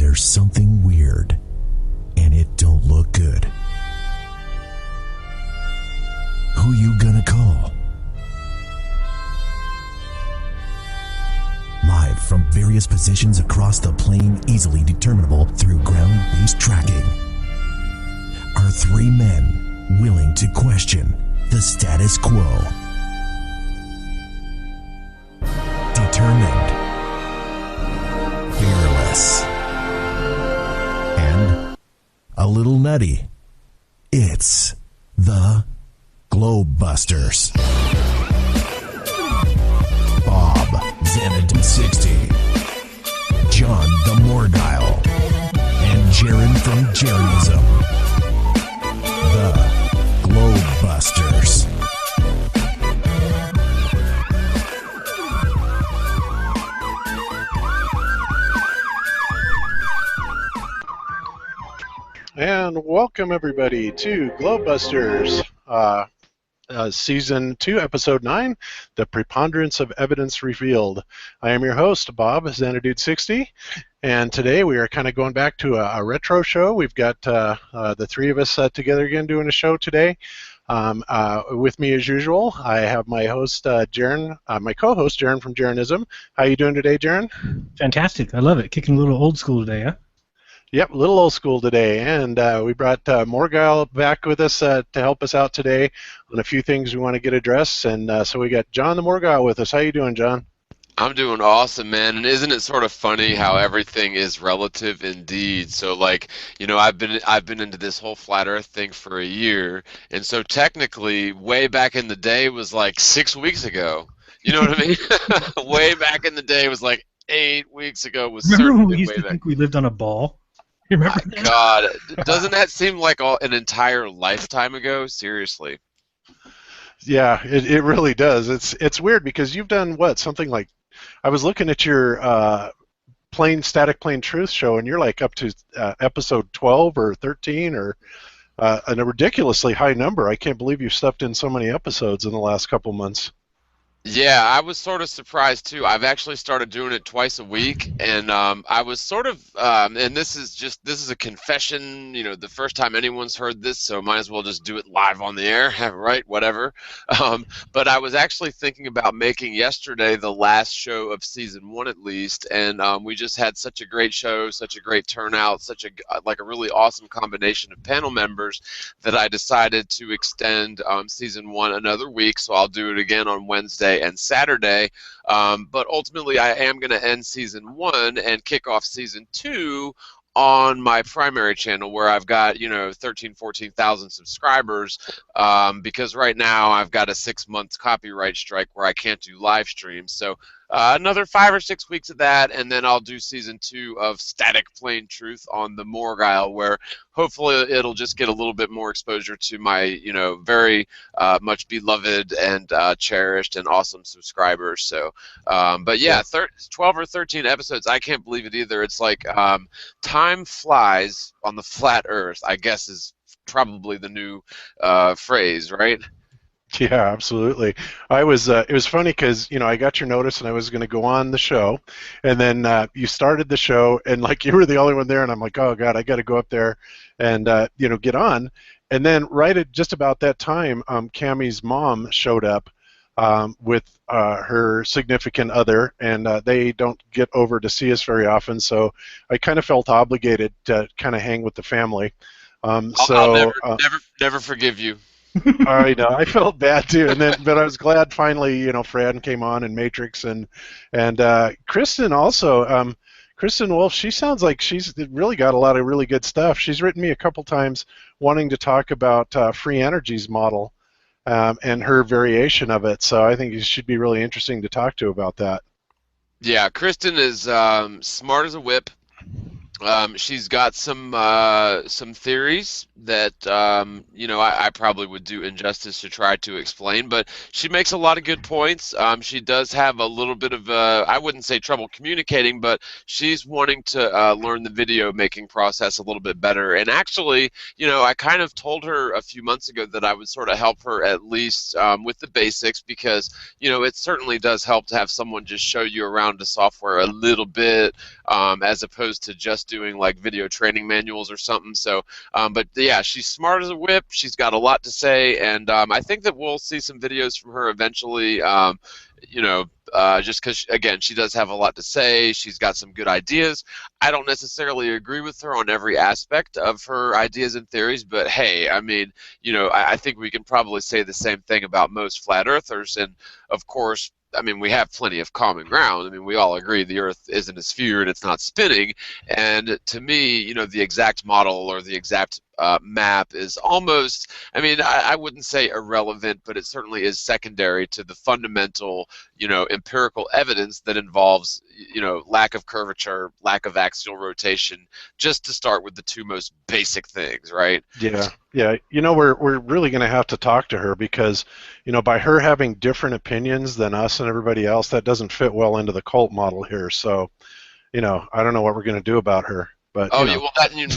there's something weird, and it don't look good. Who you gonna call? Live from various positions across the plane, easily determinable through ground-based tracking, are three men willing to question the status quo. Determined, fearless, and a little nutty. It's the GLOBEBUSTERS. Bob Xanadu 60, John the Morgile, and Jaron from Jaronism. The GLOBEBUSTERS. And welcome everybody to GLOBEBUSTERS, Season 2, Episode 9, The Preponderance of Evidence Revealed. I am your host, Bob Xanadu 60, and today we are kind of going back to a retro show. We've got the three of us together again doing a show today. With me as usual, I have my host, Jaron, my co-host, Jaron from Jaronism. How you doing today, Jaron? Fantastic. I love it. Kicking a little old school today, huh? Yep, a little old school today, and we brought Morgile back with us to help us out today on a few things we want to get addressed, and so we got John the Morgile with us. How you doing, John? I'm doing awesome, man, and isn't it sort of funny how everything is relative indeed? So, like, you know, I've been into this whole flat Earth thing for a year, and so technically, way back in the day was like 6 weeks ago. You know what I mean? Way back in the day was like 8 weeks ago. Was Remember when we certainly used way to back. think we lived on a ball? You remember that? God, doesn't that seem like an entire lifetime ago? Seriously. Yeah, it really does. It's weird because you've done what, something like, I was looking at your Static Plain Truth show, and you're like up to episode 12 or 13 or a ridiculously high number. I can't believe you've stuffed in so many episodes in the last couple months. Yeah, I was sort of surprised too. I've actually started doing it twice a week, and I was sort of, and this is a confession, you know, the first time anyone's heard this, so might as well just do it live on the air, right? Whatever. But I was actually thinking about making yesterday the last show of season 1 at least, and we just had such a great show, such a great turnout, such a really awesome combination of panel members that I decided to extend season 1 another week. So I'll do it again on Wednesday and Saturday, but ultimately I am going to end season 1 and kick off season 2 on my primary channel where I've got, 14,000 subscribers, because right now I've got a 6-month copyright strike where I can't do live streams. So another 5 or 6 weeks of that, and then I'll do season 2 of Static Plain Truth on the Morgile, where hopefully it'll just get a little bit more exposure to my, very much beloved and cherished and awesome subscribers. So, but yeah, 12 or 13 episodes. I can't believe it either. It's like time flies on the flat Earth, I guess is probably the new phrase, right? Yeah, absolutely. It was funny because, I got your notice and I was going to go on the show, and then you started the show, and like you were the only one there, and I'm like, oh God, I got to go up there and get on. And then right at just about that time, Cammie's mom showed up with her significant other, and they don't get over to see us very often, so I kind of felt obligated to kind of hang with the family. I'll never forgive you. I know. I felt bad too, but I was glad finally, Fran came on and Matrix and Kristen also. Kristen Wolf, she sounds like she's really got a lot of really good stuff. She's written me a couple times wanting to talk about Free Energy's model and her variation of it. So I think it should be really interesting to talk to about that. Yeah, Kristen is smart as a whip. She's got some theories that I probably would do injustice to try to explain, but she makes a lot of good points. She does have a little bit of I wouldn't say trouble communicating, but she's wanting to learn the video making process a little bit better. And actually, I kind of told her a few months ago that I would sort of help her at least with the basics, because it certainly does help to have someone just show you around the software a little bit, as opposed to just doing like video training manuals or something. So, but yeah, she's smart as a whip. She's got a lot to say, and I think that we'll see some videos from her eventually. Just because, again, she does have a lot to say. She's got some good ideas. I don't necessarily agree with her on every aspect of her ideas and theories, but hey, I mean, I think we can probably say the same thing about most flat earthers. And of course, I mean, we have plenty of common ground. I mean, we all agree the Earth isn't a sphere and it's not spinning. And to me, the exact model or the exact map is almost, I mean, I wouldn't say irrelevant, but it certainly is secondary to the fundamental, empirical evidence that involves, lack of curvature, lack of axial rotation, just to start with the two most basic things, right? Yeah. We're really going to have to talk to her because, by her having different opinions than us and everybody else, that doesn't fit well into the cult model here. So, I don't know what we're going to do about her. But, yeah, well,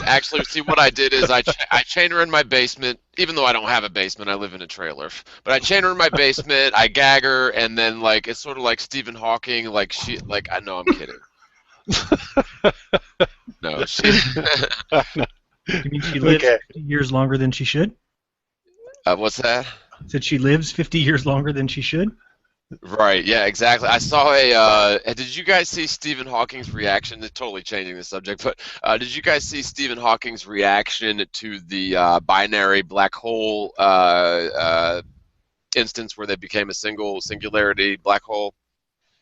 actually, see, what I did is I chained her in my basement, even though I don't have a basement, I live in a trailer. But I chained her in my basement, I gag her, and then, like, it's sort of like Stephen Hawking, I know I'm kidding. No, she... You mean she lives 50 years longer than she should? What's that? Said she lives 50 years longer than she should? Right, yeah, exactly. I saw did you guys see Stephen Hawking's reaction? It's totally changing the subject, but did you guys see Stephen Hawking's reaction to the binary black hole instance where they became a singularity black hole?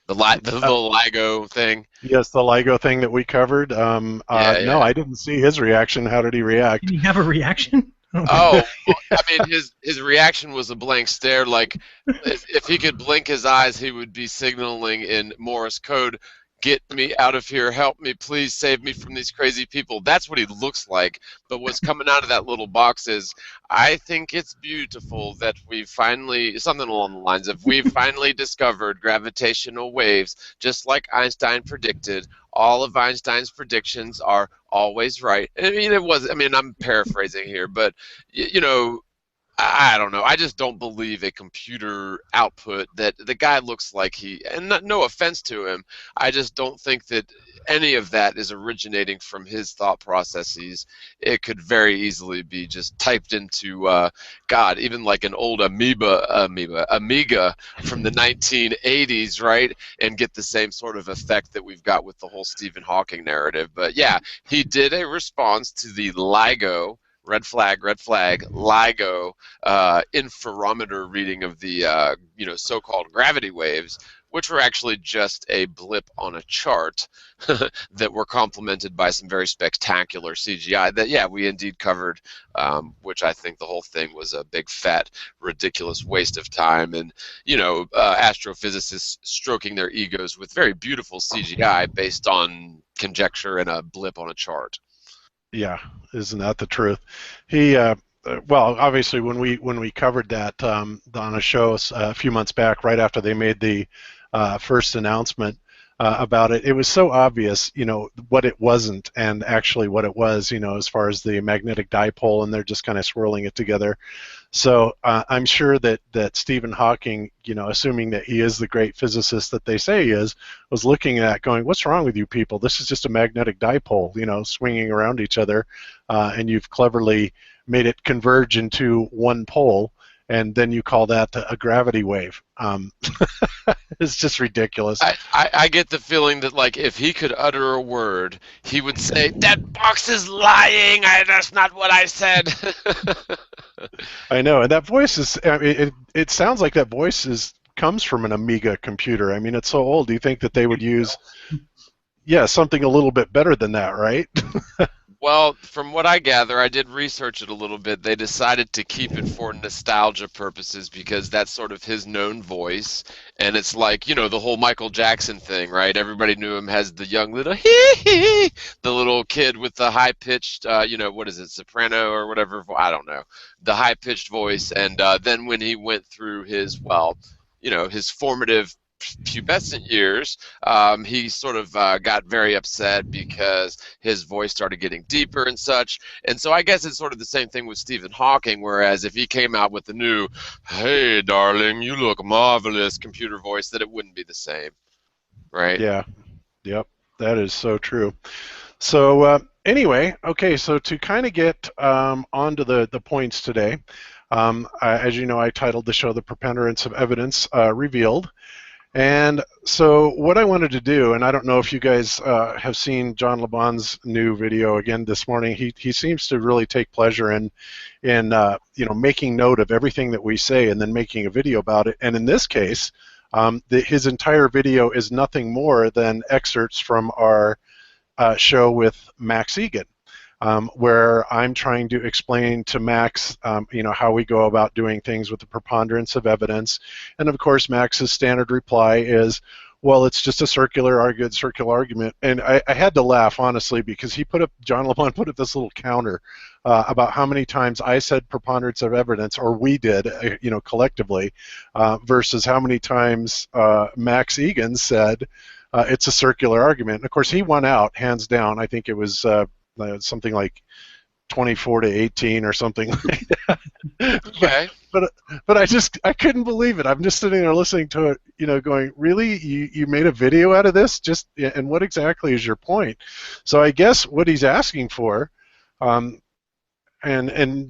The LIGO thing? Yes, the LIGO thing that we covered. No, I didn't see his reaction. How did he react? Did he have a reaction? Oh, well, I mean, his reaction was a blank stare. Like, if he could blink his eyes, he would be signaling in Morse code, "Get me out of here! Help me, please save me from these crazy people." That's what he looks like. But what's coming out of that little box is, "I think it's beautiful that we finally," something along the lines of, "we've finally discovered gravitational waves, just like Einstein predicted. All of Einstein's predictions are always right." I mean, I'm paraphrasing here, but I don't know. I just don't believe a computer output that the guy looks like no offense to him, I just don't think that any of that is originating from his thought processes. It could very easily be just typed into, even like an old Amiga from the 1980s, right? And get the same sort of effect that we've got with the whole Stephen Hawking narrative. But yeah, he did a response to the LIGO, red flag, LIGO interferometer reading of the so-called gravity waves, which were actually just a blip on a chart that were complemented by some very spectacular CGI that, yeah, we indeed covered, which I think the whole thing was a big, fat, ridiculous waste of time. And, astrophysicists stroking their egos with very beautiful CGI based on conjecture and a blip on a chart. Yeah, isn't that the truth? He, well, obviously, when we covered that on a show a few months back, right after they made the first announcement about it, it was so obvious, what it wasn't and actually what it was, as far as the magnetic dipole, and they're just kind of swirling it together. So I'm sure that Stephen Hawking, assuming that he is the great physicist that they say he is, was looking at that going, "What's wrong with you people? This is just a magnetic dipole, swinging around each other, and you've cleverly made it converge into one pole, and then you call that a gravity wave." It's just ridiculous. I get the feeling that, like, if he could utter a word, he would say, "That box is lying. That's not what I said." I know, and that voice is, I mean, it sounds like that voice comes from an Amiga computer. I mean, it's so old. Do you think that they would use, something a little bit better than that, right? Well, from what I gather, I did research it a little bit. They decided to keep it for nostalgia purposes because that's sort of his known voice. And it's like, the whole Michael Jackson thing, right? Everybody knew him as the young little hee-hee, the little kid with the high-pitched, what is it, soprano or whatever, I don't know, the high-pitched voice. And then when he went through his, his formative pubescent years, he sort of got very upset because his voice started getting deeper and such. And so I guess it's sort of the same thing with Stephen Hawking, whereas if he came out with the new, "Hey, darling, you look marvelous," computer voice, that it wouldn't be the same, right? Yeah. Yep. That is so true. So anyway, okay, so to kind of get onto the points today, as you know, I titled the show "The Preponderance of Evidence Revealed." And so what I wanted to do, and I don't know if you guys have seen John LeBon's new video again this morning. He seems to really take pleasure in making note of everything that we say and then making a video about it. And in this case, his entire video is nothing more than excerpts from our show with Max Egan. Where I'm trying to explain to Max, how we go about doing things with the preponderance of evidence. And of course, Max's standard reply is, well, it's just a circular argument. And I had to laugh, honestly, because John LeBon put up this little counter about how many times I said preponderance of evidence, or we did, collectively, versus how many times Max Egan said it's a circular argument. And of course, he won out, hands down. I think it was something like 24-18 or something like that. Okay. But I couldn't believe it. I'm just sitting there listening to it, going, really? You made a video out of this? And what exactly is your point? So I guess what he's asking for, and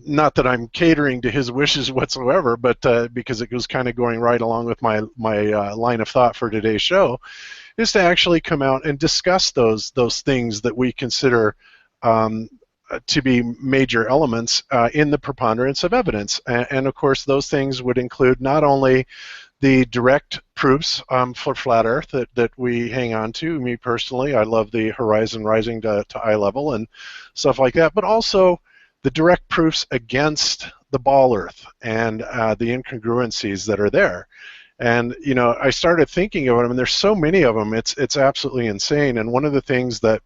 not that I'm catering to his wishes whatsoever, but because it was kind of going right along with my line of thought for today's show, is to actually come out and discuss those things that we consider to be major elements in the preponderance of evidence. And of course, those things would include not only the direct proofs for flat Earth that we hang on to. Me personally, I love the horizon rising to eye level and stuff like that, but also the direct proofs against the ball Earth and the incongruencies that are there. And I started thinking of them, and there's so many of them. It's absolutely insane. And one of the things that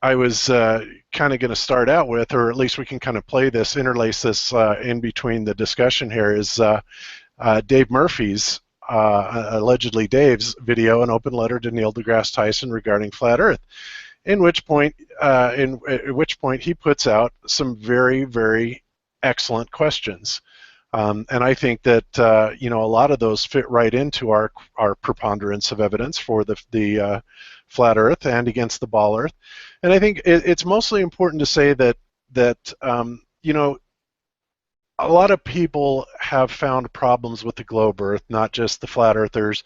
I was kind of going to start out with, or at least we can kind of interlace this in between the discussion here, is Dave Murphy's, allegedly Dave's video, An Open Letter to Neil deGrasse Tyson Regarding Flat Earth, at which point he puts out some very, very excellent questions. And I think that a lot of those fit right into our preponderance of evidence for the flat Earth and against the ball Earth. And I think it's mostly important to say that a lot of people have found problems with the globe Earth, not just the flat Earthers.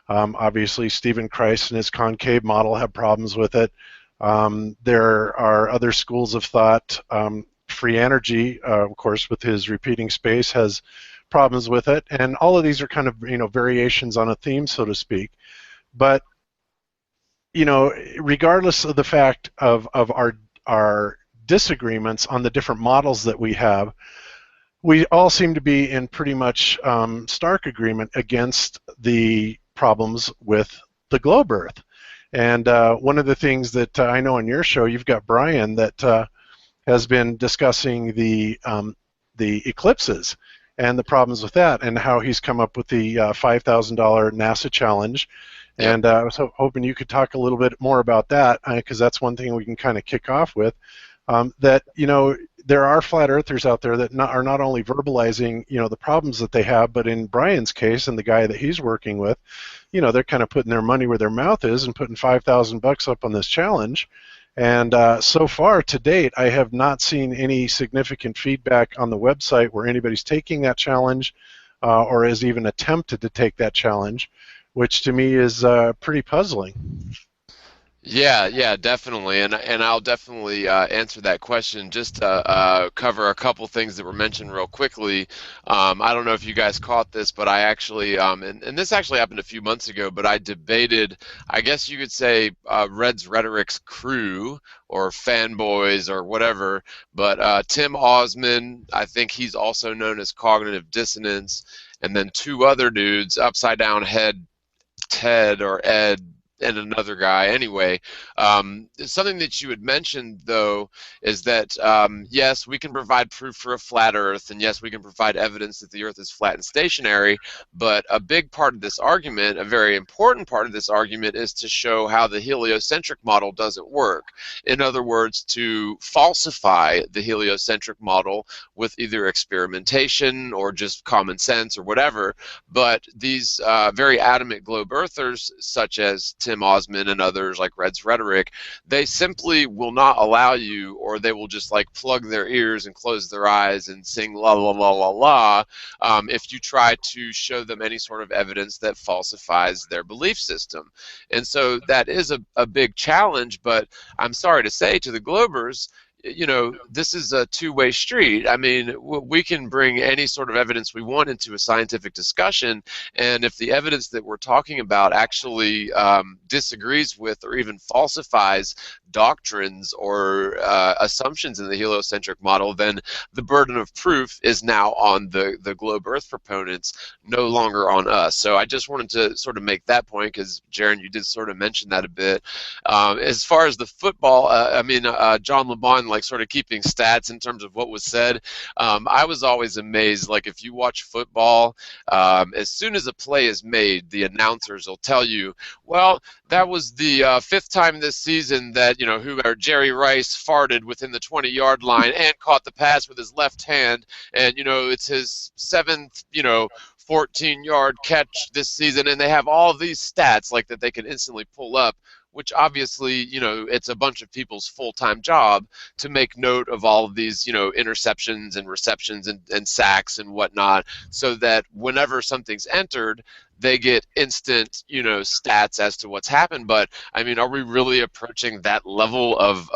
Obviously, Stephen Christ and his concave model have problems with it. There are other schools of thought. Free energy, of course, with his repeating space, has problems with it, and all of these are kind of variations on a theme, so to speak. But regardless of the fact of our disagreements on the different models that we have, we all seem to be in pretty much stark agreement against the problems with the globe Earth. And one of the things that I know on your show, you've got Brian that has been discussing the eclipses and the problems with that, and how he's come up with the $5,000 NASA challenge. Yep. And I was hoping you could talk a little bit more about that, because that's one thing we can kind of kick off with. That there are flat earthers out there that are not only verbalizing the problems that they have, but in Brian's case and the guy that he's working with, they're kind of putting their money where their mouth is and putting $5,000 up on this challenge. And so far to date, I have not seen any significant feedback on the website where anybody's taking that challenge or has even attempted to take that challenge, which to me is pretty puzzling. Yeah, definitely, and I'll definitely answer that question. Just to cover a couple things that were mentioned real quickly. I don't know if you guys caught this, but I actually, and this actually happened a few months ago, but I debated, I guess you could say, Red's Rhetoric's crew, or fanboys, or whatever, but Tim Osman, I think he's also known as Cognitive Dissonance, and then two other dudes, Upside Down Head Ted or Ed, and another guy. Anyway, something that you had mentioned, though, is that yes, we can provide proof for a flat Earth, and yes, we can provide evidence that the Earth is flat and stationary, but a big part of this argument, a very important part of this argument, is to show how the heliocentric model doesn't work. In other words, to falsify the heliocentric model with either experimentation or just common sense or whatever. But these very adamant globe earthers, such as Tim Tim Osman and others like Red's Rhetoric, they simply will not allow you, or they will just like plug their ears and close their eyes and sing la la la la la if you try to show them any sort of evidence that falsifies their belief system. And so that is a big challenge, but I'm sorry to say to the Globers, you know, this is a two-way street. I mean, we can bring any sort of evidence we want into a scientific discussion, and if the evidence that we're talking about actually disagrees with or even falsifies doctrines or assumptions in the heliocentric model, then the burden of proof is now on the globe Earth proponents, no longer on us. So I just wanted to sort of make that point, because Jaron, you did sort of mention that a bit. As far as the football, I mean, John LeBon, like sort of keeping stats in terms of what was said. I was always amazed, like if you watch football, as soon as a play is made, the announcers will tell you, well, that was the 5th time this season that, you know, Jerry Rice farted within the 20-yard line and caught the pass with his left hand, and, you know, it's his 7th, you know, 14-yard catch this season, and they have all these stats like that they can instantly pull up, which obviously, you know, it's a bunch of people's full-time job to make note of all of these, you know, interceptions and receptions and sacks and whatnot, so that whenever something's entered, they get instant, you know, stats as to what's happened. But I mean, are we really approaching that level of,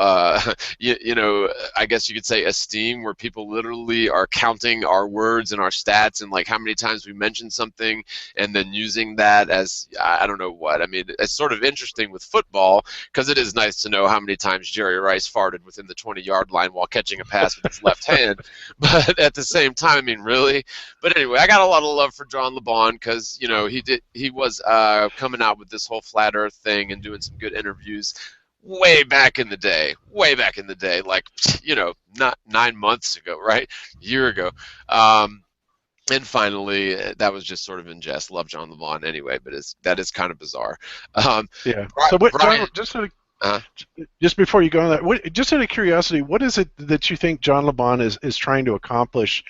you know, I guess you could say esteem, where people literally are counting our words and our stats and like how many times we mention something and then using that as, I don't know what. I mean, it's sort of interesting with football, because it is nice to know how many times Jerry Rice farted within the 20-yard line while catching a pass with his left hand. But at the same time, I mean, really? But anyway, I got a lot of love for John LeBon, because, you know, he was coming out with this whole flat Earth thing and doing some good interviews way back in the day, like, you know, not 9 months ago, right? A year ago. And finally, that was just sort of in jest. Love John LeBon anyway, but that is kind of bizarre. Yeah. So what, Brian, just before you go on that, just out of curiosity, what is it that you think John LeBon is trying to accomplish?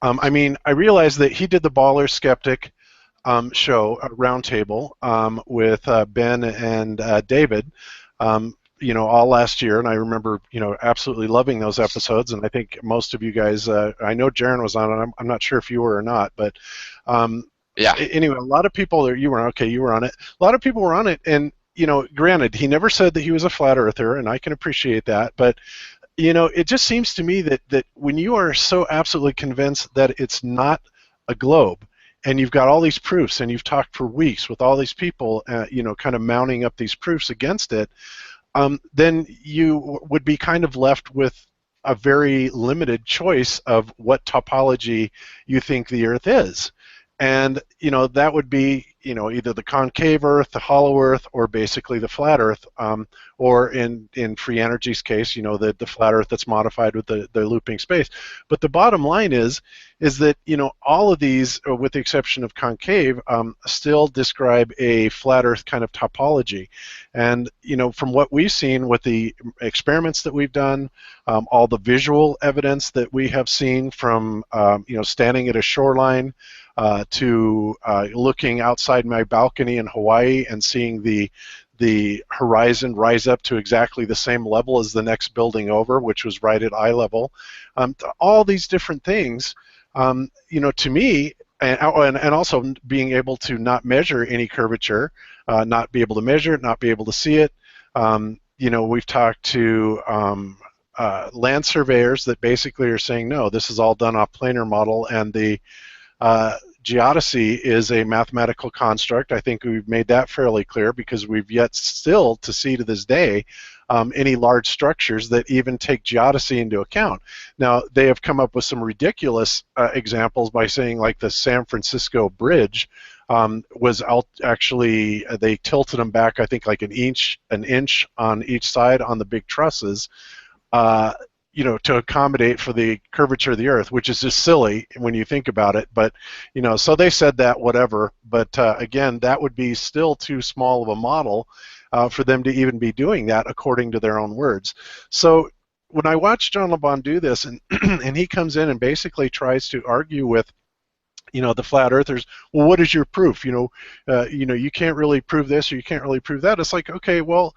I mean, I realize that he did the Baller Skeptic show, a roundtable with Ben and David, you know, all last year, and I remember, you know, absolutely loving those episodes. And I think most of you guys, I know Jaron was on it. I'm not sure if you were or not, but yeah. Anyway, a lot of people you were on it. A lot of people were on it, and you know, granted, he never said that he was a flat earther, and I can appreciate that, but you know, it just seems to me that when you are so absolutely convinced that it's not a globe, and you've got all these proofs, and you've talked for weeks with all these people, you know, kind of mounting up these proofs against it, then you would be kind of left with a very limited choice of what topology you think the Earth is. And, you know, that would be, you know, either the concave Earth, the hollow Earth, or basically the flat Earth, or in free energy's case, you know, the flat Earth that's modified with the looping space. But the bottom line is that, you know, all of these, with the exception of concave, still describe a flat Earth kind of topology. And, you know, from what we've seen with the experiments that we've done, all the visual evidence that we have seen from, you know, standing at a shoreline, to looking outside my balcony in Hawaii and seeing the horizon rise up to exactly the same level as the next building over, which was right at eye level. All these different things, you know, to me, and also being able to not measure any curvature, not be able to measure it, not be able to see it. You know, we've talked to land surveyors that basically are saying, no, this is all done off planar model, and the geodesy is a mathematical construct. I think we've made that fairly clear, because we've yet still to see to this day any large structures that even take geodesy into account. Now, they have come up with some ridiculous examples by saying, like, the San Francisco Bridge was actually, they tilted them back, I think, like an inch on each side on the big trusses, you know, to accommodate for the curvature of the Earth, which is just silly when you think about it. But, you know, so they said that, whatever. But again, that would be still too small of a model for them to even be doing that, according to their own words. So when I watch John LeBon do this, and and he comes in and basically tries to argue with, the flat earthers, well, what is your proof? You can't really prove this or you can't really prove that. It's like, okay, well,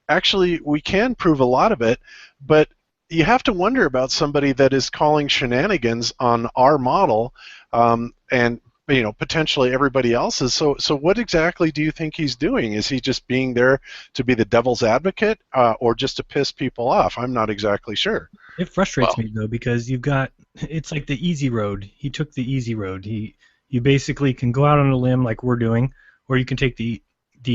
actually, we can prove a lot of it, but you have to wonder about somebody that is calling shenanigans on our model, and potentially everybody else's. So what exactly do you think he's doing? Is he just being there to be the devil's advocate, or just to piss people off? I'm not exactly sure. It frustrates me though, because it's like the easy road. He took the easy road. You basically can go out on a limb like we're doing, or you can take the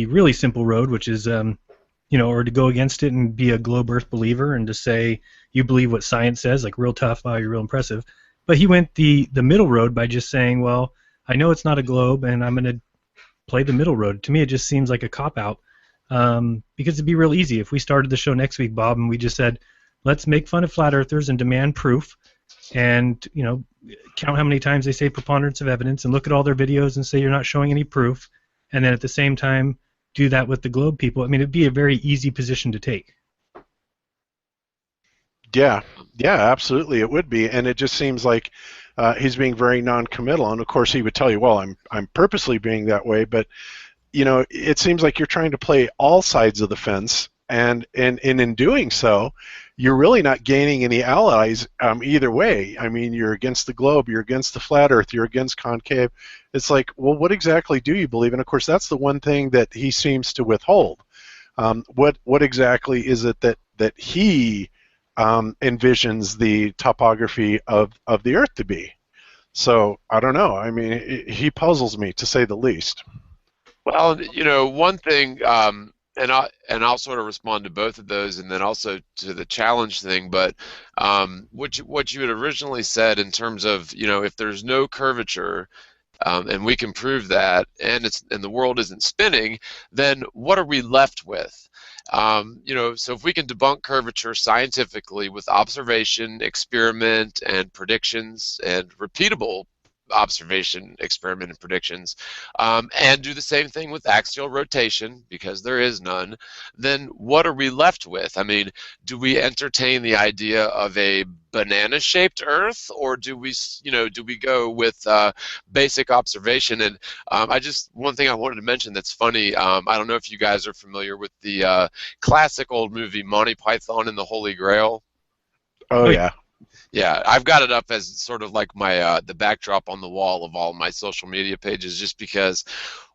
really simple road, which is or to go against it and be a globe Earth believer and to say you believe what science says, like real tough, wow, you're real impressive. But he went the middle road by just saying, well, I know it's not a globe, and I'm going to play the middle road. To me, it just seems like a cop-out, because it'd be real easy if we started the show next week, Bob, and we just said, let's make fun of flat earthers and demand proof, and count how many times they say preponderance of evidence, and look at all their videos and say you're not showing any proof, and then at the same time do that with the globe people. I mean, it'd be a very easy position to take. Yeah, absolutely, it would be, and it just seems like he's being very non-committal. And of course, he would tell you, "Well, I'm purposely being that way," but it seems like you're trying to play all sides of the fence, and in doing so, you're really not gaining any allies either way. I mean, you're against the globe, you're against the flat Earth, you're against concave. It's like, well, what exactly do you believe? And of course, that's the one thing that he seems to withhold. What exactly is it that he envisions the topography of the Earth to be? So I don't know. I mean, he puzzles me, to say the least. Well, one thing, and I'll sort of respond to both of those, and then also to the challenge thing. But what you had originally said in terms of if there's no curvature, and we can prove that, and the world isn't spinning, then what are we left with? So if we can debunk curvature scientifically with observation, experiment, and predictions, and repeatable observation, experiment, and predictions, and do the same thing with axial rotation, because there is none, then what are we left with? I mean, do we entertain the idea of a banana-shaped Earth, or do we go with basic observation? And one thing I wanted to mention that's funny, I don't know if you guys are familiar with the classic old movie Monty Python and the Holy Grail. Oh yeah. Yeah, I've got it up as sort of like my the backdrop on the wall of all my social media pages, just because,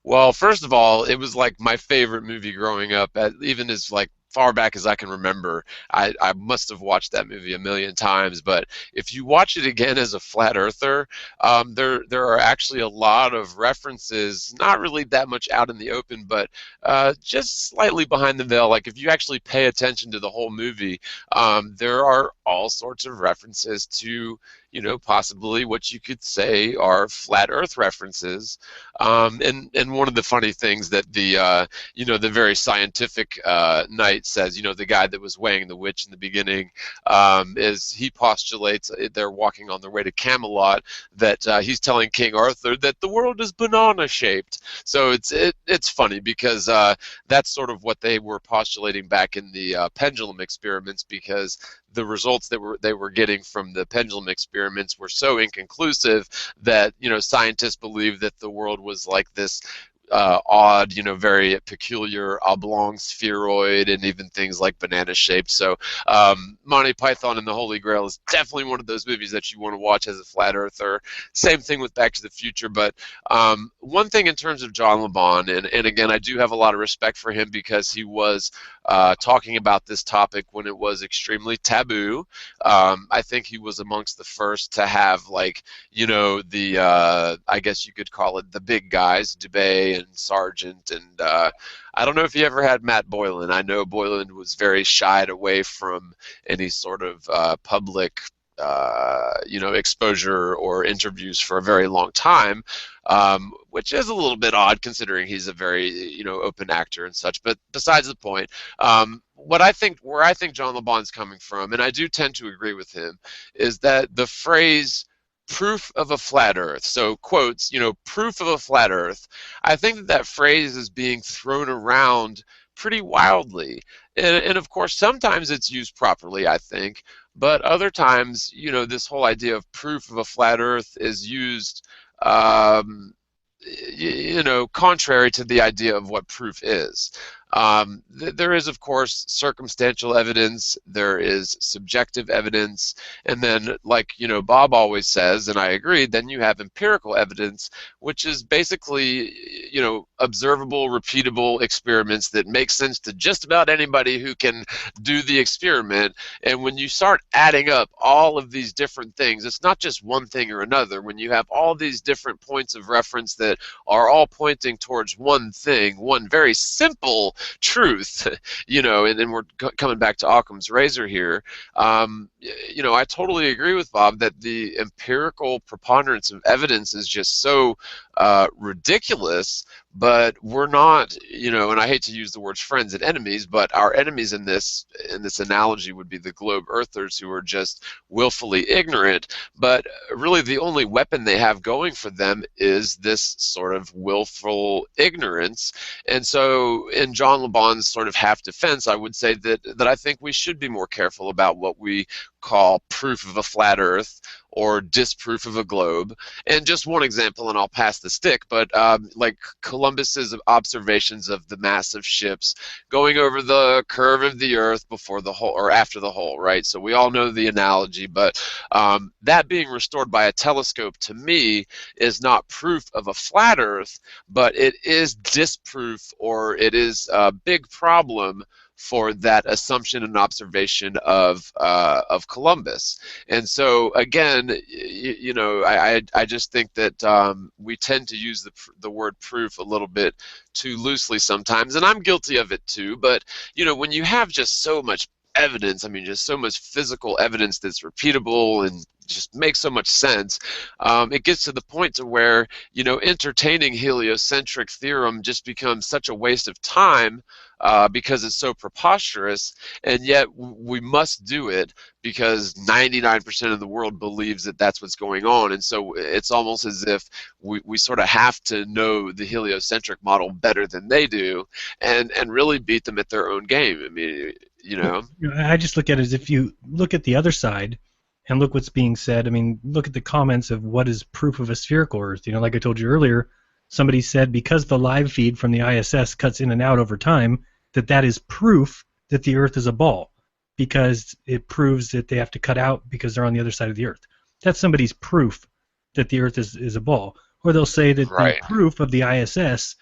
well, first of all, it was like my favorite movie growing up, even as like far back as I can remember. I must have watched that movie a million times, but if you watch it again as a flat earther, there are actually a lot of references, not really that much out in the open, but just slightly behind the veil. Like if you actually pay attention to the whole movie, there are all sorts of references to possibly what you could say are flat Earth references, and one of the funny things that the very scientific knight says, the guy that was weighing the witch in the beginning, is he postulates they're walking on their way to Camelot, that he's telling King Arthur that the world is banana shaped. So it's funny because that's sort of what they were postulating back in the pendulum experiments, because the results that they were getting from the pendulum experiments were so inconclusive that scientists believed that the world was like this odd, very peculiar oblong spheroid, and even things like banana shaped. So Monty Python and the Holy Grail is definitely one of those movies that you want to watch as a flat earther. Same thing with Back to the Future. But one thing in terms of John LeBon, and again, I do have a lot of respect for him because he was talking about this topic when it was extremely taboo. I think he was amongst the first to have, like, I guess you could call it the big guys, Dubay and Sargent, and I don't know if he ever had Matt Boylan. I know Boylan was very shied away from any sort of public exposure or interviews for a very long time, which is a little bit odd considering he's a very, open actor and such. But besides the point, where I think John LeBon's coming from, and I do tend to agree with him, is that the phrase proof of a flat earth, so quotes, proof of a flat earth, I think that phrase is being thrown around pretty wildly. And of course, sometimes it's used properly, I think, But other times, this whole idea of proof of a flat Earth is used, um, contrary to the idea of what proof is. There is, of course, circumstantial evidence, there is subjective evidence, and then, like, Bob always says, and I agree, then you have empirical evidence, which is basically, observable, repeatable experiments that make sense to just about anybody who can do the experiment. And when you start adding up all of these different things, it's not just one thing or another. When you have all these different points of reference that are all pointing towards one thing, one very simple truth, and then we're coming back to Occam's razor here. I totally agree with Bob that the empirical preponderance of evidence is just so ridiculous, but we're not, and I hate to use the words friends and enemies, but our enemies in this analogy would be the globe earthers, who are just willfully ignorant. But really the only weapon they have going for them is this sort of willful ignorance. And so in John LeBon's sort of half defense, I would say that I think we should be more careful about what we call proof of a flat Earth or disproof of a globe. And just one example, and I'll pass the stick, but like Columbus's observations of the massive ships going over the curve of the Earth before the hole or after the hole, right? So we all know the analogy, but that being restored by a telescope, to me, is not proof of a flat Earth, but it is disproof, or it is a big problem for that assumption and observation of Columbus. And so again, I just think that we tend to use the word proof a little bit too loosely sometimes, and I'm guilty of it too. But when you have just so much evidence, just so much physical evidence that's repeatable and just makes so much sense, it gets to the point to where entertaining heliocentric theorem just becomes such a waste of time, because it's so preposterous, and yet we must do it because 99% of the world believes that that's what's going on. And so it's almost as if we sort of have to know the heliocentric model better than they do, and really beat them at their own game. I just look at it as, if you look at the other side and look what's being said, look at the comments of what is proof of a spherical Earth. Like I told you earlier, somebody said because the live feed from the ISS cuts in and out over time, that is proof that the Earth is a ball, because it proves that they have to cut out because they're on the other side of the Earth. That's somebody's proof that the Earth is a ball. Or they'll say that Right. the proof of the ISS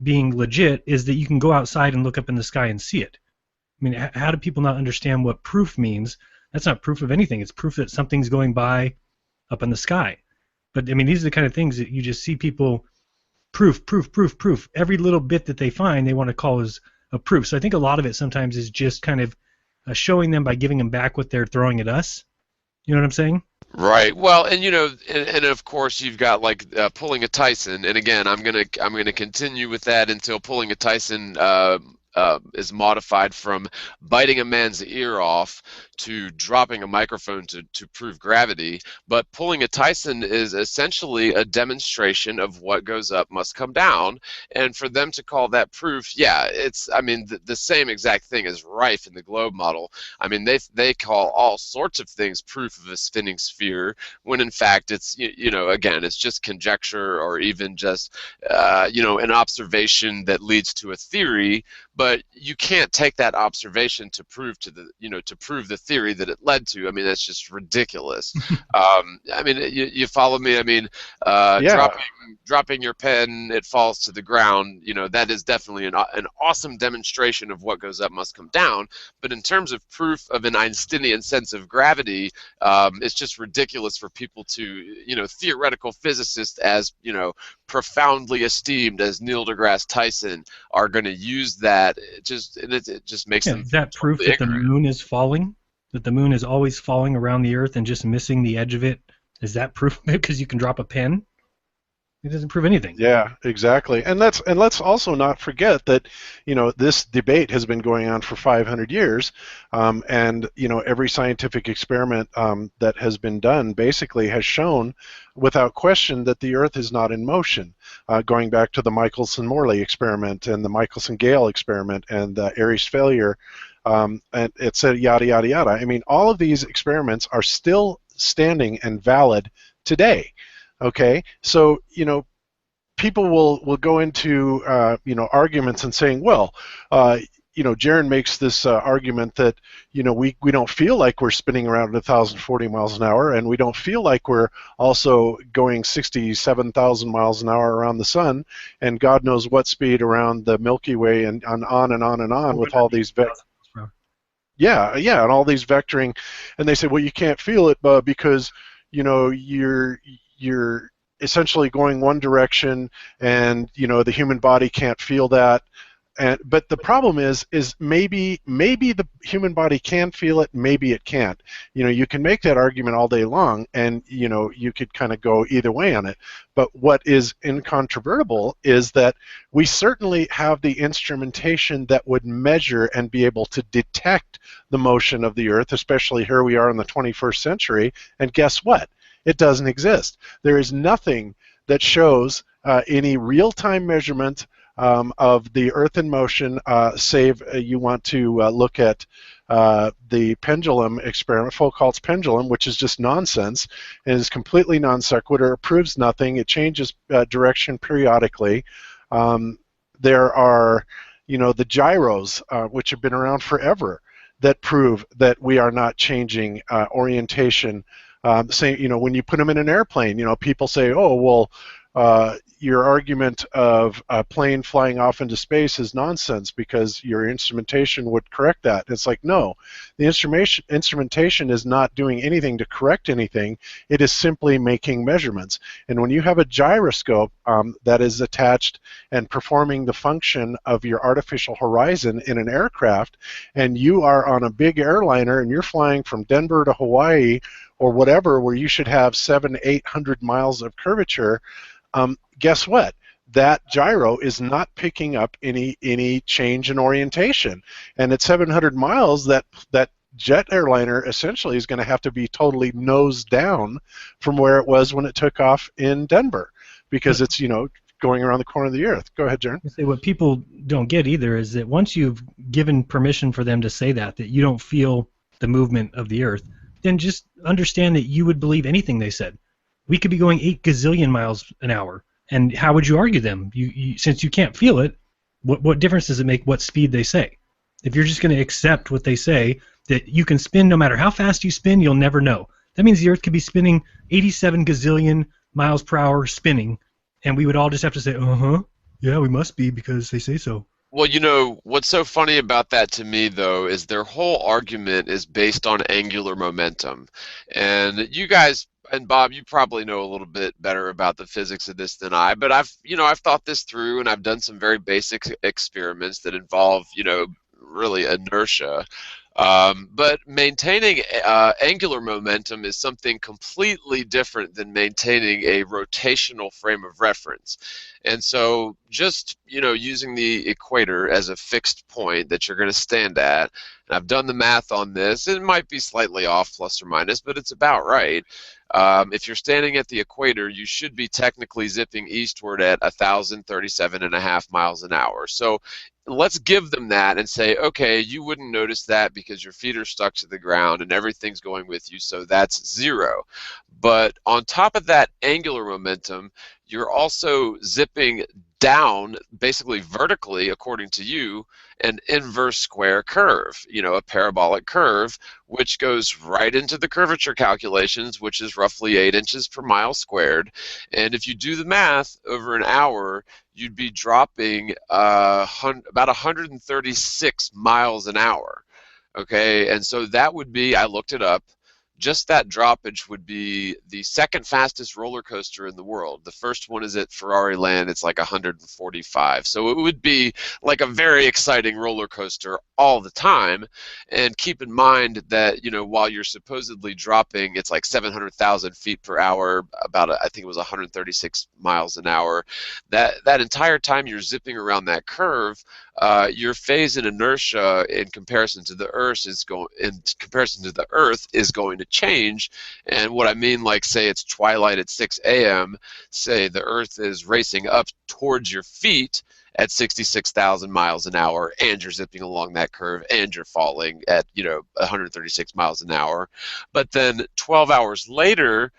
being legit is that you can go outside and look up in the sky and see it. How do people not understand what proof means? That's not proof of anything. It's proof that something's going by up in the sky. But these are the kind of things that you just see people proof. Every little bit that they find, they want to call as a proof. So I think a lot of it sometimes is just kind of showing them by giving them back what they're throwing at us. You know what I'm saying? Right. Well, and and of course you've got like pulling a Tyson, and again I'm gonna continue with that until pulling a Tyson is modified from biting a man's ear off to dropping a microphone to prove gravity. But pulling a Tyson is essentially a demonstration of what goes up must come down, and for them to call that proof, yeah, it's the same exact thing is rife in the globe model. They call all sorts of things proof of a spinning sphere, when in fact it's again it's just conjecture, or even just an observation that leads to a theory. But you can't take that observation to prove to prove the theory that it led to. That's just ridiculous. You follow me? Yeah. Dropping your pen, it falls to the ground. That is definitely an awesome demonstration of what goes up must come down. But in terms of proof of an Einsteinian sense of gravity, it's just ridiculous for people to, theoretical physicists as profoundly esteemed as Neil deGrasse Tyson are going to use that. It just makes them. Is that proof that the moon is falling? That the moon is always falling around the Earth and just missing the edge of it? Is that proof because you can drop a pen? It doesn't prove anything. Yeah, exactly. And let's also not forget that this debate has been going on for 500 years, and every scientific experiment that has been done basically has shown without question that the Earth is not in motion. Going back to the Michelson-Morley experiment and the Michelson-Gale experiment and the Airy's failure and it said yada, yada, yada. I mean, all of these experiments are still standing and valid today. Okay, so, people will go into arguments and saying, well, Jaron makes this argument that we don't feel like we're spinning around at 1,040 miles an hour, and we don't feel like we're also going 67,000 miles an hour around the sun, and God knows what speed around the Milky Way, and on and on and on with all these and all these vectoring, and they say, well, you can't feel it, because you're essentially going one direction, and the human body can't feel that. But the problem is maybe the human body can feel it, maybe it can't. You can make that argument all day long, and you could kind of go either way on it. But what is incontrovertible is that we certainly have the instrumentation that would measure and be able to detect the motion of the Earth, especially here we are in the 21st century. And guess what? It doesn't exist. There is nothing that shows any real-time measurement of the Earth in motion, save you want to look at the pendulum experiment, Foucault's pendulum, which is just nonsense and is completely non sequitur. It proves nothing. It changes direction periodically. There are, the gyros, which have been around forever, that prove that we are not changing orientation. When you put them in an airplane, people say, oh, well, your argument of a plane flying off into space is nonsense because your instrumentation would correct that. It's like, no, the instrumentation is not doing anything to correct anything. It is simply making measurements. And when you have a gyroscope that is attached and performing the function of your artificial horizon in an aircraft, and you are on a big airliner and you're flying from Denver to Hawaii or whatever, where you should have 700-800 miles of curvature, guess what? That gyro is not picking up any change in orientation. And at 700 miles, that jet airliner essentially is going to have to be totally nose down from where it was when it took off in Denver, because it's, going around the corner of the Earth. Go ahead, Jaron. What people don't get either is that once you've given permission for them to say that you don't feel the movement of the Earth, then just understand that you would believe anything they said. We could be going 8 gazillion miles an hour, and how would you argue them? Since you can't feel it, what difference does it make what speed they say? If you're just going to accept what they say, that you can spin no matter how fast you spin, you'll never know. That means the Earth could be spinning 87 gazillion miles per hour spinning, and we would all just have to say, yeah, we must be because they say so. Well, what's so funny about that to me, though, is their whole argument is based on angular momentum. And you guys, and Bob, you probably know a little bit better about the physics of this than I, but I've thought this through, and I've done some very basic experiments that involve, really inertia. But maintaining angular momentum is something completely different than maintaining a rotational frame of reference. And so just, using the equator as a fixed point that you're going to stand at, and I've done the math on this, it might be slightly off plus or minus, but it's about right. If you're standing at the equator, you should be technically zipping eastward at 1,037.5 miles an hour. So let's give them that and say, okay, you wouldn't notice that because your feet are stuck to the ground and everything's going with you, so that's 0. But on top of that angular momentum, you're also zipping down, basically vertically, according to you, an inverse square curve, a parabolic curve, which goes right into the curvature calculations, which is roughly 8 inches per mile squared. And if you do the math over an hour, you'd be dropping about 136 miles an hour. Okay, and so that would be, I looked it up, just that droppage would be the second fastest roller coaster in the world. The first one is at Ferrari Land. It's like 145. So it would be like a very exciting roller coaster all the time. And keep in mind that, while you're supposedly dropping, it's like 700,000 feet per hour, I think it was 136 miles an hour. That entire time you're zipping around that curve, your phase in inertia in comparison to the Earth is going to change. And what I mean, like, say it's twilight at 6 a.m., say the Earth is racing up towards your feet, at 66,000 miles an hour, and you're zipping along that curve, and you're falling at 136 miles an hour. But then 12 hours later,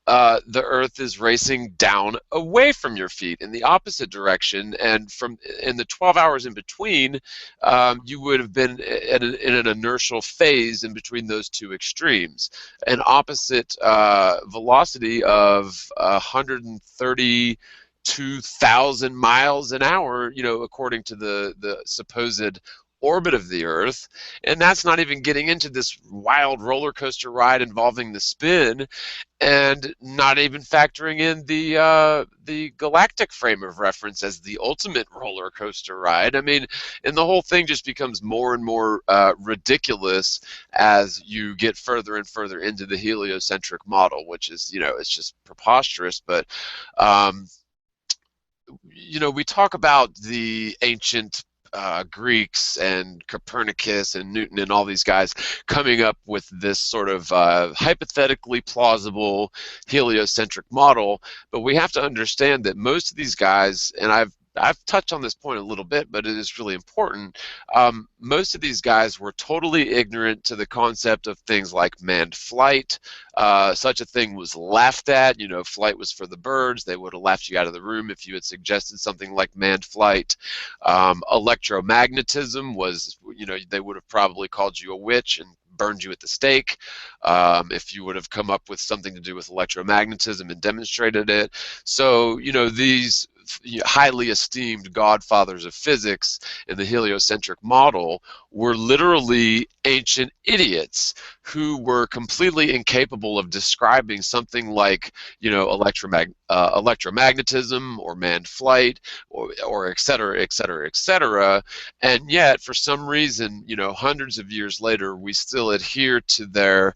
the Earth is racing down away from your feet in the opposite direction, and in the 12 hours in between, you would have been in an inertial phase in between those two extremes, an opposite velocity of 132,000 miles an hour, according to the supposed orbit of the Earth. And that's not even getting into this wild roller coaster ride involving the spin, and not even factoring in the galactic frame of reference as the ultimate roller coaster ride. I mean, and the whole thing just becomes more and more ridiculous as you get further and further into the heliocentric model, which is, it's just preposterous. But we talk about the ancient Greeks and Copernicus and Newton and all these guys coming up with this sort of hypothetically plausible heliocentric model, but we have to understand that most of these guys, and I've touched on this point a little bit, but it is really important. Most of these guys were totally ignorant to the concept of things like manned flight. Such a thing was laughed at. Flight was for the birds. They would have laughed you out of the room if you had suggested something like manned flight. Electromagnetism was, they would have probably called you a witch and burned you at the stake if you would have come up with something to do with electromagnetism and demonstrated it. So, these highly esteemed godfathers of physics in the heliocentric model were literally ancient idiots who were completely incapable of describing something like, electromagnetism or manned flight or et cetera, et cetera, et cetera. And yet, for some reason, hundreds of years later, we still adhere to their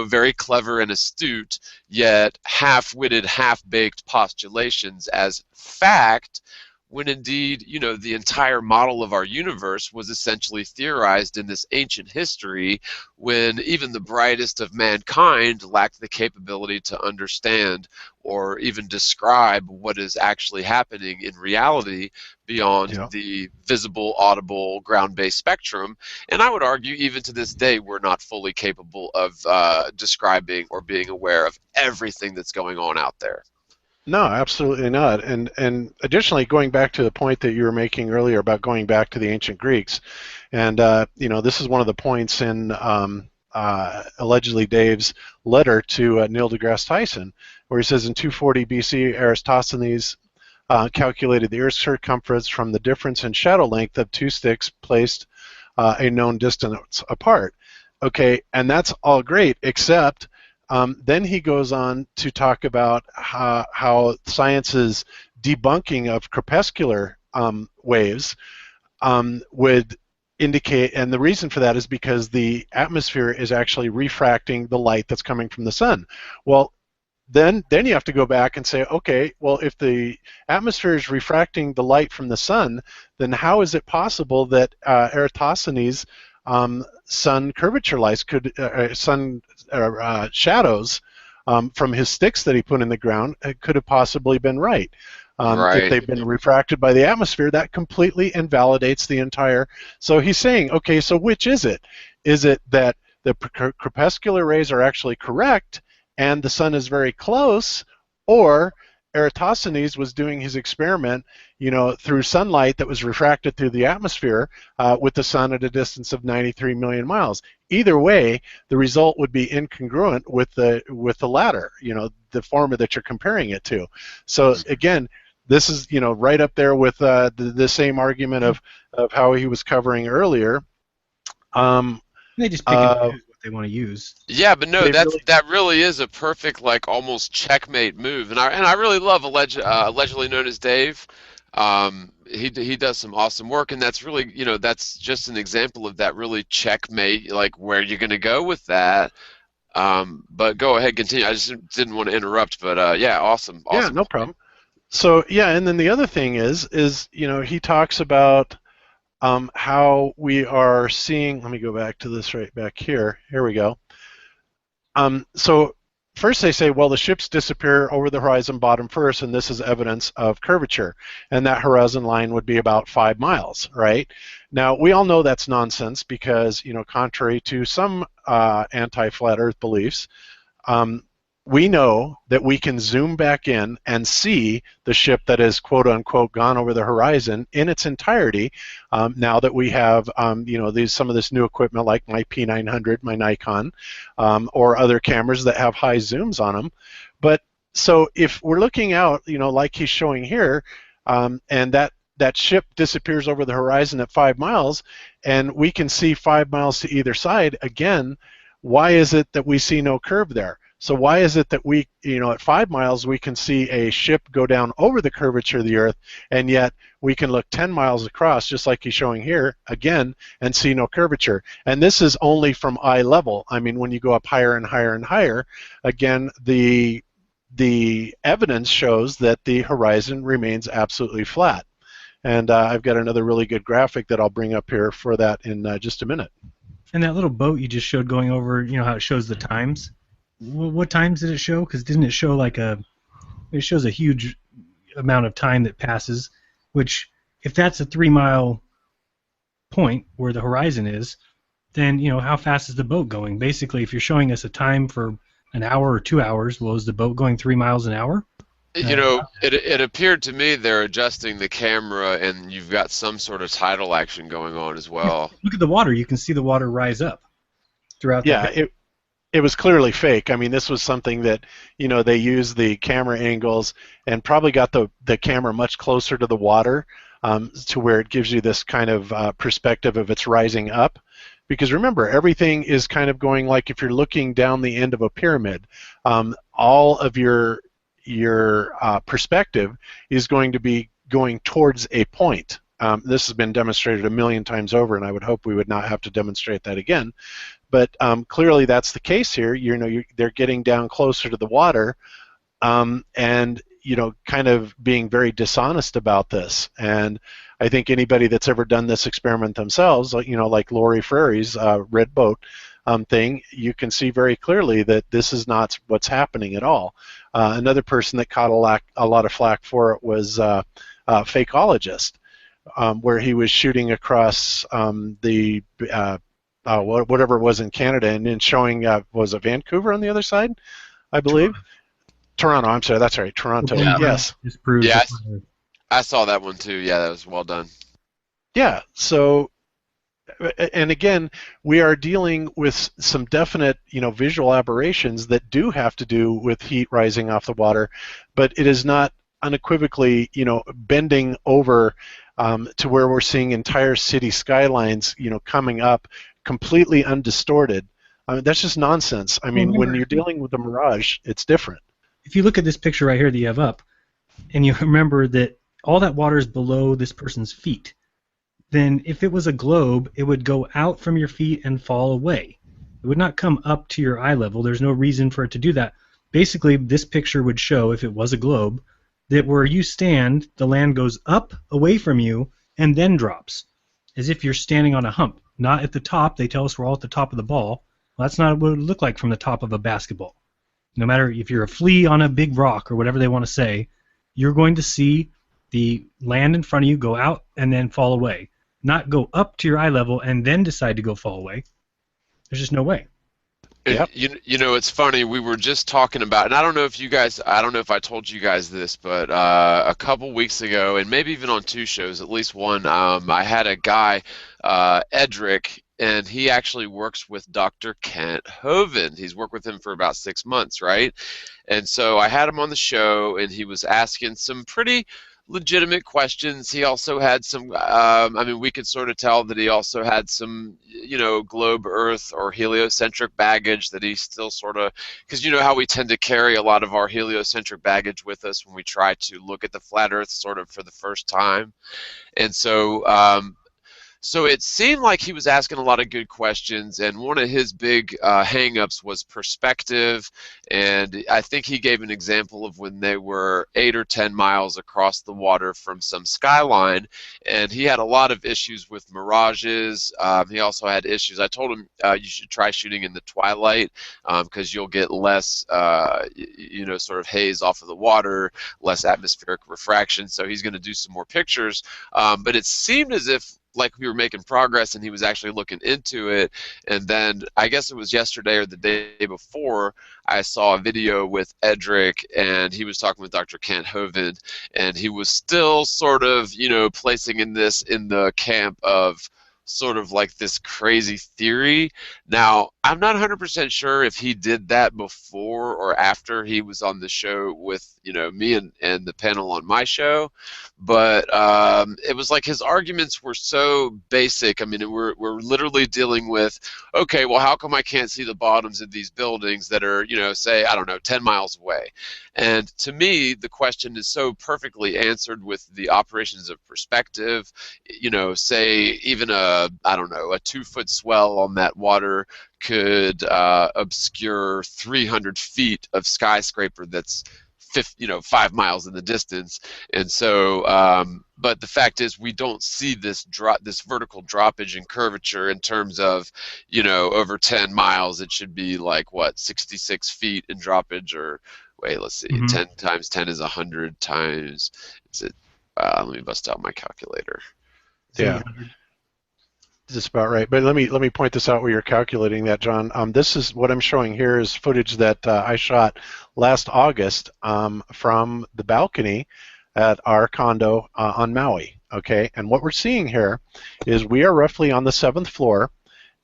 very clever and astute, yet half-witted, half-baked postulations as fact, when indeed, the entire model of our universe was essentially theorized in this ancient history, when even the brightest of mankind lacked the capability to understand or even describe what is actually happening in reality beyond the visible, audible, ground-based spectrum. And I would argue, even to this day, we're not fully capable of describing or being aware of everything that's going on out there. No, absolutely not. And additionally, going back to the point that you were making earlier about going back to the ancient Greeks, and this is one of the points in allegedly Dave's letter to Neil deGrasse Tyson, where he says in 240 BC, Eratosthenes calculated the Earth's circumference from the difference in shadow length of two sticks placed a known distance apart. Okay, and that's all great, except then he goes on to talk about how science's debunking of crepuscular waves would indicate, and the reason for that is because the atmosphere is actually refracting the light that's coming from the sun. Well, then you have to go back and say, okay, well, if the atmosphere is refracting the light from the sun, then how is it possible that Eratosthenes' sun curvature lights could shadows from his sticks that he put in the ground could have possibly been right. If they've been refracted by the atmosphere, that completely invalidates the entire. So he's saying, okay, so which is it? Is it that the crepuscular rays are actually correct and the sun is very close, or Eratosthenes was doing his experiment, through sunlight that was refracted through the atmosphere with the sun at a distance of 93 million miles. Either way, the result would be incongruent with the latter, the former that you're comparing it to. So again, this is right up there with the same argument of how he was covering earlier. They just pick and choose what they want to use. Yeah, but no, that really is a perfect, like, almost checkmate move, and I really love allegedly known as Dave. He does some awesome work, and that's really, that's just an example of that really checkmate, like, where you're going to go with that. But go ahead, continue. I just didn't want to interrupt, but yeah, awesome. Yeah, no problem. So yeah, and then the other thing is he talks about how we are seeing. Let me go back to this right back here. Here we go. So first they say, well, the ships disappear over the horizon bottom first, and this is evidence of curvature, and that horizon line would be about 5 miles, right? Now, we all know that's nonsense because, contrary to some anti-flat Earth beliefs, we know that we can zoom back in and see the ship that is quote unquote gone over the horizon in its entirety. Now that we have some of this new equipment like my P900, my Nikon, or other cameras that have high zooms on them. But so if we're looking out, like he's showing here, and that ship disappears over the horizon at 5 miles, and we can see 5 miles to either side, again, why is it that we see no curve there? So why is it that we, at 5 miles, we can see a ship go down over the curvature of the Earth, and yet we can look 10 miles across, just like he's showing here, again, and see no curvature? And this is only from eye level. I mean, when you go up higher and higher and higher, again, the evidence shows that the horizon remains absolutely flat. And I've got another really good graphic that I'll bring up here for that in just a minute. And that little boat you just showed going over, how it shows the times? What times did it show? Because didn't it show it shows a huge amount of time that passes, which if that's a 3 mile point where the horizon is, then, how fast is the boat going? Basically, if you're showing us a time for an hour or 2 hours, well, is the boat going 3 miles an hour? It appeared to me they're adjusting the camera, and you've got some sort of tidal action going on as well. Look at the water. You can see the water rise up throughout. Yeah, it was clearly fake. I mean, this was something that, they used the camera angles and probably got the camera much closer to the water, to where it gives you this kind of perspective of it's rising up. Because remember, everything is kind of going like if you're looking down the end of a pyramid, all of your perspective is going to be going towards a point. This has been demonstrated a million times over, and I would hope we would not have to demonstrate that again. But clearly that's the case here. They're getting down closer to the water, and kind of being very dishonest about this. And I think anybody that's ever done this experiment themselves, like Lori Frary's red boat thing, you can see very clearly that this is not what's happening at all. Another person that caught a lot of flack for it was a fakeologist, where he was shooting across whatever it was in Canada, and then showing, was it Vancouver on the other side, I believe? Toronto, I'm sorry, that's right, Toronto, yeah. Yes. Yeah, I saw that one too. Yeah, that was well done. Yeah, so, and again, we are dealing with some definite, visual aberrations that do have to do with heat rising off the water, but it is not unequivocally, bending over to where we're seeing entire city skylines, coming up completely undistorted. I mean, that's just nonsense. I mean, when you're dealing with a mirage, it's different. If you look at this picture right here that you have up, and you remember that all that water is below this person's feet, then if it was a globe, it would go out from your feet and fall away. It would not come up to your eye level. There's no reason for it to do that. Basically, this picture would show, if it was a globe, that where you stand, the land goes up away from you and then drops, as if you're standing on a hump. Not at the top. They tell us we're all at the top of the ball. Well, that's not what it would look like from the top of a basketball. No matter if you're a flea on a big rock or whatever they want to say, you're going to see the land in front of you go out and then fall away. Not go up to your eye level and then decide to go fall away. There's just no way. Yep. It's funny, we were just talking about, and I don't know if I told you guys this, but a couple weeks ago, and maybe even on 2 shows, at least one, I had a guy, Edric, and he actually works with Dr. Kent Hovind. He's worked with him for about 6 months, right? And so I had him on the show, and he was asking some pretty legitimate questions. He also had some, we could sort of tell that he also had some, globe Earth or heliocentric baggage that he still sort of, because you know how we tend to carry a lot of our heliocentric baggage with us when we try to look at the flat Earth sort of for the first time. And so, So it seemed like he was asking a lot of good questions, and one of his big hang-ups was perspective. And I think he gave an example of when they were 8 or 10 miles across the water from some skyline, and he had a lot of issues with mirages. He also had issues. I told him you should try shooting in the twilight because you'll get less, sort of haze off of the water, less atmospheric refraction. So he's going to do some more pictures. But it seemed as if like we were making progress and he was actually looking into it. And then I guess it was yesterday or the day before, I saw a video with Edric, and he was talking with Dr. Kent Hovind, and he was still sort of, placing in the camp of sort of like this crazy theory. Now, I'm not 100% sure if he did that before or after he was on the show with, me and the panel on my show, but it was like his arguments were so basic. I mean, we're literally dealing with, okay, well, how come I can't see the bottoms of these buildings that are, say, I don't know, 10 miles away? And to me, the question is so perfectly answered with the operations of perspective. Say even a 2-foot swell on that water could obscure 300 feet of skyscraper that's 5 miles in the distance. And so, but the fact is, we don't see this vertical droppage in curvature in terms of, over 10 miles. It should be like 66 feet in droppage, or wait, let's see, 10 times 10 is 100 times. Is it? Let me bust out my calculator. Yeah. That's about right. But let me point this out while you're calculating that, John. This is what I'm showing here is footage that I shot last August from the balcony at our condo on Maui. Okay, and what we're seeing here is we are roughly on the 7th floor,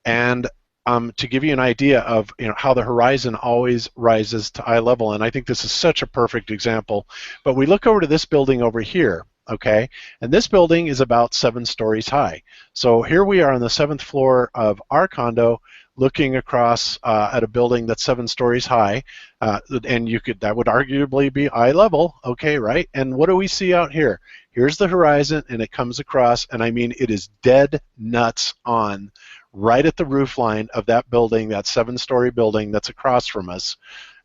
and to give you an idea of how the horizon always rises to eye level, and I think this is such a perfect example. But we look over to this building over here. Okay, and this building is about 7 stories high. So here we are on the 7th floor of our condo, looking across at a building that's 7 stories high, and that would arguably be eye level. Okay, right? And what do we see out here? Here's the horizon, and it comes across, and I mean it is dead nuts on, right at the roof line of that building, that 7-story building that's across from us.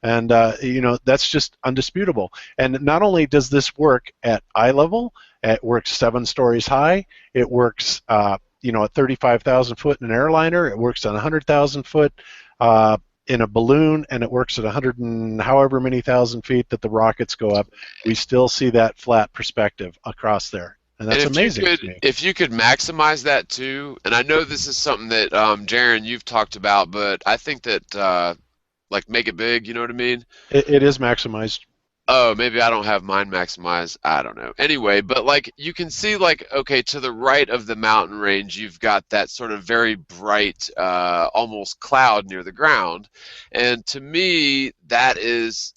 And that's just undisputable. And not only does this work at eye level, it works 7 stories high. It works, at 35,000 foot in an airliner. It works at 100,000 foot in a balloon, and it works at 100 and however many thousand feet that the rockets go up. We still see that flat perspective across there. And that's amazing. If you could maximize that too, and I know this is something that Jaron, you've talked about, but I think that make it big, you know what I mean? It is maximized. Oh, maybe I don't have mine maximized. I don't know. Anyway, but you can see okay, to the right of the mountain range, you've got that sort of very bright, almost cloud near the ground. And to me, that is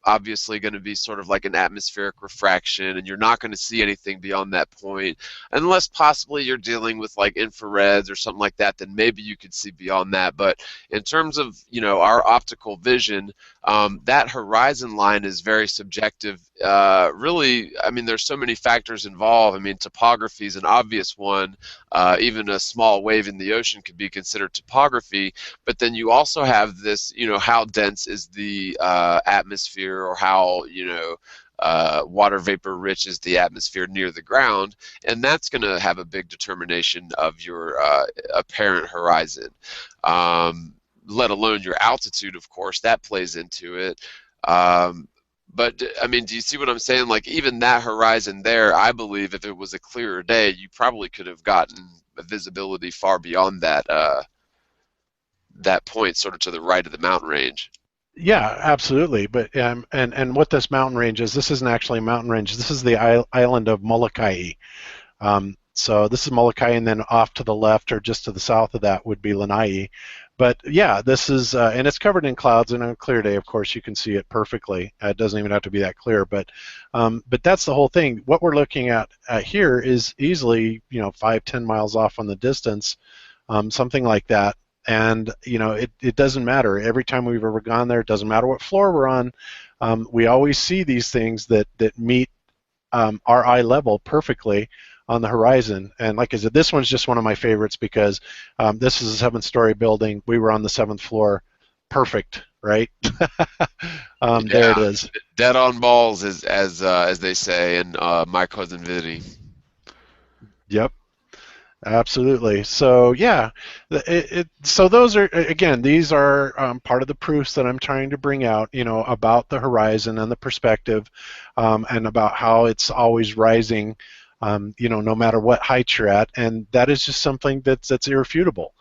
obviously going to be sort of like an atmospheric refraction, and you're not going to see anything beyond that point unless possibly you're dealing with infrareds or something like that. Then maybe you could see beyond that. But in terms of our optical vision, that horizon line is very subjective. Really, I mean, there's so many factors involved. I mean, topography is an obvious one. Even a small wave in the ocean could be considered topography. But then you also have this, how dense is the atmosphere, or how, water vapor rich is the atmosphere near the ground, and that's going to have a big determination of your apparent horizon. Let alone your altitude, of course, that plays into it. But, I mean, do you see what I'm saying? Even that horizon there, I believe if it was a clearer day, you probably could have gotten a visibility far beyond that that point, sort of to the right of the mountain range. Yeah, absolutely. But and what this mountain range is, this isn't actually a mountain range. This is the island of Molokai. So this is Molokai, and then off to the left or just to the south of that would be Lanai. But yeah, this is, and it's covered in clouds, and on a clear day, of course, you can see it perfectly. It doesn't even have to be that clear, but that's the whole thing. What we're looking at here is easily, 5-10 miles off on the distance, something like that. And it doesn't matter. Every time we've ever gone there, it doesn't matter what floor we're on. We always see these things that meet our eye level perfectly on the horizon. And like I said, this one's just one of my favorites because this is a 7-story building. We were on the 7th floor. Perfect, right? There it is. Dead on balls, as they say, and my cousin Vinny. Yep. Absolutely. So yeah, so those are, again, these are part of the proofs that I'm trying to bring out, about the horizon and the perspective, and about how it's always rising, no matter what height you're at, and that is just something that's irrefutable.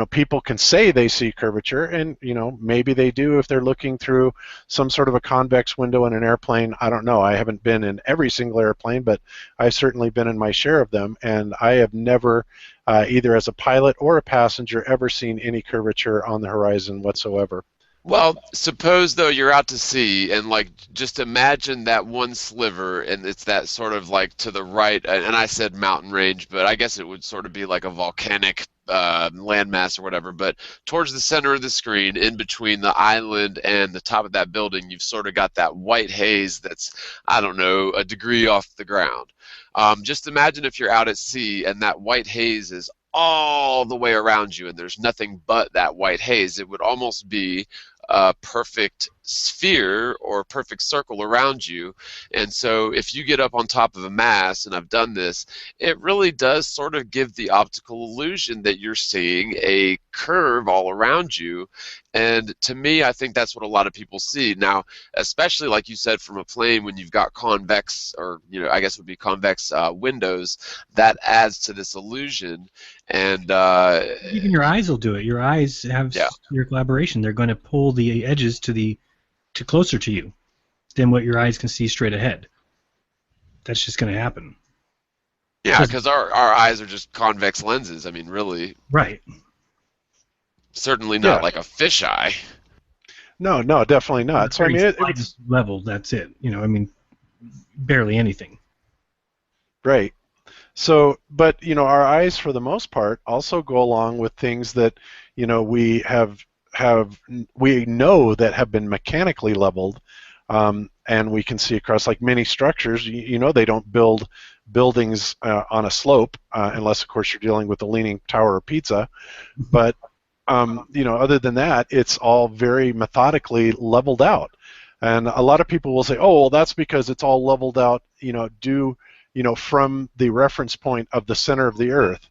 People can say they see curvature, and maybe they do if they're looking through some sort of a convex window in an airplane. I don't know. I haven't been in every single airplane, but I've certainly been in my share of them, and I have never, either as a pilot or a passenger, ever seen any curvature on the horizon whatsoever. Well, suppose though you're out to sea and just imagine that one sliver and it's that sort of to the right, and I said mountain range, but I guess it would sort of be like a volcanic landmass or whatever, but towards the center of the screen, in between the island and the top of that building, you've sort of got that white haze that's, I don't know, a degree off the ground. Just imagine if you're out at sea and that white haze is all the way around you and there's nothing but that white haze. It would almost be a perfect sphere or perfect circle around you. And so if you get up on top of a mast, and I've done this, it really does sort of give the optical illusion that you're seeing a curve all around you. And to me, I think that's what a lot of people see. Now, especially like you said, from a plane, when you've got convex, or I guess it would be convex windows, that adds to this illusion. And even your eyes will do it. Your eyes have your collaboration. They're going to pull the edges to closer to you than what your eyes can see straight ahead. That's just going to happen. Yeah, because our eyes are just convex lenses. I mean, really. Right. Certainly not like a fisheye. No, definitely not. So I mean, it's level. That's it. Barely anything. Right. So, but our eyes, for the most part, also go along with things that we know that have been mechanically leveled, and we can see across many structures. They don't build buildings on a slope unless, of course, you're dealing with the Leaning Tower of Pisa. But other than that, it's all very methodically leveled out. And a lot of people will say, "Oh, well, that's because it's all leveled out, from the reference point of the center of the Earth."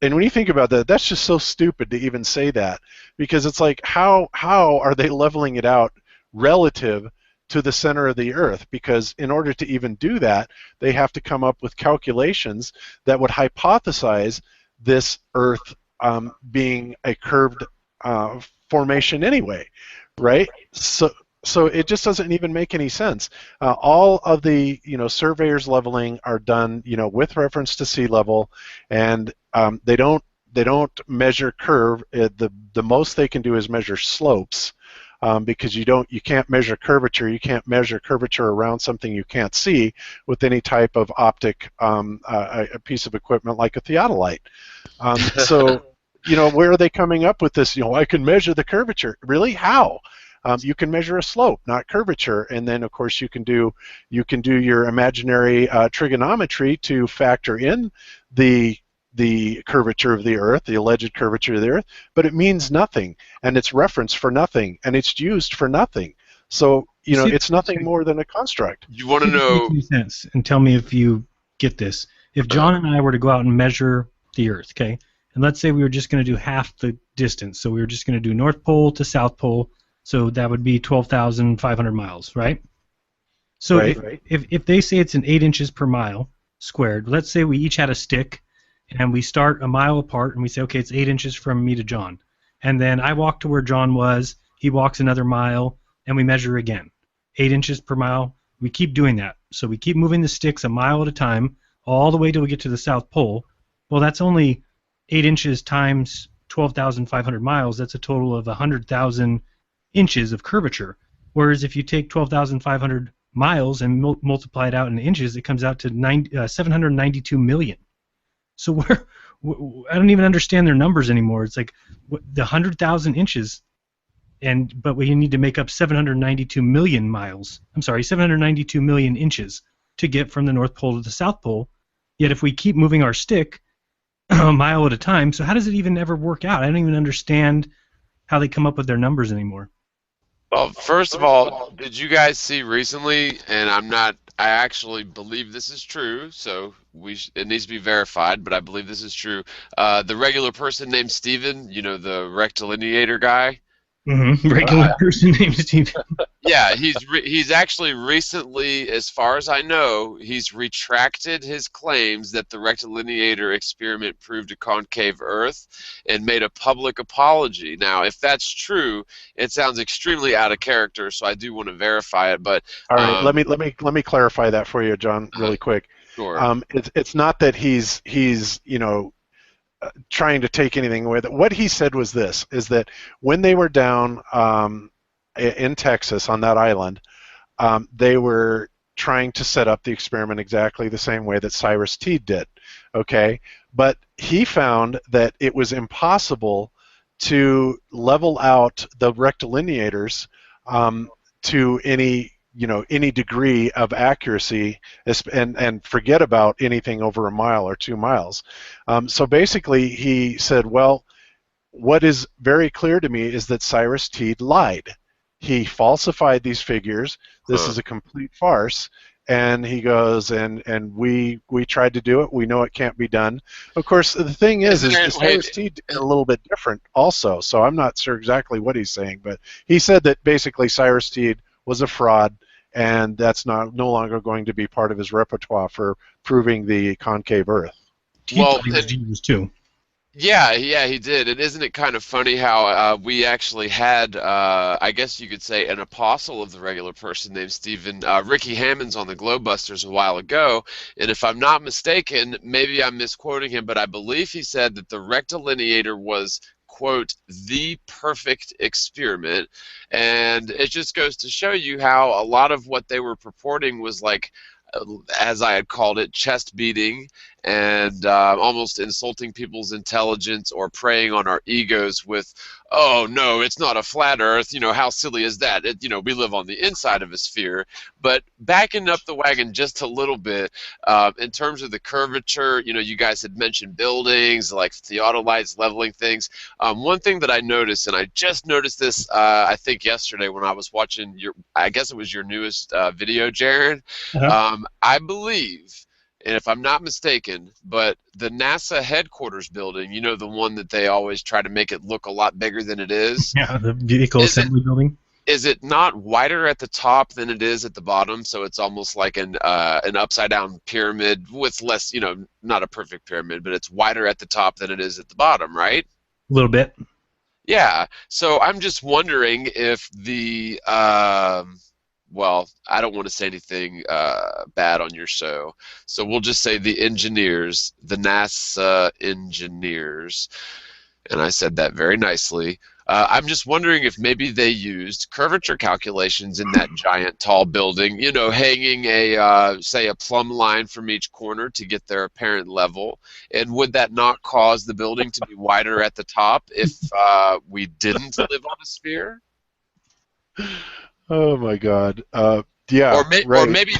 And when you think about that, that's just so stupid to even say that, because it's like, how are they leveling it out relative to the center of the Earth? Because in order to even do that, they have to come up with calculations that would hypothesize this Earth being a curved formation anyway, right? So it just doesn't even make any sense. All of the surveyors leveling are done with reference to sea level, and they don't measure curve. The most they can do is measure slopes, because you can't measure curvature. You can't measure curvature around something you can't see with any type of optic, a piece of equipment like a theodolite. So where are they coming up with this? I can measure the curvature. Really? How? You can measure a slope, not curvature, and then of course you can do your imaginary trigonometry to factor in the curvature of the Earth, the alleged curvature of the Earth, but it means nothing, and it's referenced for nothing, and it's used for nothing. So it's nothing more than a construct. You want to know? Make sense, and tell me if you get this. If John and I were to go out and measure the Earth, okay, and let's say we were just going to do half the distance, so we were just going to do North Pole to South Pole. So that would be 12,500 miles, right? So if they say it's an 8 inches per mile squared, let's say we each had a stick, and we start a mile apart, and we say, okay, it's 8 inches from me to John. And then I walk to where John was, he walks another mile, and we measure again. 8 inches per mile. We keep doing that. So we keep moving the sticks a mile at a time, all the way till we get to the South Pole. Well, that's only 8 inches times 12,500 miles. That's a total of 100,000 inches of curvature. Whereas if you take 12,500 miles and multiply it out in inches, it comes out to 792 million. So I don't even understand their numbers anymore. It's like the 100,000 inches, but we need to make up 792 million miles. I'm sorry, 792 million inches to get from the North Pole to the South Pole. Yet if we keep moving our stick a mile at a time, so how does it even ever work out? I don't even understand how they come up with their numbers anymore. Well, first of all, did you guys see recently, and I actually believe this is true, so it needs to be verified, but I believe this is true. The regular person named Steven, the rectilineator guy. Regular person named Steve. Yeah, he's actually recently, as far as I know, he's retracted his claims that the rectilineator experiment proved a concave Earth and made a public apology. Now, if that's true, it sounds extremely out of character, so I do want to verify it. But all right, let me clarify that for you, John, really quick. Sure. It's not that he's trying to take anything away. What he said was this, is that when they were down in Texas on that island, they were trying to set up the experiment exactly the same way that Cyrus Teed did, okay? But he found that it was impossible to level out the rectilineators to any degree of accuracy, and forget about anything over a mile or 2 miles. So basically he said, well, what is very clear to me is that Cyrus Teed lied. He falsified these figures. This is a complete farce. And he goes, and we tried to do it. We know it can't be done. Of course, the thing is Cyrus Teed did a little bit different also, so I'm not sure exactly what he's saying, but he said that basically Cyrus Teed was a fraud, and that's no longer going to be part of his repertoire for proving the concave Earth. Well, he was genius too. Yeah, he did. And isn't it kind of funny how we actually had, I guess you could say, an apostle of the regular person named Stephen, Ricky Hammonds on the GLOBEBUSTERS a while ago, and if I'm not mistaken, maybe I'm misquoting him, but I believe he said that the rectilineator was, quote, the perfect experiment, and it just goes to show you how a lot of what they were purporting was like, as I had called it, chest beating and almost insulting people's intelligence or preying on our egos with, oh no, it's not a flat earth, how silly is that? We live on the inside of a sphere. But backing up the wagon just a little bit, in terms of the curvature, you guys had mentioned buildings, like theodolites leveling things. One thing that I noticed, and I just noticed this, I think yesterday when I was watching I guess it was your newest video, Jared, I believe, and if I'm not mistaken, but the NASA headquarters building, the one that they always try to make it look a lot bigger than it is. Yeah, the vehicle assembly building. Is it not wider at the top than it is at the bottom? So it's almost like an upside-down pyramid with less, not a perfect pyramid, but it's wider at the top than it is at the bottom, right? A little bit. Yeah. So I'm just wondering if the well, I don't want to say anything bad on your show, so we'll just say the engineers, the NASA engineers, and I said that very nicely. I'm just wondering if maybe they used curvature calculations in that giant tall building, hanging say a plumb line from each corner to get their apparent level, and would that not cause the building to be wider at the top if we didn't live on a sphere? Oh my God! Yeah, or maybe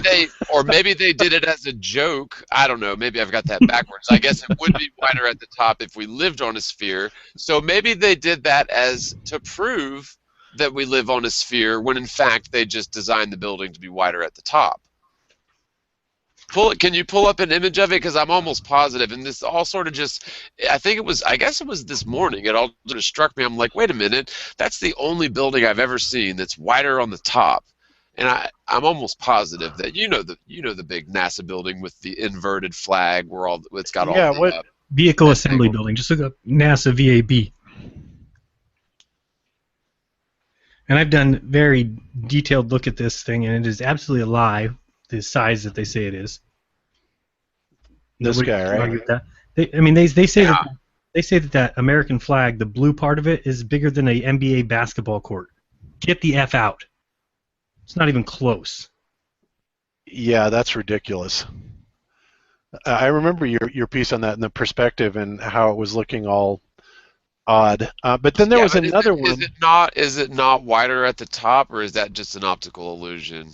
they did it as a joke. I don't know. Maybe I've got that backwards. I guess it would be wider at the top if we lived on a sphere. So maybe they did that as to prove that we live on a sphere, when in fact they just designed the building to be wider at the top. Can you pull up an image of it? Because I'm almost positive, and this all sort of just, I guess it was this morning, it all sort of struck me. I'm like, wait a minute, that's the only building I've ever seen that's wider on the top. And I'm almost positive that the big NASA building with the inverted flag where it's got all the vehicle assembly building. Just look up NASA VAB. And I've done very detailed look at this thing, and it is absolutely a lie, the size that they say it is. This guy, right? They say that American flag, the blue part of it, is bigger than a NBA basketball court. Get the F out. It's not even close. Yeah, that's ridiculous. I remember your piece on that and the perspective and how it was looking all odd. But then there was another one. Is it not wider at the top, or is that just an optical illusion?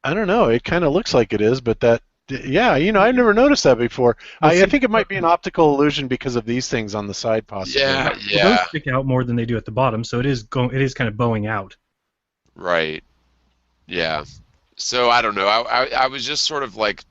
I don't know. It kind of looks like it is, but that Yeah, I've never noticed that before. Well, I see, think it might be an optical illusion because of these things on the side, possibly. Yeah, well, yeah, those stick out more than they do at the bottom, so it is kind of bowing out. right. Yeah. So I don't know. I was just sort of like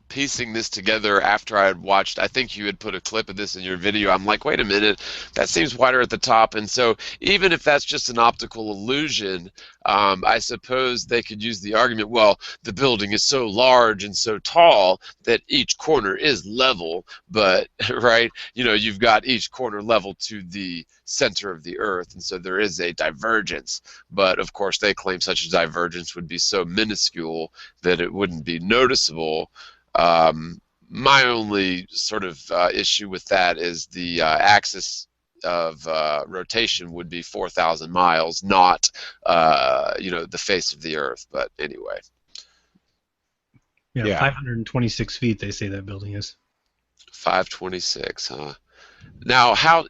piecing this together after I had watched, I think you had put a clip of this in your video. I'm like, wait a minute, that seems wider at the top. And so even if that's just an optical illusion, I suppose they could use the argument, well, the building is so large and so tall that each corner is level, but, right, you've got each corner level to the center of the Earth, and so there is a divergence. But, of course, they claim such a divergence would be so minuscule that it wouldn't be noticeable. My only sort of issue with that is the axis of rotation would be 4,000 miles, not the face of the Earth. But anyway. Yeah, 526 feet. They say that building is. 526, huh? Now, how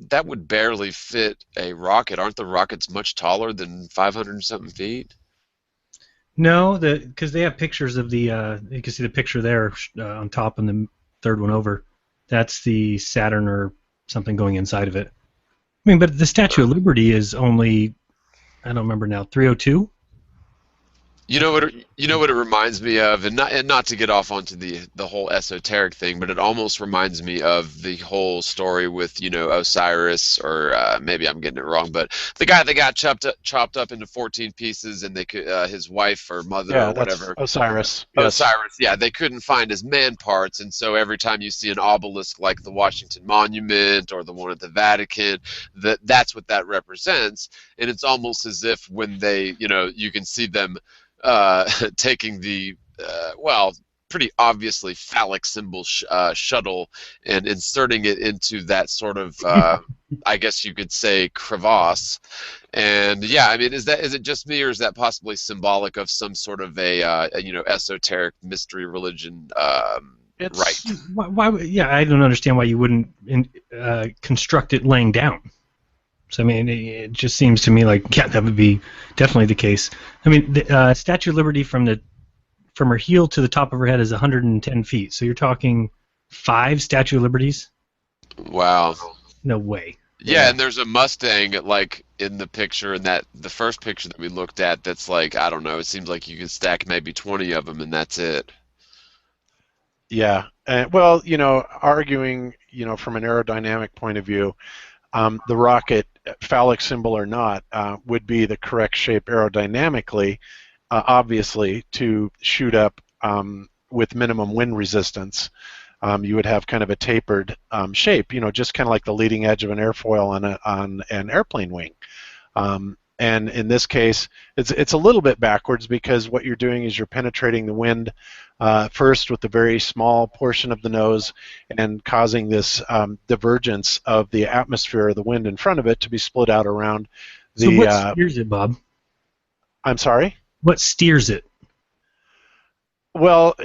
that would barely fit a rocket. Aren't the rockets much taller than 500 and something feet? No, because they have pictures of the. You can see the picture there on top, and the third one over. That's the Saturn or something going inside of it. I mean, but the Statue of Liberty is only, I don't remember now, 302. You know what it reminds me of, and not to get off onto the whole esoteric thing, but it almost reminds me of the whole story with Osiris, or maybe I'm getting it wrong, but the guy that got chopped up into 14 pieces, and they could his wife or mother or whatever. Osiris. Yes. Osiris, yeah, they couldn't find his man parts, and so every time you see an obelisk like the Washington Monument or the one at the Vatican, that's what that represents, and it's almost as if when they you can see them taking the pretty obviously phallic symbol shuttle and inserting it into that sort of I guess you could say crevasse. And yeah, I mean, is it just me, or is that possibly symbolic of some sort of a esoteric mystery religion right? Why? Yeah, I don't understand why you wouldn't construct it laying down. So, I mean, it just seems to me like, yeah, that would be definitely the case. I mean, the Statue of Liberty from her heel to the top of her head is 110 feet. So you're talking 5 Statue of Liberties? Wow. No way. Yeah, and there's a Mustang like in the picture, and the first picture that we looked at, that's like, I don't know, it seems like you could stack maybe 20 of them, and that's it. Yeah. Well, arguing, from an aerodynamic point of view, the rocket, phallic symbol or not, would be the correct shape aerodynamically, obviously, to shoot up with minimum wind resistance. You would have kind of a tapered shape, just kind of like the leading edge of an airfoil on an airplane wing. And in this case, it's a little bit backwards, because what you're doing is you're penetrating the wind first with a very small portion of the nose and causing this divergence of the atmosphere or the wind in front of it to be split out around the... So what steers it, Bob? I'm sorry? What steers it? Well,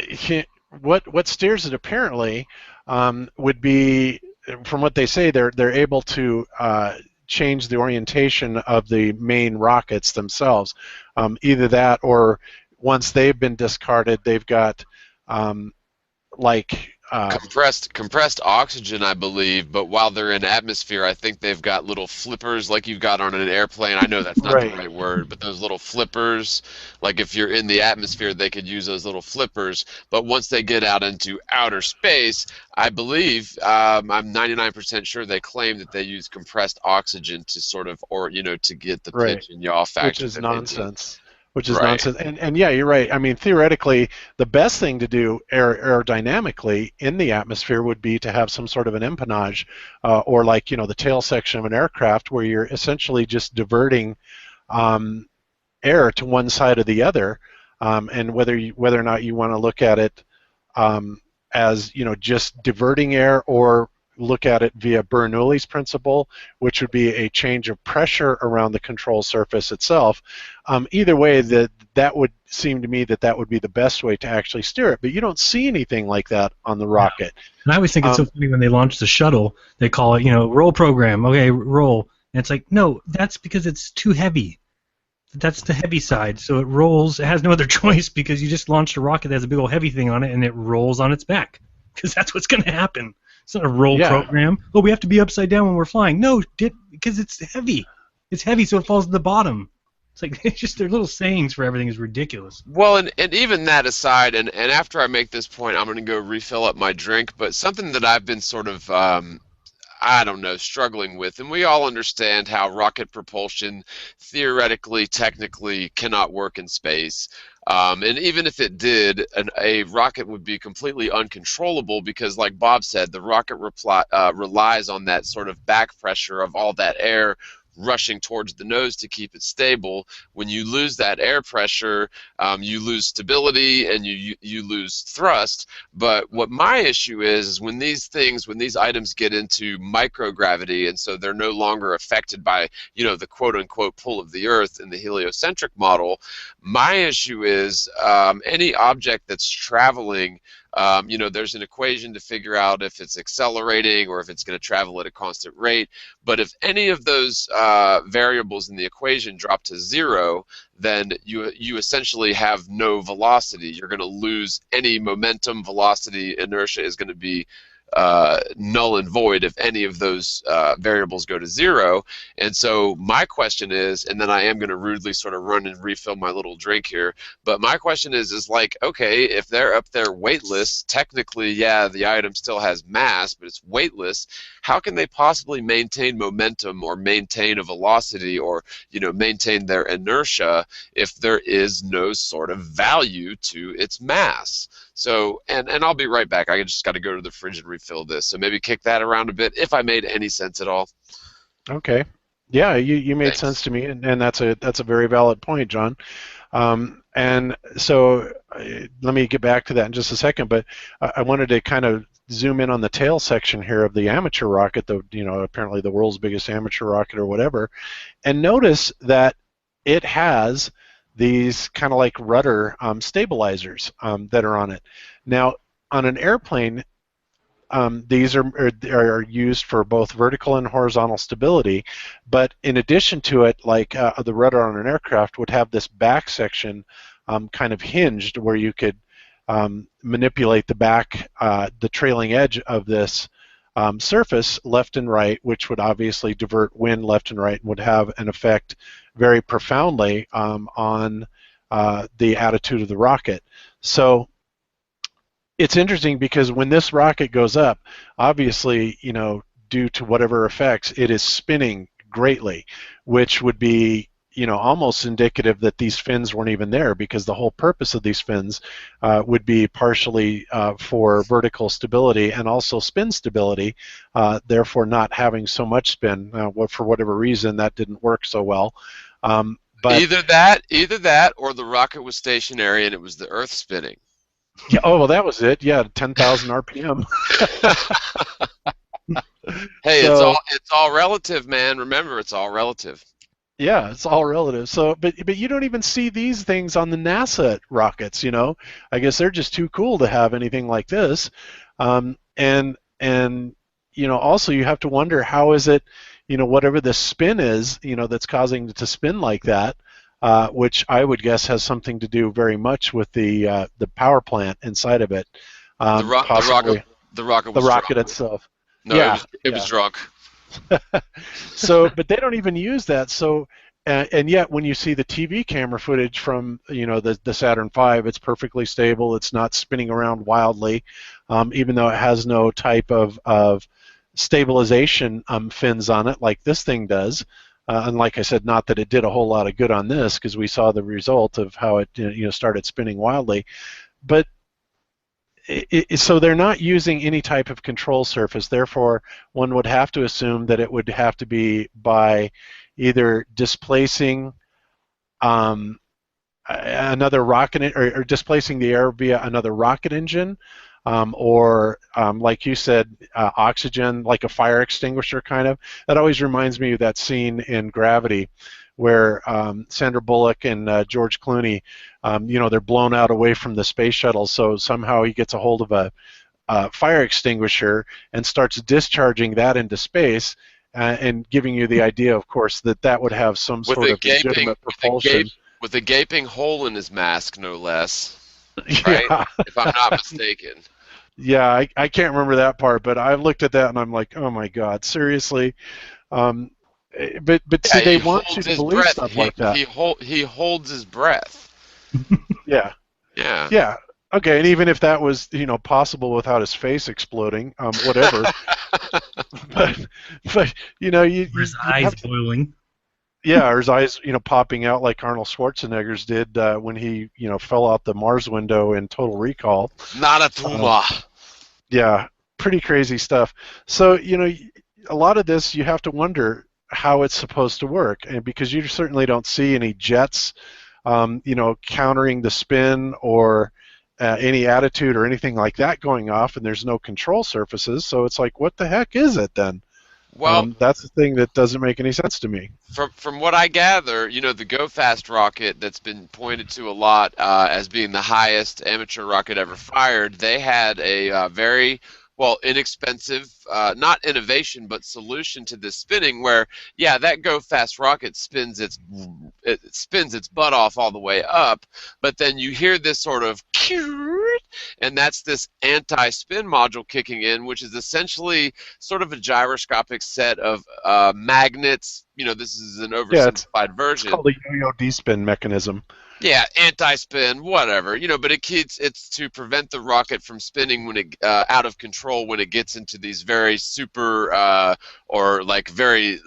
what steers it apparently would be, from what they say, they're able to change the orientation of the main rockets themselves. Either that, or once they've been discarded, they've got compressed oxygen, I believe, but while they're in atmosphere, I think they've got little flippers like you've got on an airplane. I know that's not the right word, but those little flippers, like if you're in the atmosphere, they could use those little flippers. But once they get out into outer space, I believe, I'm 99% sure they claim that they use compressed oxygen to sort of, or to get the pitch and yaw factor. Which is nonsense. Which is nonsense. And yeah, you're right. I mean, theoretically, the best thing to do aerodynamically in the atmosphere would be to have some sort of an empennage, or like, the tail section of an aircraft, where you're essentially just diverting air to one side or the other, and whether or not you want to look at it as just diverting air, or look at it via Bernoulli's principle, which would be a change of pressure around the control surface itself. Either way, that would seem to me that would be the best way to actually steer it. But you don't see anything like that on the rocket. And I always think it's so funny when they launch the shuttle, they call it, roll program. Okay, roll. And it's like, no, that's because it's too heavy. that's the heavy side. So it rolls. It has no other choice because you just launched a rocket that has a big old heavy thing on it, and it rolls on its back because that's what's going to happen. It's not a roll program. Oh, we have to be upside down when we're flying. No, because it's heavy. It's heavy, so it falls to the bottom. It's like it's just their little sayings for everything is ridiculous. Well, and even that aside, and after I make this point, I'm going to go refill up my drink. But something that I've been sort of I don't know, struggling with. And we all understand how rocket propulsion theoretically, technically cannot work in space. And even if it did, a rocket would be completely uncontrollable because, like Bob said, the rocket relies on that sort of back pressure of all that air rushing towards the nose to keep it stable. When you lose that air pressure, you lose stability and you lose thrust. But what my issue is when these items get into microgravity, and so they're no longer affected by, the quote-unquote pull of the Earth in the heliocentric model, my issue is any object that's traveling, there's an equation to figure out if it's accelerating or if it's going to travel at a constant rate. But if any of those variables in the equation drop to zero, then you essentially have no velocity. You're going to lose any momentum, velocity, inertia is going to be null and void if any of those variables go to zero. And so my question is, and then I am going to rudely sort of run and refill my little drink here, but my question is like, okay, if they're up there weightless, technically, yeah, the item still has mass, but it's weightless. How can they possibly maintain momentum or maintain a velocity or, maintain their inertia if there is no sort of value to its mass? So, and I'll be right back. I just got to go to the fridge and refill this. So maybe kick that around a bit, if I made any sense at all. Okay. Yeah, you made sense to me, and that's a very valid point, John. And so let me get back to that in just a second, but I wanted to kind of zoom in on the tail section here of the amateur rocket, apparently the world's biggest amateur rocket or whatever, and notice that it has these kind of like rudder stabilizers that are on it. Now, on an airplane, these are used for both vertical and horizontal stability, but in addition to it, like the rudder on an aircraft would have this back section kind of hinged where you could manipulate the back, the trailing edge of this surface left and right, which would obviously divert wind left and right and would have an effect very profoundly on the attitude of the rocket. So it's interesting because when this rocket goes up, obviously, due to whatever effects, it is spinning greatly, which would be, almost indicative that these fins weren't even there, because the whole purpose of these fins would be partially for vertical stability and also spin stability, therefore not having so much spin. For whatever reason, that didn't work so well. But either that, or the rocket was stationary and it was the Earth spinning. Yeah, oh, well, that was it. Yeah, 10,000 RPM. Hey, so, it's all relative, man. Remember, it's all relative. Yeah, it's all relative. So, but you don't even see these things on the NASA rockets. I guess they're just too cool to have anything like this. And also you have to wonder, how is it, whatever the spin is, that's causing it to spin like that. Which I would guess has something to do very much with the power plant inside of it. The rocket itself. No, yeah, it was drunk. So, but they don't even use that. So, and yet when you see the TV camera footage from the Saturn V, it's perfectly stable. It's not spinning around wildly, even though it has no type of stabilization fins on it like this thing does. And like I said, not that it did a whole lot of good on this, because we saw the result of how it started spinning wildly. But so they're not using any type of control surface. Therefore, one would have to assume that it would have to be by either displacing another rocket, or displacing the air via another rocket engine, or like you said, oxygen, like a fire extinguisher kind of. That always reminds me of that scene in Gravity where Sandra Bullock and George Clooney, they're blown out away from the space shuttle, so somehow he gets a hold of a fire extinguisher and starts discharging that into space, and giving you the idea, of course, that that would have some With sort a of legitimate propulsion. with a gaping hole in his mask, no less. Right? Yeah, If I'm not mistaken. yeah, I can't remember that part, but I looked at that and I'm like, oh my God, seriously. Um, but see, Yeah, they he want you holds to his believe breath. stuff like that. He holds his breath. Yeah, Yeah. yeah. Okay, and even if that was, possible without his face exploding, whatever. but, but Or his you eyes have to, boiling. yeah, or his eyes, popping out like Arnold Schwarzenegger's did when he, fell out the Mars window in Total Recall. Not a tumor. Yeah, pretty crazy stuff. So, a lot of this you have to wonder how it's supposed to work, and because you certainly don't see any jets, countering the spin or any attitude or anything like that going off, and there's no control surfaces. So it's like, what the heck is it then? Well, That's the thing that doesn't make any sense to me. from what I gather, the Go Fast rocket that's been pointed to a lot as being the highest amateur rocket ever fired, they had a very inexpensive, not innovation, but solution to this spinning. Where, yeah, that Go Fast rocket spins its butt off all the way up, but then you hear this sort of, and that's this anti-spin module kicking in, which is essentially sort of a gyroscopic set of magnets. This is an oversimplified version. It's called a yo-yo D-spin mechanism. Yeah, anti-spin, whatever, but it's to prevent the rocket from spinning when it out of control when it gets into these very super or like very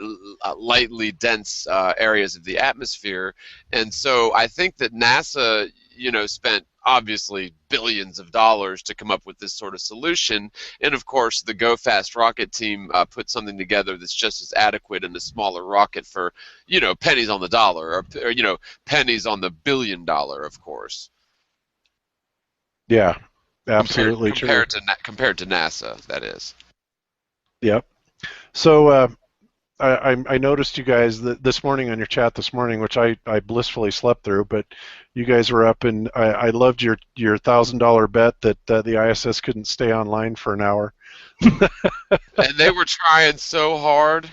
lightly dense areas of the atmosphere. And so I think that NASA, spent obviously billions of dollars to come up with this sort of solution. And of course, the Go Fast rocket team put something together that's just as adequate in a smaller rocket for, pennies on the dollar, or pennies on the $1 billion, of course. Yeah, absolutely true. Compared to NASA, that is. Yep. So I noticed you guys this morning on your chat this morning, which I blissfully slept through, but you guys were up, and I loved your $1,000 bet that the ISS couldn't stay online for an hour. And they were trying so hard.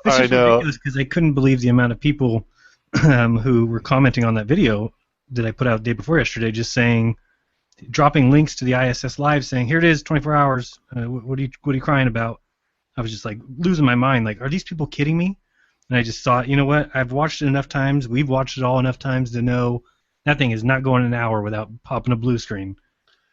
I know. Because I couldn't believe the amount of people who were commenting on that video that I put out the day before yesterday, just dropping links to the ISS Live, saying, "Here it is, 24 hours. What are you crying about?" I was just like losing my mind. Like, are these people kidding me? And I just thought, you know what? I've watched it enough times. We've watched it all enough times to know that thing is not going an hour without popping a blue screen.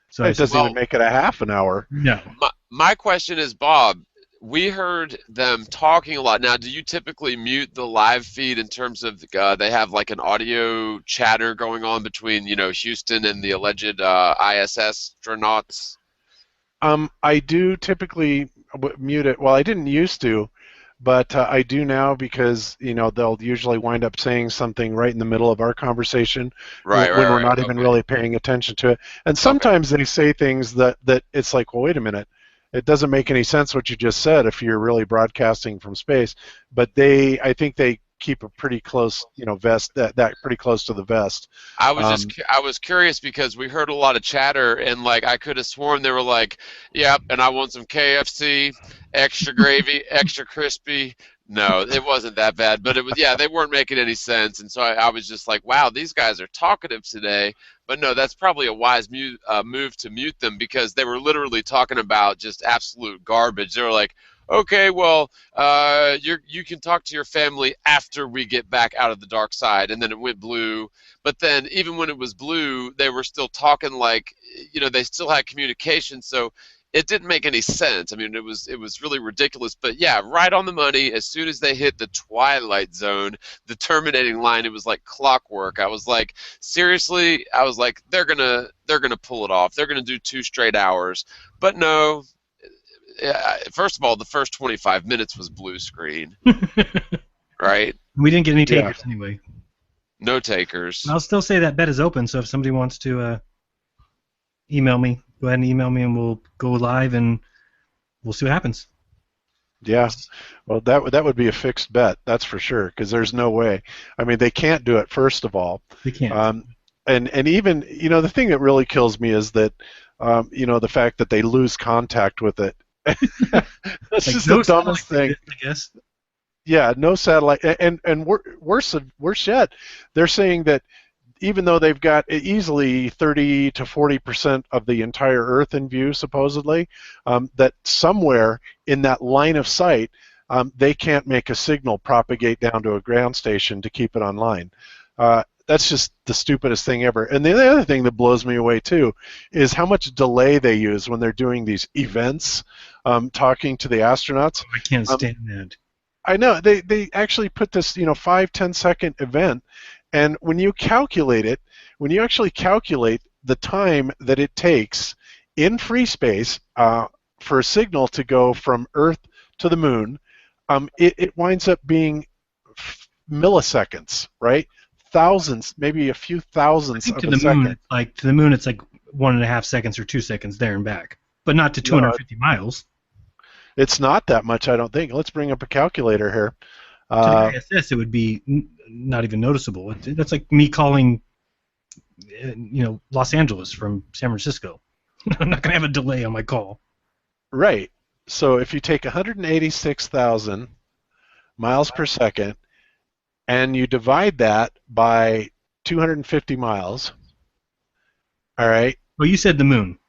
So it doesn't even make it a half an hour. No. My question is, Bob, we heard them talking a lot. Now, do you typically mute the live feed in terms of they have like an audio chatter going on between, Houston and the alleged ISS astronauts? I do typically mute it. Well, I didn't used to, but I do now because they'll usually wind up saying something right in the middle of our conversation when we're not even really paying attention to it. And sometimes they say things that it's like, well, wait a minute, it doesn't make any sense what you just said if you're really broadcasting from space. But I think they keep a pretty close, vest that pretty close to the vest. I was curious because we heard a lot of chatter, and like I could have sworn they were like, "Yep, and I want some KFC, extra gravy, extra crispy." No, it wasn't that bad, but it was. Yeah, they weren't making any sense, and so I was just like, "Wow, these guys are talkative today." But no, that's probably a wise move to mute them, because they were literally talking about just absolute garbage. They were like, "Okay, well, you can talk to your family after we get back out of the dark side," and then it went blue. But then even when it was blue, they were still talking like, they still had communication, so it didn't make any sense. I mean, it was really ridiculous. But yeah, right on the money. As soon as they hit the twilight zone, the terminating line, it was like clockwork. I was like, seriously? I was like, they're gonna pull it off. They're gonna do 2 straight hours. But no. First of all, the first 25 minutes was blue screen, right? We didn't get any takers anyway. No takers. I'll still say that bet is open, so if somebody wants to email me, go ahead and email me, and we'll go live, and we'll see what happens. Yeah, well, that would be a fixed bet, that's for sure, because there's no way. I mean, they can't do it, first of all. They can't. And even, the thing that really kills me is that, the fact that they lose contact with it That's Like just no the dumbest thing. satellite, I guess. Yeah, no satellite, and worse yet, they're saying that even though they've got easily 30 to 40% of the entire Earth in view, supposedly, that somewhere in that line of sight, they can't make a signal propagate down to a ground station to keep it online. That's just the stupidest thing ever. And the other thing that blows me away too is how much delay they use when they're doing these events, talking to the astronauts. I can't stand that. I know they actually put this 5-10 second event, and when you calculate it, when you actually calculate the time that it takes in free space for a signal to go from Earth to the moon, it winds up being milliseconds, right? Thousands, maybe a few thousandths of a second. To the moon, it's like 1.5 seconds or 2 seconds there and back, but not to 250 miles. It's not that much, I don't think. Let's bring up a calculator here. To the ISS, it would be not even noticeable. That's like me calling, Los Angeles from San Francisco. I'm not going to have a delay on my call. Right. So if you take 186,000 miles per second and you divide that by 250 miles, all right? Well, you said the moon.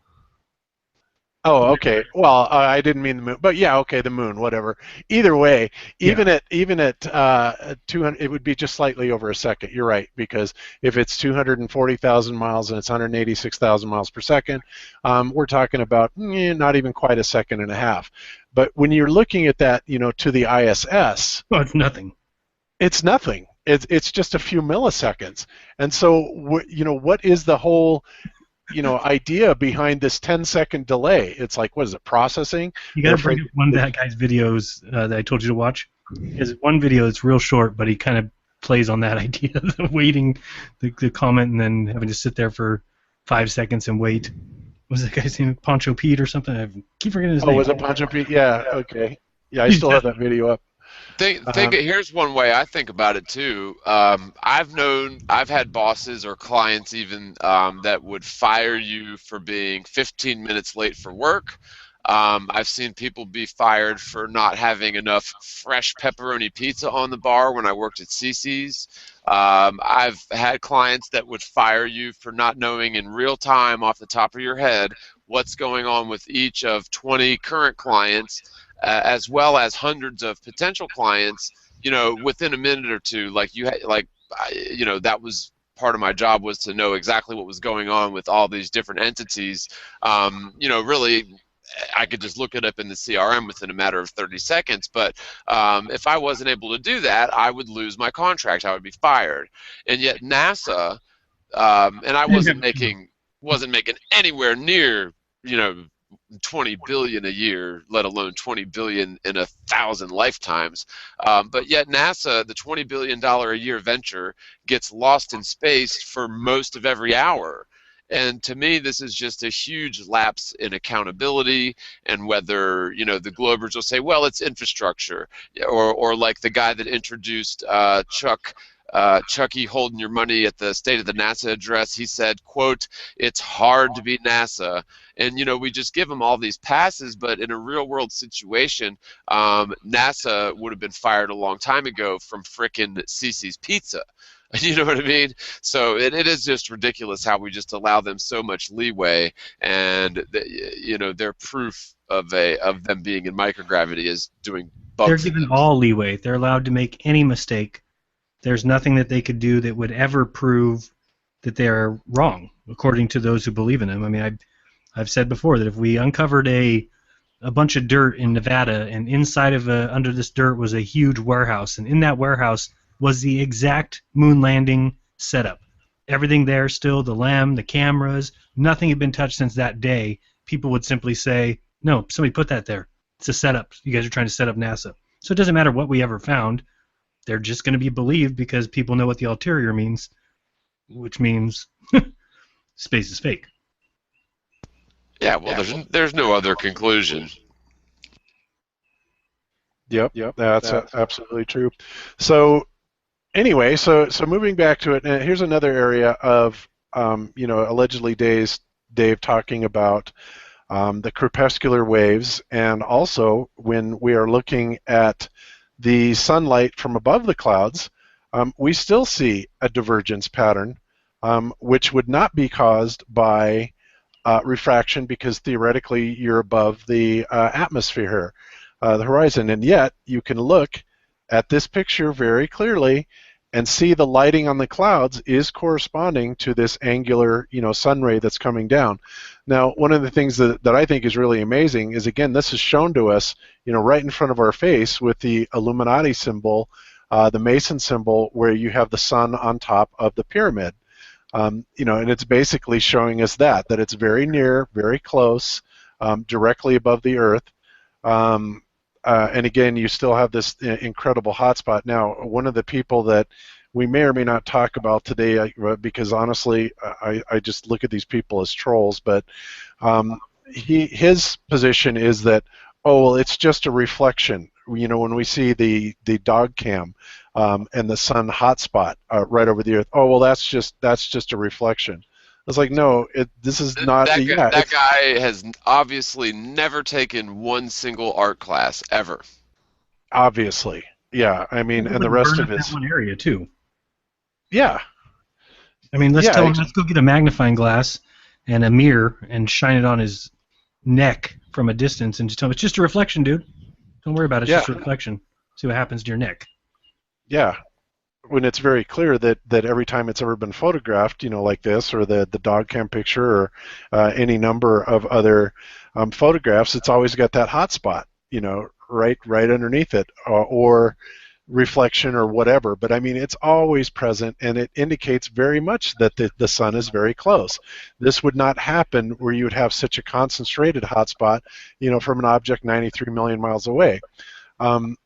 Oh, okay. Well, I didn't mean the moon, but yeah, okay, the moon, whatever. Either way, even at 200, it would be just slightly over a second. You're right, because if it's 240,000 miles and it's 186,000 miles per second, we're talking about not even quite a second and a half. But when you're looking at that, to the ISS, oh, it's nothing. It's nothing. It's just a few milliseconds. And so, what is the whole idea behind this 10-second delay? It's like, what is it, processing? You got to bring up one of that guy's videos that I told you to watch. There's one video that's real short, but he kind of plays on that idea of waiting the comment and then having to sit there for 5 seconds and wait. What was that guy's name? Poncho Pete or something? I keep forgetting his name. Oh, was it Poncho Pete? Yeah, okay. Yeah, I still have that video up. Here's one way I think about it too. I've had bosses or clients even that would fire you for being 15 minutes late for work. I've seen people be fired for not having enough fresh pepperoni pizza on the bar when I worked at CC's. I've had clients that would fire you for not knowing in real time off the top of your head what's going on with each of 20 current clients, as well as hundreds of potential clients, within a minute or two. That was part of my job, was to know exactly what was going on with all these different entities. Really, I could just look it up in the CRM within a matter of 30 seconds. But if I wasn't able to do that, I would lose my contract. I would be fired. And yet NASA, and I wasn't making anywhere near, 20 billion a year, let alone 20 billion in 1,000 lifetimes. But yet NASA, the $20 billion a year venture, gets lost in space for most of every hour. And to me, this is just a huge lapse in accountability, and whether, the Globers will say, well, it's infrastructure, or like the guy that introduced Chucky holding your money at the State of the NASA address, he said, quote, "It's hard to be NASA." And, we just give them all these passes, but in a real world situation, NASA would have been fired a long time ago from frickin' CC's Pizza. You know what I mean? So it is just ridiculous how we just allow them so much leeway, and their proof of them being in microgravity is doing bug They're things. given all leeway. They're allowed to make any mistake. There's nothing that they could do that would ever prove that they're wrong, according to those who believe in them. I mean, I've said before that if we uncovered a bunch of dirt in Nevada, and inside of under this dirt was a huge warehouse, and in that warehouse was the exact moon landing setup. Everything there still, the LEM, the cameras, nothing had been touched since that day. People would simply say, no, somebody put that there. It's a setup. You guys are trying to set up NASA. So it doesn't matter what we ever found. They're just going to be believed because people know what the ulterior means, which means space is fake. Yeah, well, there's no other conclusion. Yep, that's absolutely true. So anyway, so moving back to it, here's another area of allegedly Dave talking about the crepuscular waves, and also when we are looking at the sunlight from above the clouds, we still see a divergence pattern, which would not be caused by refraction, because theoretically you're above the atmosphere here, the horizon, and yet you can look at this picture very clearly and see the lighting on the clouds is corresponding to this angular, sun ray that's coming down. Now, one of the things that I think is really amazing is, again, this is shown to us, right in front of our face with the Illuminati symbol, the Mason symbol, where you have the sun on top of the pyramid. And it's basically showing us that it's very near, very close, directly above the Earth. And again, you still have this incredible hotspot. Now, one of the people that we may or may not talk about today, because honestly, I just look at these people as trolls, but his position is that, oh, well, it's just a reflection. When we see the dog cam and the sun hotspot right over the Earth, oh, well, that's just a reflection. I was like, no, this is not. That guy has obviously never taken one single art class ever. Obviously, yeah. I mean, and the rest of his that one area too. Yeah. I mean, let's go get a magnifying glass and a mirror and shine it on his neck from a distance and just tell him it's just a reflection, dude. Don't worry about it. It's just a reflection. See what happens to your neck. Yeah. When it's very clear that every time it's ever been photographed, like this, or the dog cam picture, or any number of other photographs, it's always got that hot spot, right underneath it, or reflection or whatever. But I mean, it's always present, and it indicates very much that the sun is very close. This would not happen where you would have such a concentrated hot spot, from an object 93 million miles away. And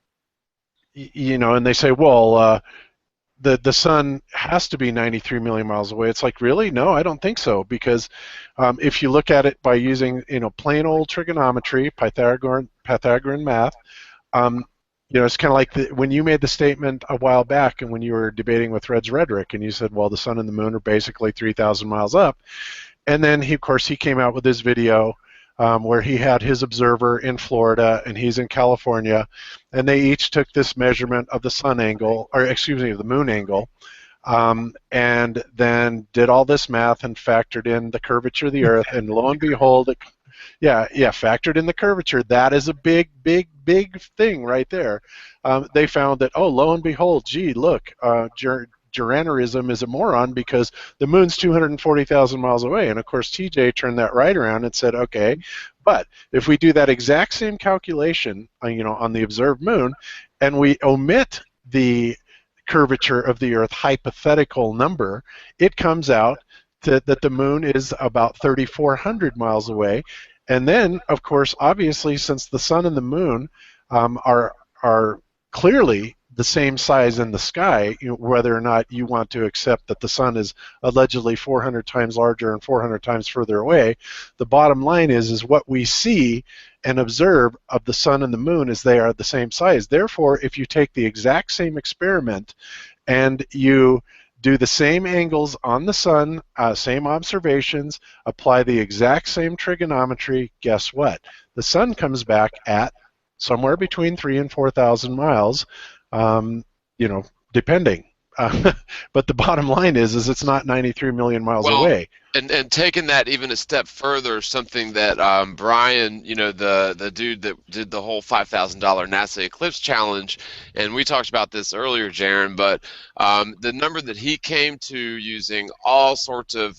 they say, well, the sun has to be 93 million miles away. It's like, really? No, I don't think so, because if you look at it by using plain old trigonometry, Pythagorean math, it's kind of like when you made the statement a while back, and when you were debating with Red's Rhetoric, and you said, well, the sun and the moon are basically 3,000 miles up, and then he came out with this video where he had his observer in Florida and he's in California, and they each took this measurement of the sun angle, or excuse me, of the moon angle, and then did all this math and factored in the curvature of the Earth, and lo and behold, factored in the curvature. That is a big thing right there. They found that, oh, lo and behold, gee, look, Juranerism is a moron because the moon's 240,000 miles away. And of course, TJ turned that right around and said, okay, but if we do that exact same calculation, on the observed moon, and we omit the curvature of the Earth hypothetical number, it comes out that the moon is about 3,400 miles away. And then, of course, obviously, since the sun and the moon are clearly the same size in the sky, whether or not you want to accept that the sun is allegedly 400 times larger and 400 times further away, the bottom line is what we see and observe of the sun and the moon is they are the same size. Therefore, if you take the exact same experiment and you do the same angles on the sun, same observations, apply the exact same trigonometry, guess what? The sun comes back at somewhere between 3,000 and 4,000 miles, depending. But the bottom line is it's not 93 million miles away. And taking that even a step further, something that Brian, the dude that did the whole $5,000 NASA Eclipse Challenge, and we talked about this earlier, Jaron, but the number that he came to using all sorts of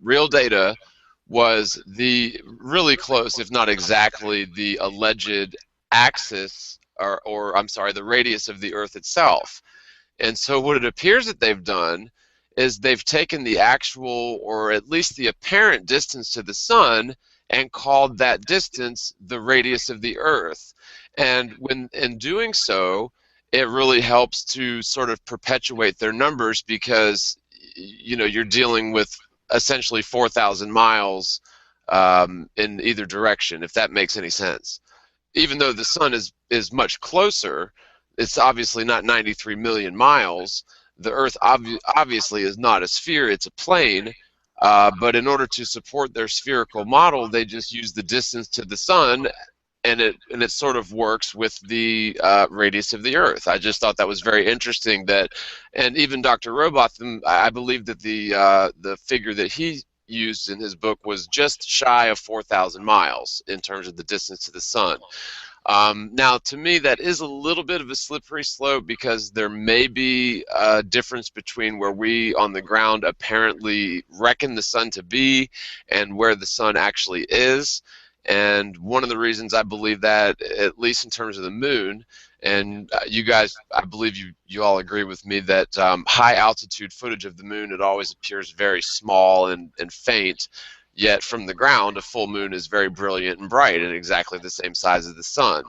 real data was the really close, if not exactly, the alleged axis, or I'm sorry, the radius of the Earth itself. And so what it appears that they've done is they've taken the actual, or at least the apparent distance to the sun, and called that distance the radius of the Earth. And when in doing so, it really helps to sort of perpetuate their numbers, because you're dealing with essentially 4,000 miles in either direction, if that makes any sense. Even though the sun is much closer, it's obviously not 93 million miles. The Earth obviously is not a sphere, it's a plane. But in order to support their spherical model, they just use the distance to the sun, and it sort of works with the radius of the Earth. I just thought that was very interesting. That, and even Dr. Robotham, I believe that the figure that he used in his book was just shy of 4,000 miles in terms of the distance to the sun. Now, to me, that is a little bit of a slippery slope, because there may be a difference between where we on the ground apparently reckon the sun to be and where the sun actually is. And one of the reasons I believe that, at least in terms of the moon, and you guys, I believe you all agree with me that high altitude footage of the moon, it always appears very small and faint, yet from the ground a full moon is very brilliant and bright and exactly the same size as the sun.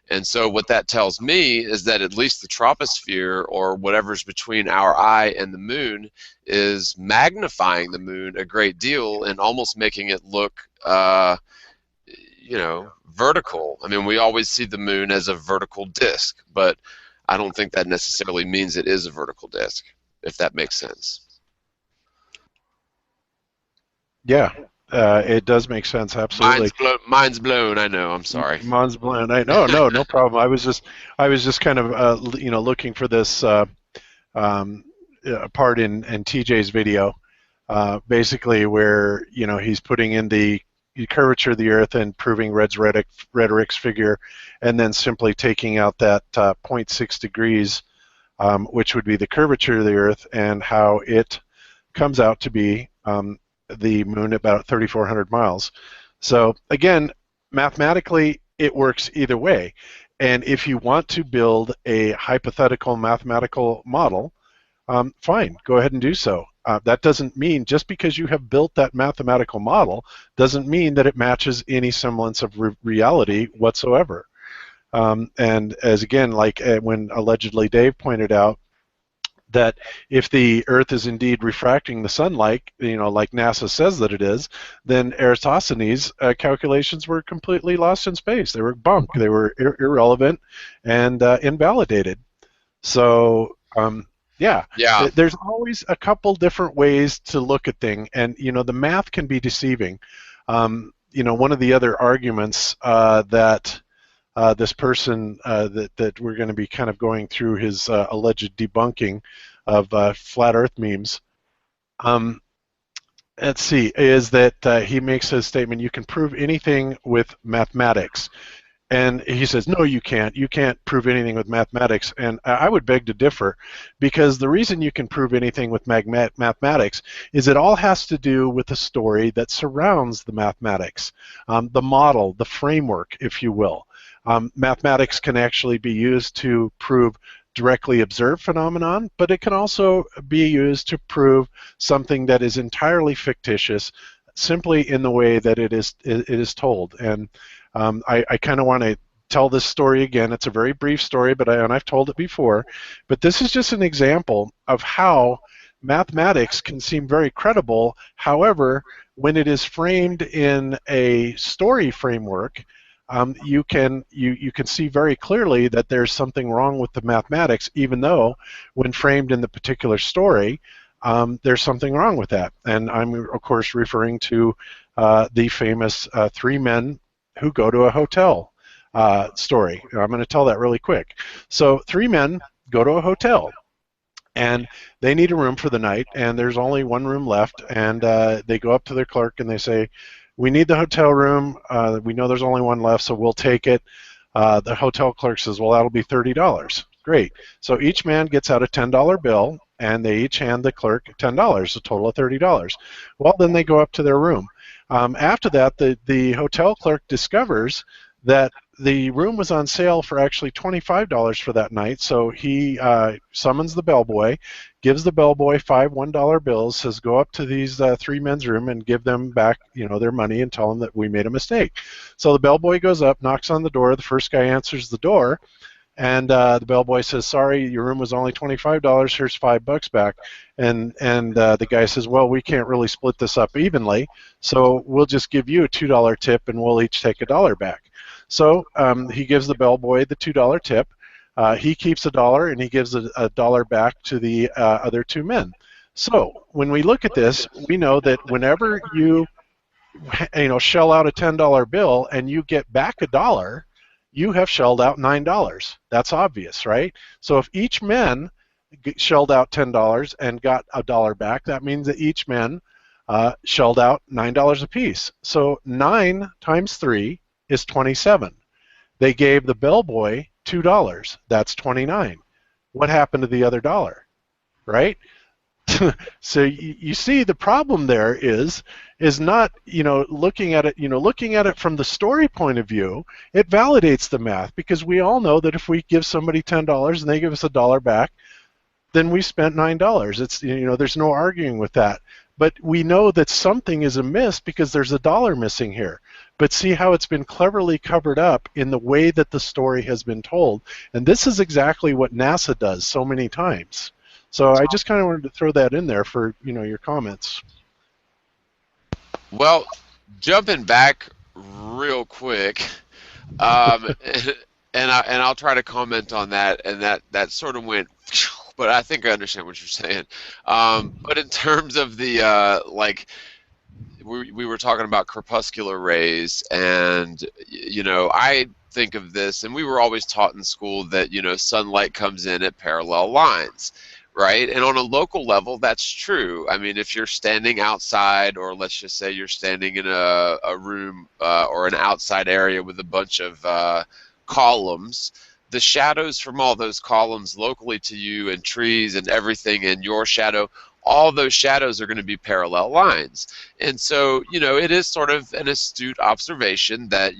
And so what that tells me is that at least the troposphere, or whatever's between our eye and the moon, is magnifying the moon a great deal and almost making it look vertical. I mean, we always see the moon as a vertical disk, but I don't think that necessarily means it is a vertical disk, if that makes sense. Yeah, it does make sense. Absolutely. Mine's blown. I know. I'm sorry. Mine's blown. No problem. I was just kind of looking for this part in TJ's video, basically where he's putting in the curvature of the Earth and proving Rhetoric's figure, and then simply taking out that 0.6 degrees, which would be the curvature of the Earth, and how it comes out to be the moon about 3,400 miles. So again, mathematically, it works either way. And if you want to build a hypothetical mathematical model, fine, go ahead and do so. That doesn't mean, just because you have built that mathematical model, doesn't mean that it matches any semblance of reality whatsoever. And as again, like when allegedly Dave pointed out, that if the Earth is indeed refracting the sunlight, like NASA says that it is, then Eratosthenes' calculations were completely lost in space. They were bunk. They were irrelevant and invalidated. So, yeah, there's always a couple different ways to look at things, and the math can be deceiving. One of the other arguments that this person that we're going to be kind of going through his alleged debunking of flat Earth memes, let's see, is that he makes a statement: you can prove anything with mathematics. And he says, no, you can't. You can't prove anything with mathematics. And I would beg to differ, because the reason you can prove anything with mathematics is it all has to do with the story that surrounds the mathematics, the model, the framework, if you will. Mathematics can actually be used to prove directly observed phenomenon, but it can also be used to prove something that is entirely fictitious, simply in the way that it is told. And I kind of want to tell this story again. It's a very brief story, but I've told it before. But this is just an example of how mathematics can seem very credible. However, when it is framed in a story framework, you can see very clearly that there's something wrong with the mathematics, even though when framed in the particular story, there's something wrong with that. And I'm, of course, referring to the famous three men who go to a hotel story. I'm going to tell that really quick. So three men go to a hotel, and they need a room for the night, and there's only one room left, and they go up to their clerk and they say, we need the hotel room. We know there's only one left, so we'll take it. The hotel clerk says, well, that'll be $30. Great. So each man gets out a $10 bill, and they each hand the clerk $10, a total of $30. Well, then they go up to their room. After that, the hotel clerk discovers that the room was on sale for actually $25 for that night, so he summons the bellboy, gives the bellboy 5 $1 bills, says go up to these three men's room and give them back their money and tell them that we made a mistake. So the bellboy goes up, knocks on the door, the first guy answers the door, and the bellboy says, sorry, your room was only $25, here's $5 back. And the guy says, well, we can't really split this up evenly, so we'll just give you a $2 tip and we'll each take $1 back. So he gives the bellboy the $2 tip. He keeps $1 and he gives a $1 back to the other two men. So when we look at this, we know that whenever you shell out a $10 bill and you get back $1, you have shelled out $9. That's obvious, right? So if each man shelled out $10 and got $1 back, that means that each man shelled out $9 apiece. So 9 times 3 is 27. They gave the bellboy $2. That's 29. What happened to the other $1? Right? So you see the problem there is not looking at it from the story point of view. It validates the math, because we all know that if we give somebody $10 and they give us $1 back, then we spent $9. It's there's no arguing with that. But we know that something is amiss because there's $1 missing here. But see how it's been cleverly covered up in the way that the story has been told. And this is exactly what NASA does so many times. So I just kind of wanted to throw that in there for your comments. Well, jumping back real quick, and I'll try to comment on that, and that sort of went, but I think I understand what you're saying. But in terms of the we were talking about crepuscular rays, and I think of this, and we were always taught in school that sunlight comes in at parallel lines. Right, and on a local level, that's true. I mean, if you're standing outside, or let's just say you're standing in a room or an outside area with a bunch of columns, the shadows from all those columns locally to you, and trees and everything, and your shadow, all those shadows are going to be parallel lines. And so, it is sort of an astute observation that,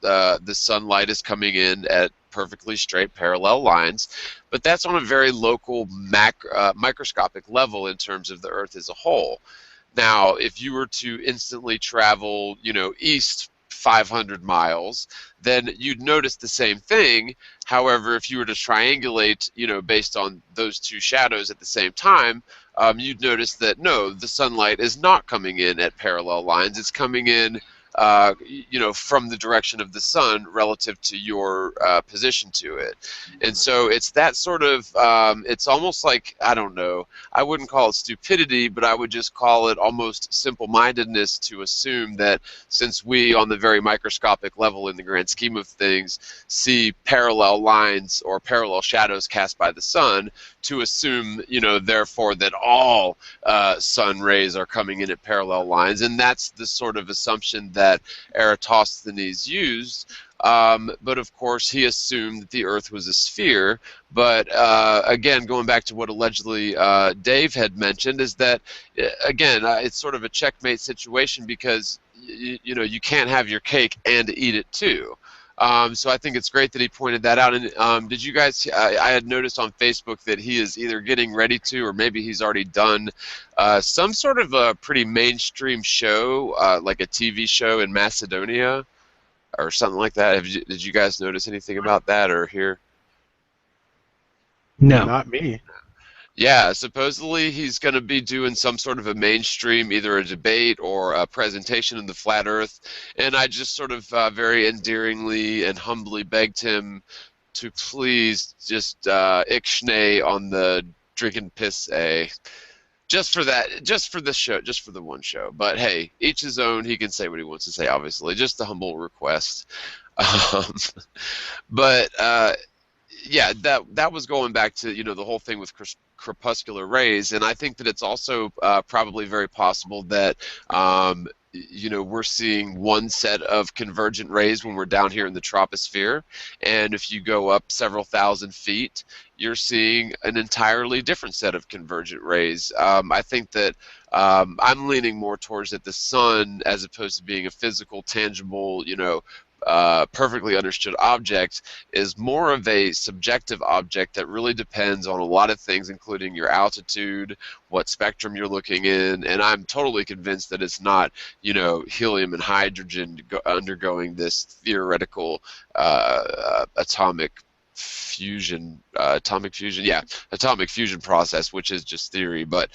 the sunlight is coming in at perfectly straight parallel lines, but that's on a very local microscopic level in terms of the Earth as a whole. Now, if you were to instantly travel, east 500 miles, then you'd notice the same thing. However, if you were to triangulate, based on those two shadows at the same time, you'd notice that no, the sunlight is not coming in at parallel lines. It's coming in from the direction of the sun relative to your position to it. And so it's that sort of, it's almost like, I don't know, I wouldn't call it stupidity, but I would just call it almost simple-mindedness to assume that since we, on the very microscopic level in the grand scheme of things, see parallel lines or parallel shadows cast by the sun, to assume, therefore, that all sun rays are coming in at parallel lines. And that's the sort of assumption that Eratosthenes used, but of course he assumed that the Earth was a sphere. But again, going back to what allegedly Dave had mentioned, is that again it's sort of a checkmate situation, because you can't have your cake and eat it too. So I think it's great that he pointed that out. And did you guys? I had noticed on Facebook that he is either getting ready to, or maybe he's already done, some sort of a pretty mainstream show, like a TV show in Macedonia, or something like that. Did you guys notice anything about that or hear? No, Not me. Yeah, supposedly he's going to be doing some sort of a mainstream, either a debate or a presentation of the flat Earth, and I just sort of very endearingly and humbly begged him to please just ixnay on the drinking piss just for that, just for this show, just for the one show. But hey, each his own. He can say what he wants to say, obviously. Just a humble request. But yeah, that was going back to the whole thing with crepuscular rays, and I think that it's also probably very possible that we're seeing one set of convergent rays when we're down here in the troposphere, and if you go up several thousand feet, you're seeing an entirely different set of convergent rays. I think that I'm leaning more towards that the sun, as opposed to being a physical, tangible, perfectly understood object, is more of a subjective object that really depends on a lot of things, including your altitude, what spectrum you're looking in, and I'm totally convinced that it's not, helium and hydrogen undergoing this theoretical atomic fusion process, which is just theory. But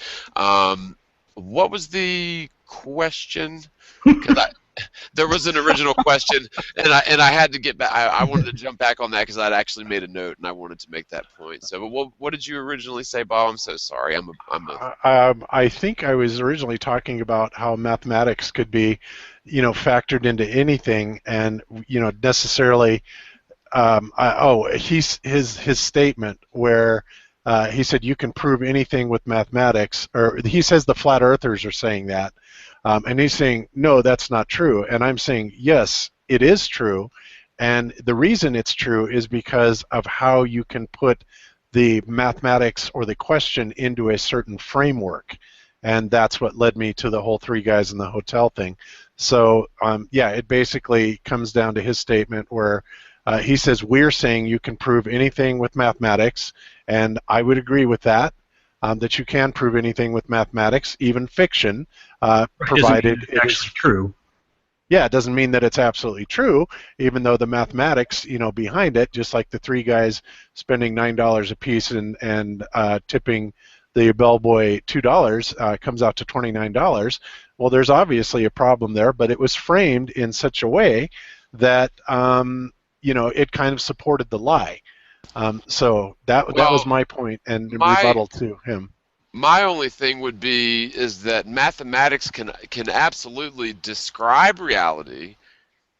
what was the question? There was an original question, and I had to get back. I wanted to jump back on that because I'd actually made a note and I wanted to make that point. So, but what did you originally say, Bob? I'm so sorry. I think I was originally talking about how mathematics could be, factored into anything, and necessarily. His statement where he said you can prove anything with mathematics, or he says the flat earthers are saying that, and he's saying no, that's not true, and I'm saying yes, it is true, and the reason it's true is because of how you can put the mathematics or the question into a certain framework, and that's what led me to the whole three guys in the hotel thing. So yeah, it basically comes down to his statement where he says we're saying you can prove anything with mathematics, and I would agree with that, that you can prove anything with mathematics, even fiction, provided it is true. Yeah, it doesn't mean that it's absolutely true, even though the mathematics, behind it, just like the three guys spending $9 a piece and tipping the bellboy $2 comes out to $29. Well, there's obviously a problem there, but it was framed in such a way that it kind of supported the lie. So that was my point and rebuttal to him. My only thing would be is that mathematics can absolutely describe reality,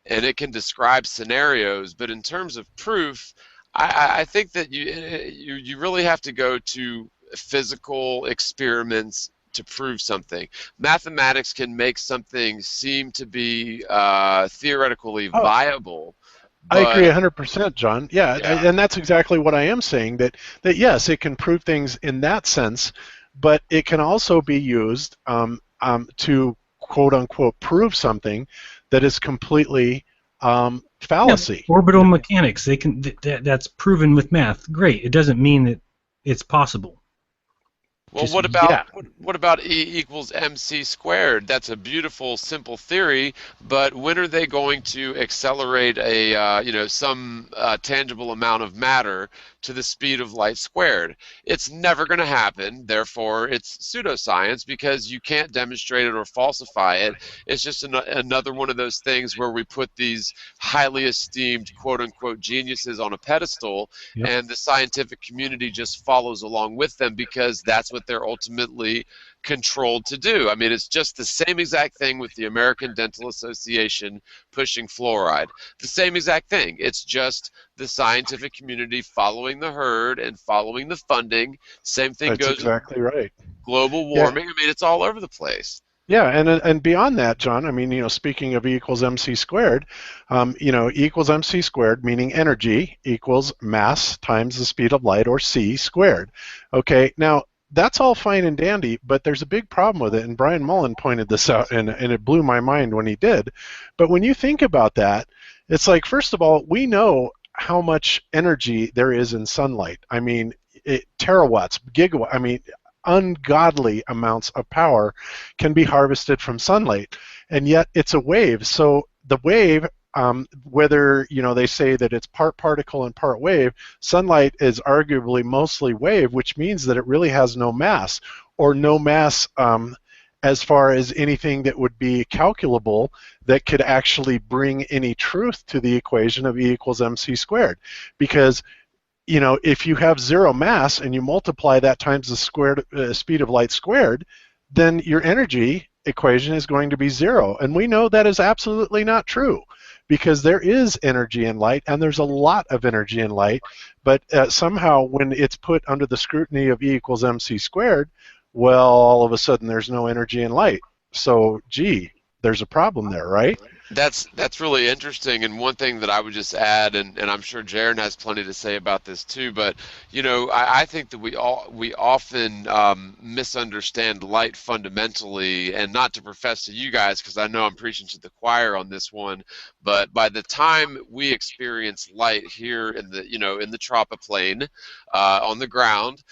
and it can describe scenarios, but in terms of proof, I think that you really have to go to physical experiments to prove something. Mathematics can make something seem to be theoretically viable. I agree 100%, John. Yeah, and that's exactly what I am saying, that yes, it can prove things in that sense, but it can also be used to quote-unquote prove something that is completely fallacy. Yeah, orbital mechanics, they can that's proven with math. Great. It doesn't mean that it's possible. Well, what about E equals mc squared? That's a beautiful, simple theory, but when are they going to accelerate some tangible amount of matter to the speed of light squared? It's never going to happen. Therefore, it's pseudoscience because you can't demonstrate it or falsify it. It's just another one of those things where we put these highly esteemed quote-unquote geniuses on a pedestal, and the scientific community just follows along with them because that's what they're ultimately controlled to do. I mean, it's just the same exact thing with the American Dental Association pushing fluoride. The same exact thing. It's just the scientific community following the herd and following the funding. Same thing goes exactly right. Global warming. I mean, it's all over the place. Yeah, and beyond that, John, I mean, speaking of E equals mc squared, E equals mc squared, meaning energy, equals mass times the speed of light, or c squared. Okay, now, that's all fine and dandy, but there's a big problem with it, and Brian Mullen pointed this out, and it blew my mind when he did. But when you think about that, it's like, first of all, we know how much energy there is in sunlight. I mean, terawatts, gigawatts, I mean, ungodly amounts of power can be harvested from sunlight, and yet it's a wave. So the wave, whether they say that it's part particle and part wave, sunlight is arguably mostly wave, which means that it really has no mass, or no mass as far as anything that would be calculable that could actually bring any truth to the equation of E equals mc squared. Because if you have zero mass and you multiply that times the speed of light squared, then your energy equation is going to be zero. And we know that is absolutely not true, because there is energy in light, and there's a lot of energy in light, but somehow when it's put under the scrutiny of E equals mc squared, well, all of a sudden there's no energy in light. So, gee, there's a problem there, right? That's really interesting, and one thing that I would just add, and I'm sure Jaron has plenty to say about this too, but I think that we often misunderstand light fundamentally, and not to profess to you guys, because I know I'm preaching to the choir on this one, but by the time we experience light here in the in the tropoplane on the ground,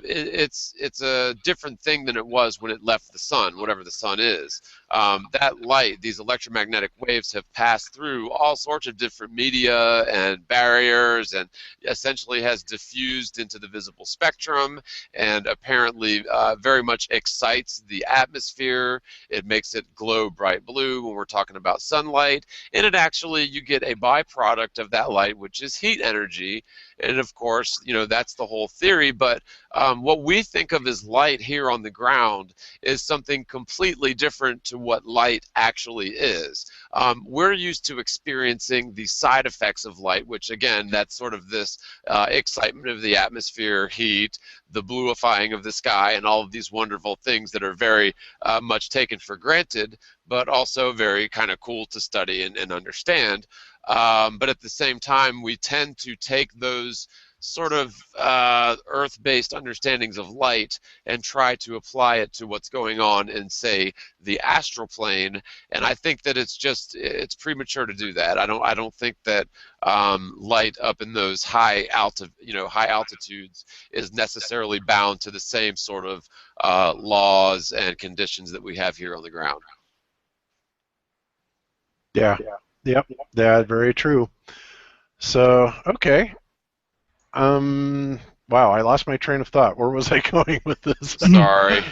it's a different thing than it was when it left the sun, whatever the sun is. That light, these electromagnetic electromagnetic waves have passed through all sorts of different media and barriers, and essentially has diffused into the visible spectrum, and apparently very much excites the atmosphere. It makes it glow bright blue when we're talking about sunlight, and it actually, you get a byproduct of that light, which is heat energy. And of course, that's the whole theory, but what we think of as light here on the ground is something completely different to what light actually is. We're used to experiencing the side effects of light, which again, that's sort of this excitement of the atmosphere, heat, the bluifying of the sky, and all of these wonderful things that are very much taken for granted, but also very kind of cool to study and understand. But at the same time, we tend to take those sort of earth-based understandings of light and try to apply it to what's going on in, say, the astral plane. And I think that it's premature to do that. I don't think that light up in those high altitudes is necessarily bound to the same sort of laws and conditions that we have here on the ground. Yeah. Yep. Yeah, very true. So, okay. Wow, I lost my train of thought. Where was I going with this? Sorry,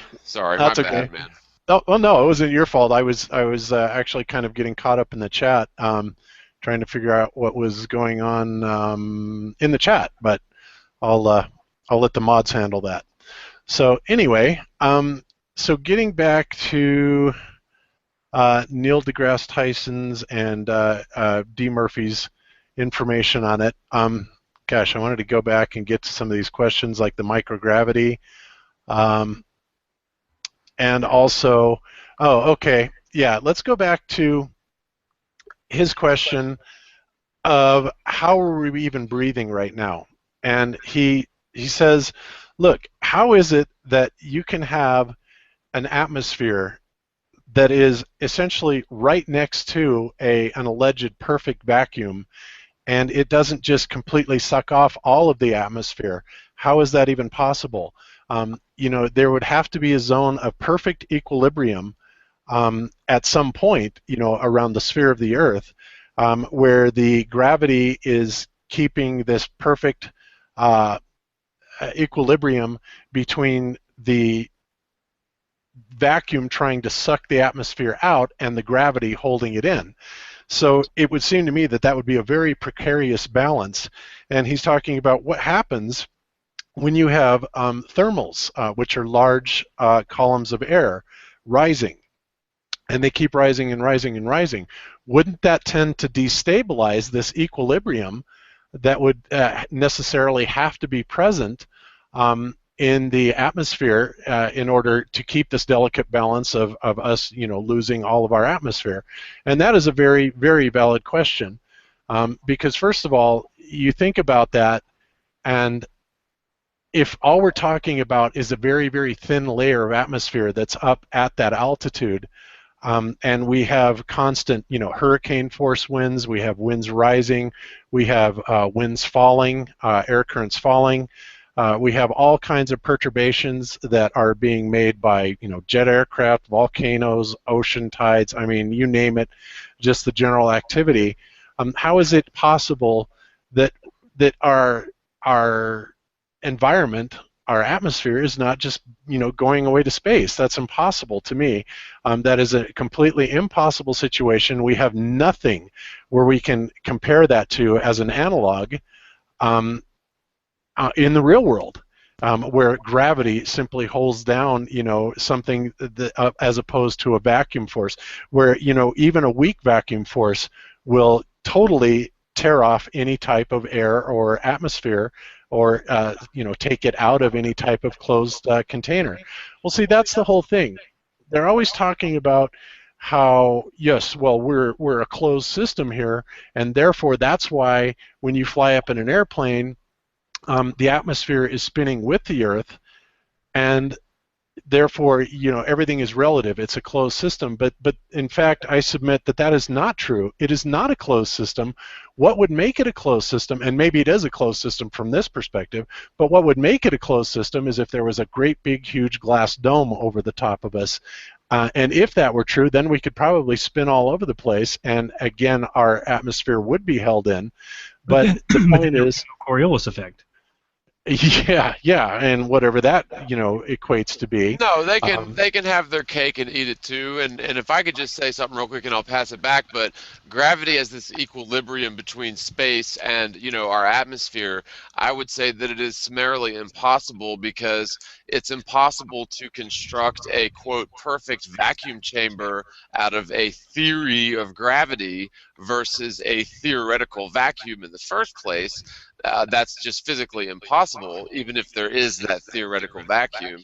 That's my okay. bad, man. Oh, well, no, it wasn't your fault. I was actually kind of getting caught up in the chat, trying to figure out what was going on in the chat. But I'll let the mods handle that. So anyway, so getting back to Neil deGrasse Tyson's and D. Murphy's information on it. Gosh, I wanted to go back and get to some of these questions like the microgravity. And also, okay, yeah, let's go back to his question of how are we even breathing right now? And he says, look, how is it that you can have an atmosphere that is essentially right next to an alleged perfect vacuum, and it doesn't just completely suck off all of the atmosphere? How is that even possible? There would have to be a zone of perfect equilibrium at some point, around the sphere of the Earth, where the gravity is keeping this perfect equilibrium between the vacuum trying to suck the atmosphere out and the gravity holding it in. So it would seem to me that that would be a very precarious balance. And he's talking about what happens when you have thermals, which are large columns of air rising, and they keep rising and rising and rising. Wouldn't that tend to destabilize this equilibrium that would necessarily have to be present in the atmosphere in order to keep this delicate balance of us, losing all of our atmosphere? And that is a very, very valid question, because first of all, you think about that, and if all we're talking about is a very, very thin layer of atmosphere that's up at that altitude, and we have constant, hurricane force winds, we have winds rising, we have winds falling, air currents falling, we have all kinds of perturbations that are being made by, jet aircraft, volcanoes, ocean tides, I mean, you name it, just the general activity. How is it possible that our environment, our atmosphere, is not just, going away to space? That's impossible to me. That is a completely impossible situation. We have nothing where we can compare that to as an analog in the real world, where gravity simply holds down, something that, as opposed to a vacuum force, where, even a weak vacuum force will totally tear off any type of air or atmosphere, or take it out of any type of closed container. Well, see, that's the whole thing. They're always talking about how, yes, well, we're a closed system here, and therefore that's why when you fly up in an airplane, the atmosphere is spinning with the Earth, and therefore, everything is relative. It's a closed system, but in fact, I submit that that is not true. It is not a closed system. What would make it a closed system, and maybe it is a closed system from this perspective, but what would make it a closed system is if there was a great big huge glass dome over the top of us, And if that were true, then we could probably spin all over the place, and again, our atmosphere would be held in. But the point is, Coriolis effect. yeah, and whatever that equates to be. No, they can have their cake and eat it too. And if I could just say something real quick, and I'll pass it back. But gravity has this equilibrium between space and our atmosphere. I would say that it is summarily impossible, because it's impossible to construct a quote perfect vacuum chamber out of a theory of gravity versus a theoretical vacuum in the first place. That's just physically impossible, even if there is that theoretical vacuum.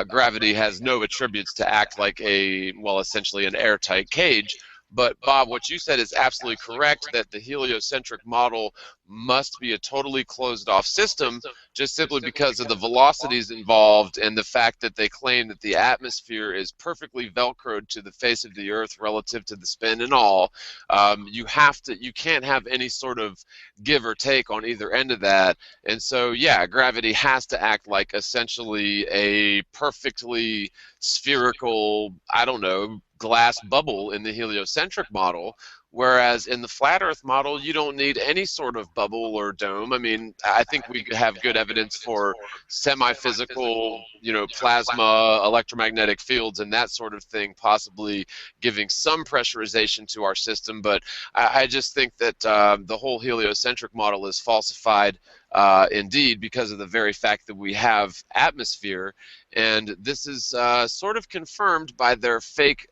Gravity has no attributes to act like essentially an airtight cage. But Bob, what you said is absolutely correct, that the heliocentric model must be a totally closed-off system, just simply because of the velocities involved and the fact that they claim that the atmosphere is perfectly velcroed to the face of the Earth relative to the spin and all. You can't have any sort of give or take on either end of that. And so, yeah, gravity has to act like essentially a perfectly spherical, I don't know, glass bubble in the heliocentric model, whereas in the flat Earth model, you don't need any sort of bubble or dome. I mean, I think we have good evidence for semi-physical, plasma, electromagnetic fields, and that sort of thing, possibly giving some pressurization to our system. But I just think that the whole heliocentric model is falsified, indeed, because of the very fact that we have atmosphere. And this is sort of confirmed by their fake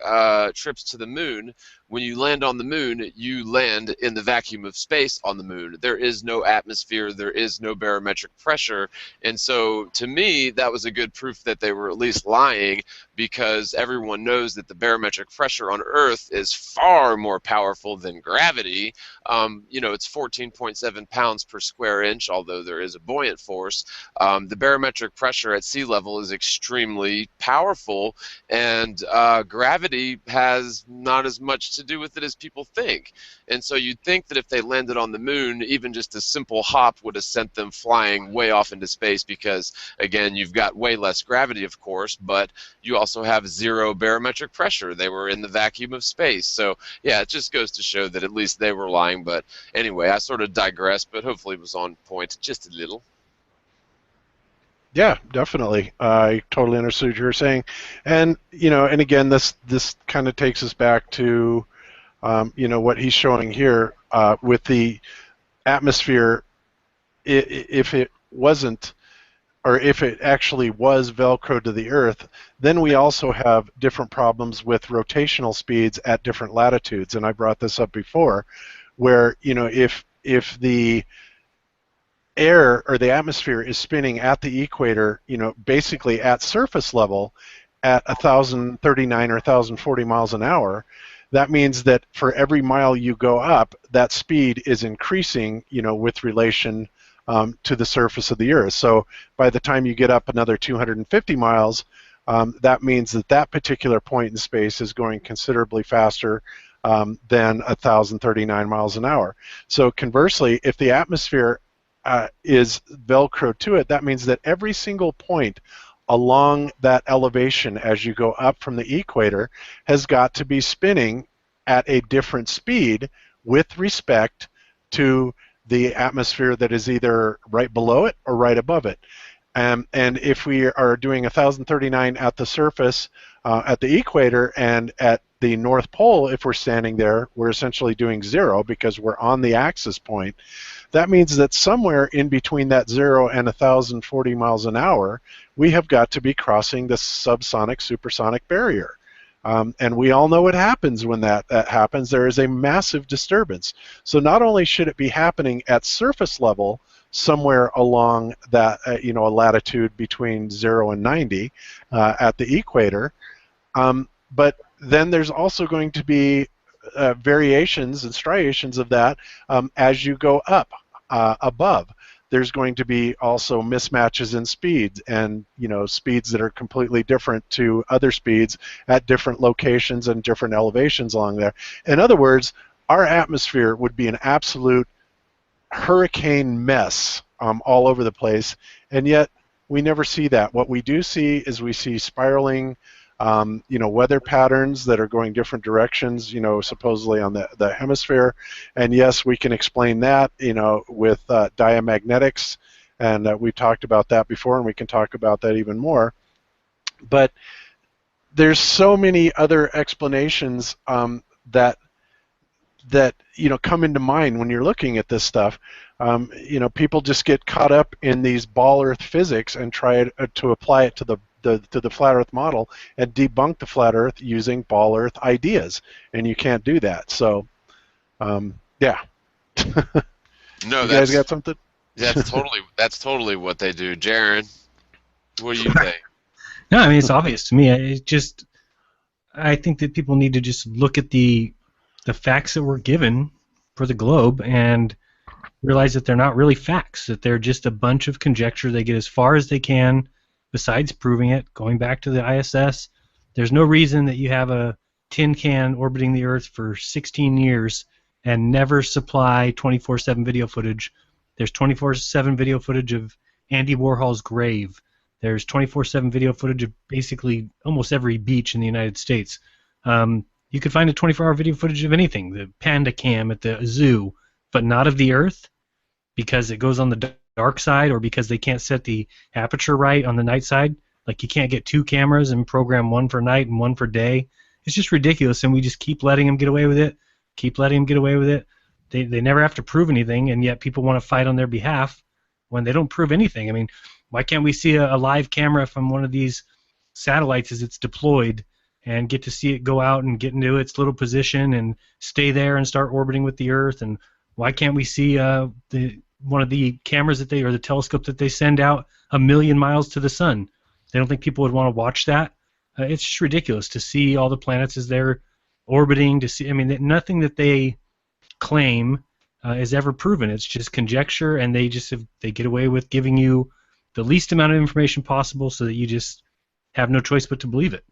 trips to the moon. When you land on the moon, you land in the vacuum of space on the moon. There is no atmosphere, there is no barometric pressure. And so, to me, that was a good proof that they were at least lying, because everyone knows that the barometric pressure on Earth is far more powerful than gravity. It's 14.7 pounds per square inch, although there is a buoyant force. The barometric pressure at sea level is extremely powerful, and gravity has not as much to do with it as people think. And so you'd think that if they landed on the moon, even just a simple hop would have sent them flying way off into space, because, again, you've got way less gravity, of course, but you also have zero barometric pressure. They were in the vacuum of space. So, yeah, it just goes to show that at least they were lying. But anyway, I sort of digressed, but hopefully it was on point just a little. Yeah, definitely. I totally understood what you were saying. And, and again, this kind of takes us back to, what he's showing here with the atmosphere. If it wasn't, or if it actually was Velcro to the Earth, then we also have different problems with rotational speeds at different latitudes. And I brought this up before, where, if the air or the atmosphere is spinning at the equator, basically at surface level at 1,039 or 1,040 miles an hour, that means that for every mile you go up, that speed is increasing, with relation to the surface of the Earth. So by the time you get up another 250 miles, that means that that particular point in space is going considerably faster than 1,039 miles an hour. So conversely, if the atmosphere is Velcro to it, that means that every single point along that elevation as you go up from the equator has got to be spinning at a different speed with respect to the atmosphere that is either right below it or right above it. And if we are doing 1,039 at the surface at the equator, and at the North Pole, if we're standing there, we're essentially doing 0 because we're on the axis point. That means that somewhere in between that 0 and 1,040 miles an hour, we have got to be crossing the subsonic supersonic barrier. And we all know what happens when that happens. There is a massive disturbance. So not only should it be happening at surface level, somewhere along that, a latitude between 0 and 90 at the equator, but then there's also going to be variations and striations of that as you go up above. There's going to be also mismatches in speeds, and speeds that are completely different to other speeds at different locations and different elevations along there. In other words, our atmosphere would be an absolute hurricane mess all over the place, and yet we never see that. What we do see is we see spiraling weather patterns that are going different directions, supposedly on the hemisphere. And yes, we can explain that, with diamagnetics, and we talked about that before, and we can talk about that even more. But there's so many other explanations that come into mind when you're looking at this stuff. People just get caught up in these ball Earth physics and try to apply it to the flat Earth model and debunk the flat Earth using ball Earth ideas, and you can't do that. So, yeah. No, you guys got something? That's totally what they do. Jaron, what do you think? No, I mean, it's obvious to me. I think that people need to just look at the facts that were given for the globe and realize that they're not really facts, that they're just a bunch of conjecture. They get as far as they can besides proving it, going back to the ISS. There's no reason that you have a tin can orbiting the Earth for 16 years and never supply 24/7 video footage. There's 24/7 video footage of Andy Warhol's grave. There's 24/7 video footage of basically almost every beach in the United States. You could find a 24-hour video footage of anything, the panda cam at the zoo, but not of the Earth, because it goes on the dark side or because they can't set the aperture right on the night side. Like, you can't get two cameras and program one for night and one for day. It's just ridiculous, and we just keep letting them get away with it, They never have to prove anything, and yet people want to fight on their behalf when they don't prove anything. I mean, why can't we see a live camera from one of these satellites as it's deployed and get to see it go out and get into its little position and stay there and start orbiting with the Earth? And why can't we see one of the cameras or the telescope that they send out 1,000,000 miles to the sun? They don't think people would want to watch that? It's just ridiculous to see all the planets as they're orbiting. I mean, nothing that they claim is ever proven. It's just conjecture, and they get away with giving you the least amount of information possible so that you just have no choice but to believe it.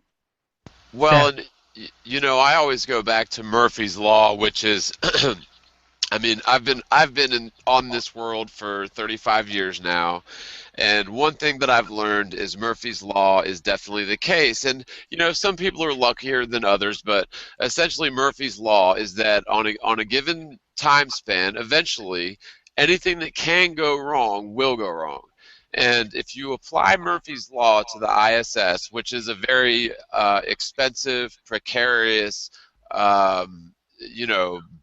Well, I always go back to Murphy's Law, which is, I mean, I've been on this world for 35 years now, and one thing that I've learned is Murphy's Law is definitely the case. And some people are luckier than others, but essentially Murphy's Law is that on a given time span, eventually anything that can go wrong will go wrong. And if you apply Murphy's Law to the ISS, which is a very expensive, precarious,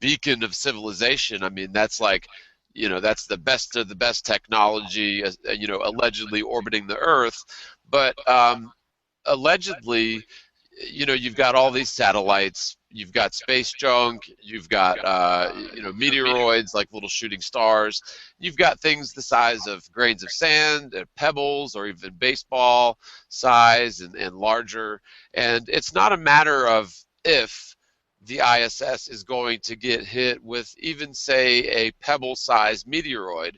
beacon of civilization, I mean, that's like, that's the best of the best technology, allegedly orbiting the Earth. But allegedly, you've got all these satellites, you've got space junk, you've got meteoroids like little shooting stars, you've got things the size of grains of sand, pebbles, or even baseball size and larger. And it's not a matter of if the ISS is going to get hit with even, say, a pebble-sized meteoroid.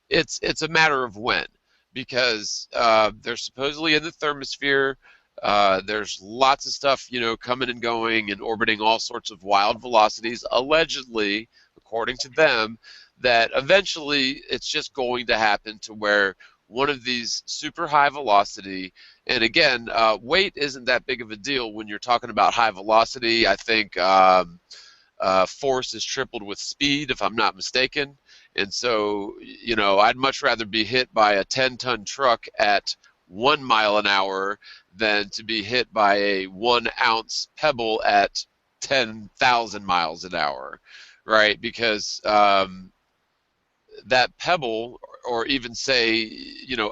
It's a matter of when, because they're supposedly in the thermosphere. There's lots of stuff, coming and going and orbiting all sorts of wild velocities, allegedly, according to them, that eventually it's just going to happen to where one of these super high velocity, and again, weight isn't that big of a deal when you're talking about high velocity. I think force is tripled with speed, if I'm not mistaken. And so, I'd much rather be hit by a 10-ton truck at 1 mile an hour than to be hit by a 1-ounce pebble at 10,000 miles an hour, right? Because that pebble, or even say,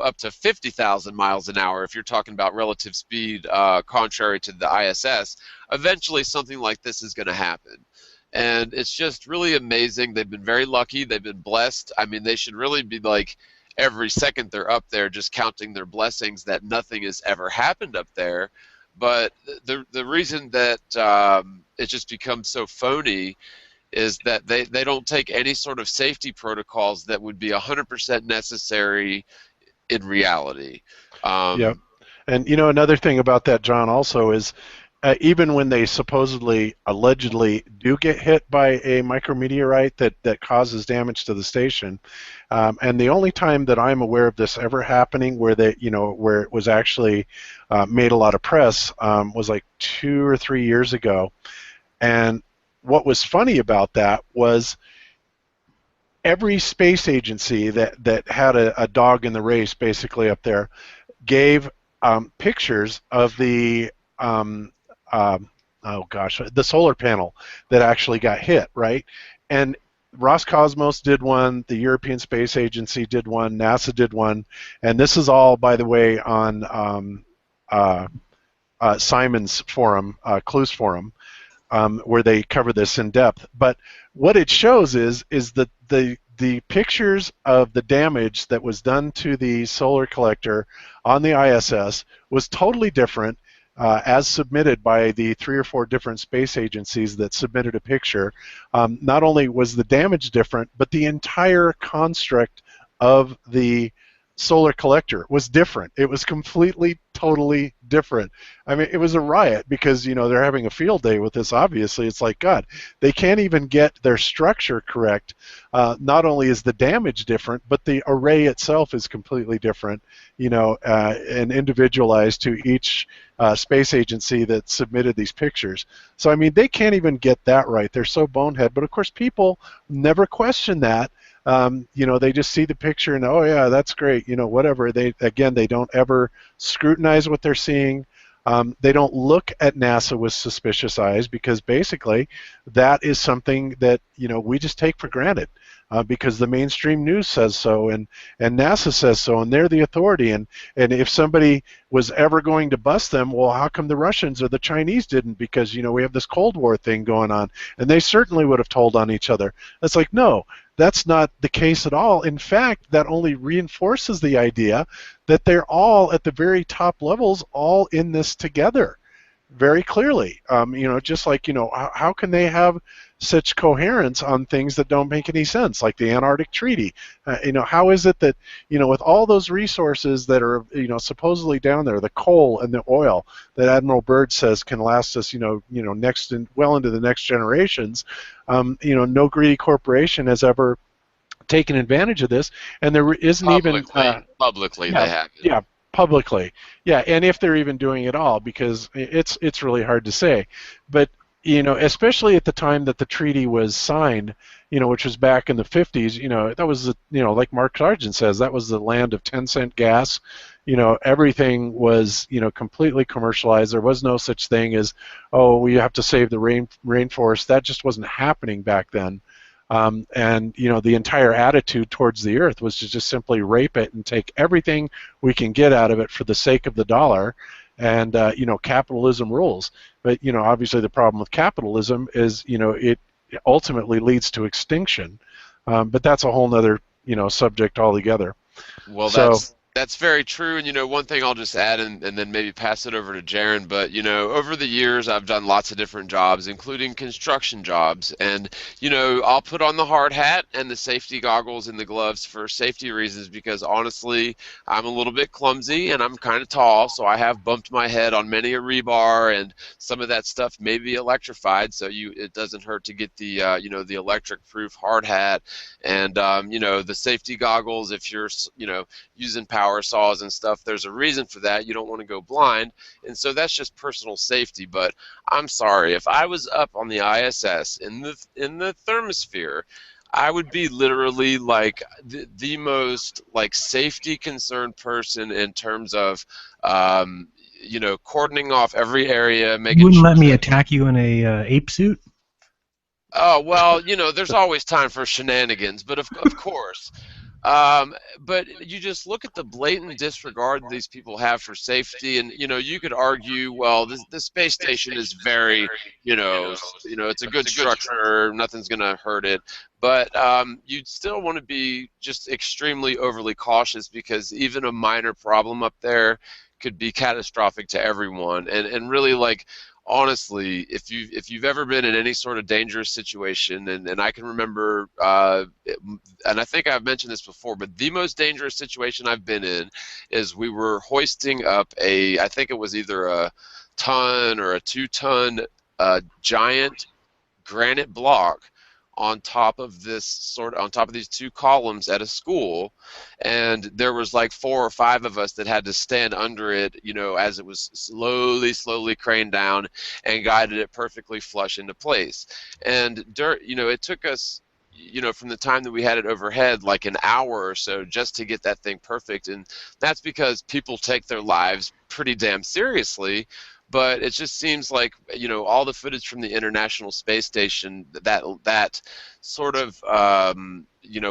up to 50,000 miles an hour, if you're talking about relative speed, contrary to the ISS, eventually something like this is going to happen. And it's just really amazing. They've been very lucky. They've been blessed. I mean, they should really be like, every second they're up there just counting their blessings that nothing has ever happened up there. But the reason that it just becomes so phony is that they don't take any sort of safety protocols that would be 100% necessary in reality. Yeah. And another thing about that, John, also is even when they supposedly, allegedly do get hit by a micrometeorite that causes damage to the station, and the only time that I'm aware of this ever happening where where it was actually made a lot of press was like 2 or 3 years ago. And what was funny about that was every space agency that had a dog in the race basically up there gave pictures of the the solar panel that actually got hit, right? And Roscosmos did one, the European Space Agency did one, NASA did one, and this is all, by the way, on Simon's forum, Clues forum, where they cover this in depth. But what it shows is that the pictures of the damage that was done to the solar collector on the ISS was totally different as submitted by the 3 or 4 different space agencies that submitted a picture. Not only was the damage different, but the entire construct of the solar collector was different. It was completely, totally different. I mean, it was a riot because, you know, they're having a field day with this, obviously. It's like, God, they can't even get their structure correct. Not only is the damage different, but the array itself is completely different, you know, and individualized to each space agency that submitted these pictures. So, I mean, they can't even get that right. They're so bonehead. But, of course, people never question that. You know, they just see the picture and, oh yeah, that's great, you know, whatever. They don't ever scrutinize what they're seeing. They don't look at NASA with suspicious eyes because basically that is something that, you know, we just take for granted because the mainstream news says so and NASA says so and they're the authority. And if somebody was ever going to bust them, well, how come the Russians or the Chinese didn't? Because, you know, we have this Cold War thing going on and they certainly would have told on each other. It's like, no. That's not the case at all. In fact, that only reinforces the idea that they're all at the very top levels, all in this together, very clearly. You know, just like, you know, how can they have such coherence on things that don't make any sense, like the Antarctic Treaty? You know, how is it that, you know, with all those resources that are, you know, supposedly down there, the coal and the oil that Admiral Byrd says can last us, you know, next and well into the next generations, you know, no greedy corporation has ever taken advantage of this, and there isn't publicly yeah, they have it. Yeah, publicly, yeah, and if they're even doing it all, because it's really hard to say, but you know, especially at the time that the treaty was signed, you know, which was back in the 50s, you know, that was, you know, like Mark Sargent says, that was the land of 10-cent gas. You know, everything was, you know, completely commercialized. There was no such thing as, oh, we have to save the rainforest. That just wasn't happening back then. And, you know, the entire attitude towards the earth was to just simply rape it and take everything we can get out of it for the sake of the dollar. And, you know, capitalism rules. But, you know, obviously the problem with capitalism is, you know, it ultimately leads to extinction. But that's a whole nother, you know, subject altogether. Well, so, that's very true, and you know, one thing I'll just add and then maybe pass it over to Jaron, but you know, over the years I've done lots of different jobs, including construction jobs, and you know, I'll put on the hard hat and the safety goggles and the gloves for safety reasons because honestly, I'm a little bit clumsy and I'm kind of tall, so I have bumped my head on many a rebar, and some of that stuff may be electrified, so it doesn't hurt to get the you know, the electric proof hard hat and you know, the safety goggles if you're, you know, using power saws and stuff. There's a reason for that. You don't want to go blind, and so that's just personal safety. But I'm sorry, if I was up on the ISS in the thermosphere, I would be literally like the most like safety concerned person in terms of you know, cordoning off every area, making You wouldn't sure let me attack you in a ape suit? Oh, well, you know, there's always time for shenanigans, but of course. But you just look at the blatant disregard these people have for safety, and you know, you could argue, well, the space station is very, you know, it's a good structure, nothing's gonna hurt it, but you'd still want to be just extremely overly cautious because even a minor problem up there could be catastrophic to everyone, and really like. Honestly, if you've ever been in any sort of dangerous situation, and I can remember, and I think I've mentioned this before, but the most dangerous situation I've been in is we were hoisting up I think it was either a ton or a 2-ton giant granite block on top of these two columns at a school, and there was like 4 or 5 of us that had to stand under it, as it was slowly craned down and guided it perfectly flush into place. And it took us, from the time that we had it overhead, like an hour or so just to get that thing perfect. And that's because people take their lives pretty damn seriously. But it just seems like, all the footage from the International Space Station, that sort of,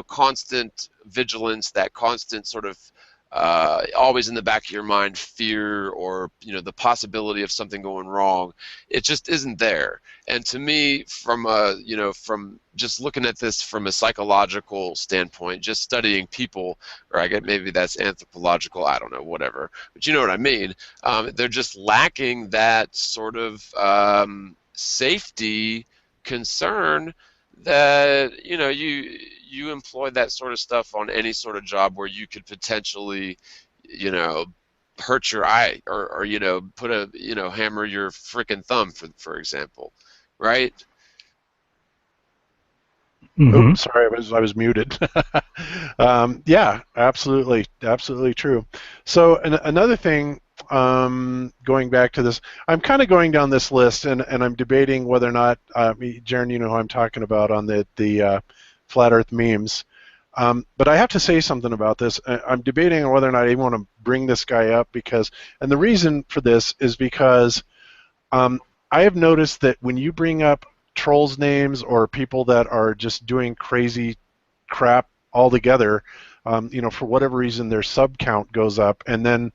constant vigilance, that constant sort of always in the back of your mind fear, or the possibility of something going wrong, it just isn't there. And to me, from just looking at this from a psychological standpoint, just studying people, or I guess maybe that's anthropological, I don't know, whatever, but you know what I mean. They're just lacking that sort of safety concern that you employ that sort of stuff on any sort of job where you could potentially hurt your eye, or put a hammer your frickin' thumb, for example, right? Mm-hmm. Oops, sorry, I was muted. Yeah, absolutely true. So another thing, going back to this, I'm kind of going down this list, and I'm debating whether or not, Jaron, you know who I'm talking about on the Flat Earth memes. But I have to say something about this. I'm debating on whether or not I want to bring this guy up, and the reason for this is because I have noticed that when you bring up trolls' names or people that are just doing crazy crap altogether, for whatever reason their sub count goes up, and then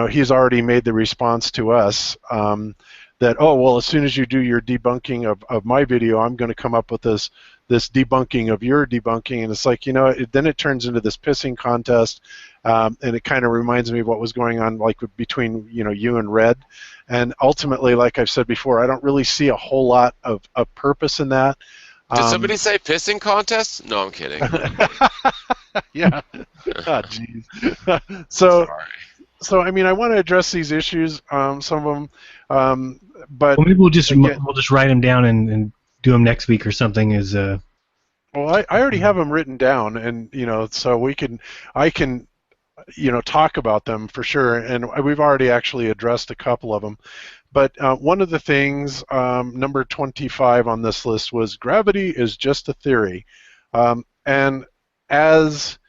he's already made the response to us that, oh well, as soon as you do your debunking of my video, I'm going to come up with this debunking of your debunking, and it's like, then it turns into this pissing contest, and it kind of reminds me of what was going on like between you and Red, and ultimately, like I've said before, I don't really see a whole lot of purpose in that. Did somebody say pissing contest? No, I'm kidding. Yeah. Oh, jeez. So I mean, I want to address these issues, some of them, but well, maybe we'll just write them down and do them next week or something. Well, I already have them written down, and so I can talk about them for sure, and we've already actually addressed a couple of them. But one of the things, number 25 on this list, was gravity is just a theory, and as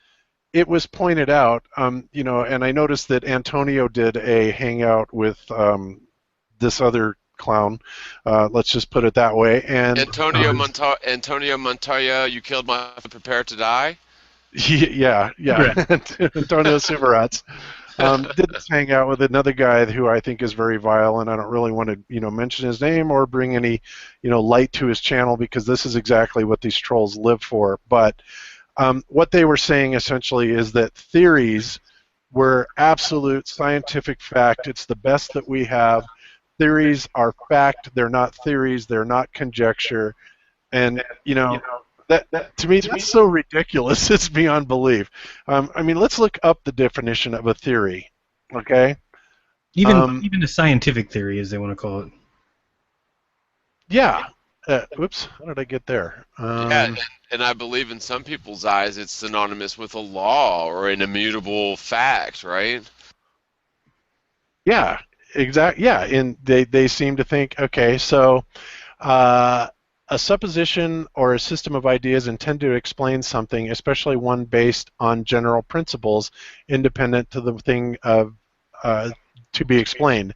it was pointed out, and I noticed that Antonio did a hangout with this other clown. Let's just put it that way. And Antonio Montoya, you killed my prepare to die. Yeah. Antonio Suvarats did this hangout with another guy who I think is very vile, and I don't really want to mention his name or bring any light to his channel, because this is exactly what these trolls live for. But what they were saying essentially is that theories were absolute scientific fact. It's the best that we have. Theories are fact. They're not theories. They're not conjecture. And that to me, that's so ridiculous. It's beyond belief. I mean, let's look up the definition of a theory. Okay. Even a scientific theory, as they want to call it. Yeah. Whoops. How did I get there? Yeah, and I believe in some people's eyes it's synonymous with a law or an immutable fact, right? Yeah, exactly. Yeah, and they seem to think, okay, so a supposition or a system of ideas intended to explain something, especially one based on general principles independent to the thing to be explained.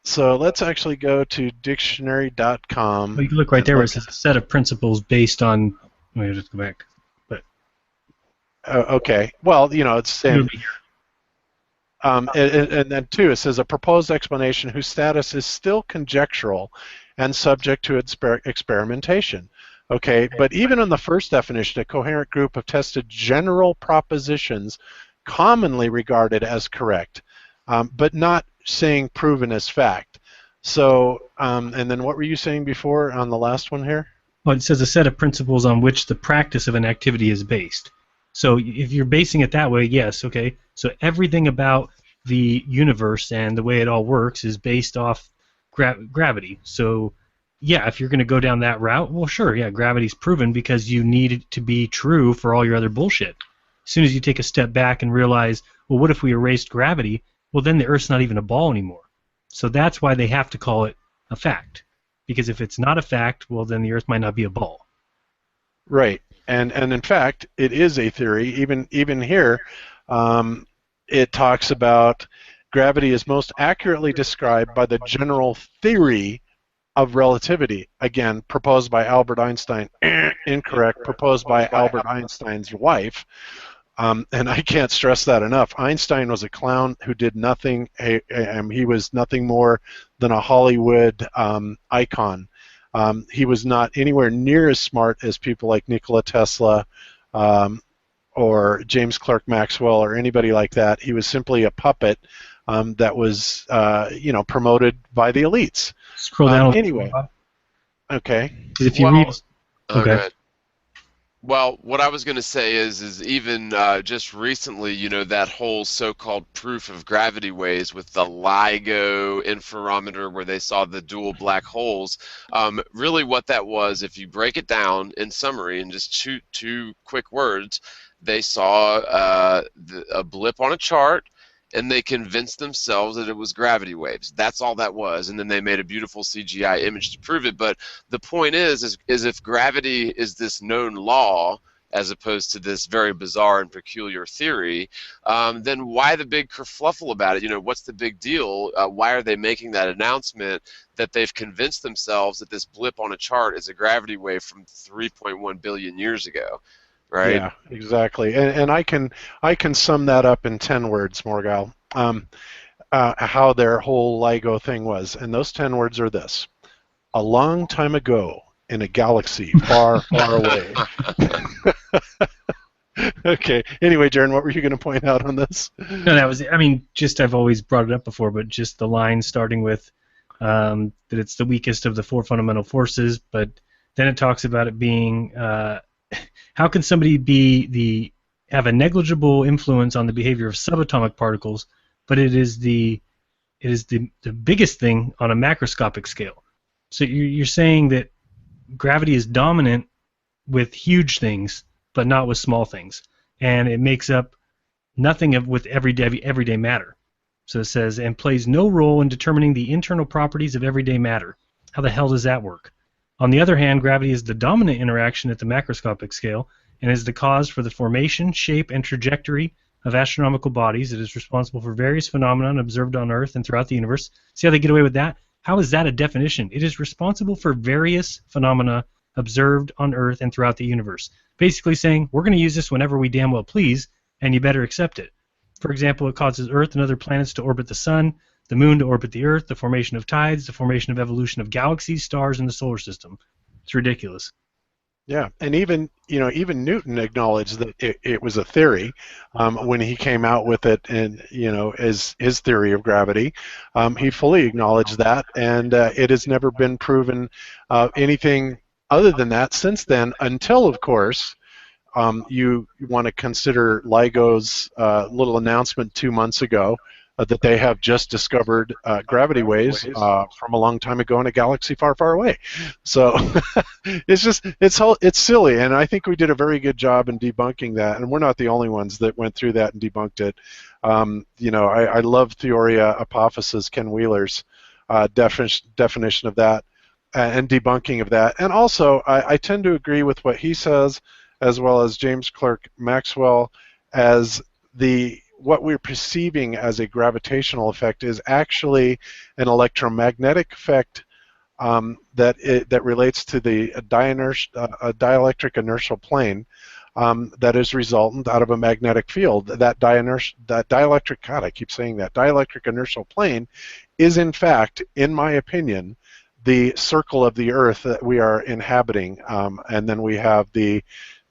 So let's actually go to dictionary.com. Well, you can look right there where it says a set of principles based on. Let me just go back. But okay. Well, it's saying. And then two, it says a proposed explanation whose status is still conjectural and subject to experimentation. Okay, but even in the first definition, a coherent group of tested general propositions commonly regarded as correct, but not saying proven as fact. So, and then what were you saying before on the last one here? Well, it says a set of principles on which the practice of an activity is based. So if you're basing it that way, yes, okay. So everything about the universe and the way it all works is based off gravity. So, yeah, if you're going to go down that route, well, sure, yeah, gravity's proven because you need it to be true for all your other bullshit. As soon as you take a step back and realize, well, what if we erased gravity? Well, then the Earth's not even a ball anymore. So that's why they have to call it a fact. Because if it's not a fact, well, then the Earth might not be a ball. Right, and in fact, it is a theory. Even here, it talks about gravity is most accurately described by the general theory of relativity. Again, proposed by Albert Einstein. Incorrect. Proposed by Albert Einstein's wife. And I can't stress that enough. Einstein was a clown who did nothing. He was nothing more than a Hollywood icon. He was not anywhere near as smart as people like Nikola Tesla or James Clerk Maxwell or anybody like that. He was simply a puppet that was, promoted by the elites. Scroll down. Anyway. Okay. If you read. Okay. Well, what I was going to say is even just recently, that whole so-called proof of gravity waves with the LIGO interferometer where they saw the dual black holes, really what that was, if you break it down in summary and just shoot two quick words, they saw a blip on a chart, and they convinced themselves that it was gravity waves. That's all that was, and then they made a beautiful CGI image to prove it. But the point is if gravity is this known law as opposed to this very bizarre and peculiar theory, then why the big kerfluffle about it? What's the big deal? Why are they making that announcement that they've convinced themselves that this blip on a chart is a gravity wave from 3.1 billion years ago? Right? Yeah, exactly. And I can sum that up in 10 words, Morgal, how their whole LIGO thing was. And those 10 words are this: a long time ago in a galaxy far, far away. Okay. Anyway, Jaron, what were you going to point out on this? No, that was it. I mean, I've always brought it up before, but just the line starting with that it's the weakest of the four fundamental forces, but then it talks about it being... how can somebody have a negligible influence on the behavior of subatomic particles, but it is the biggest thing on a macroscopic scale? So you're saying that gravity is dominant with huge things, but not with small things, and it makes up nothing with everyday matter. So it says, and plays no role in determining the internal properties of everyday matter. How the hell does that work? On the other hand, gravity is the dominant interaction at the macroscopic scale and is the cause for the formation, shape, and trajectory of astronomical bodies. It is responsible for various phenomena observed on Earth and throughout the universe. See how they get away with that? How is that a definition? It is responsible for various phenomena observed on Earth and throughout the universe. Basically saying, we're going to use this whenever we damn well please, and you better accept it. For example, it causes Earth and other planets to orbit the Sun, the Moon to orbit the Earth, the formation of tides, the formation of evolution of galaxies, stars, and the solar system. It's ridiculous. Yeah, and even Newton acknowledged that it was a theory when he came out with it, and as his theory of gravity, he fully acknowledged that, and it has never been proven anything other than that since then, until of course you want to consider LIGO's little announcement 2 months ago. That they have just discovered gravity waves from a long time ago in a galaxy far, far away. So it's silly, and I think we did a very good job in debunking that, and we're not the only ones that went through that and debunked it. I love Theoria Apophysis, Ken Wheeler's definition of that and debunking of that. And also, I tend to agree with what he says, as well as James Clerk Maxwell, as what we're perceiving as a gravitational effect is actually an electromagnetic effect that relates to the dielectric inertial plane that is resultant out of a magnetic field. That dielectric, God, I keep saying that, dielectric inertial plane is in fact, in my opinion, the circle of the Earth that we are inhabiting, and then we have the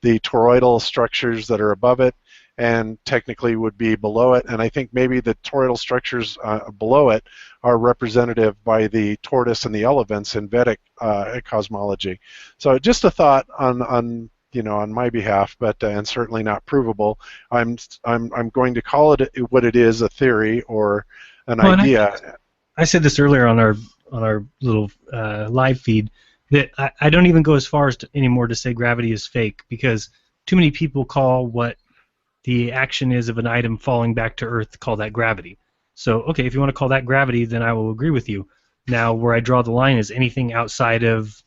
toroidal structures that are above it, and technically would be below it, and I think maybe the toroidal structures below it are representative by the tortoise and the elephants in Vedic cosmology. So just a thought on my behalf, but and certainly not provable. I'm going to call it what it is, a theory or an idea. I said this earlier on our little live feed that I don't even go as far as anymore to say gravity is fake, because too many people call what the action is of an item falling back to Earth, call that gravity. So, okay, if you want to call that gravity, then I will agree with you. Now, where I draw the line is anything outside of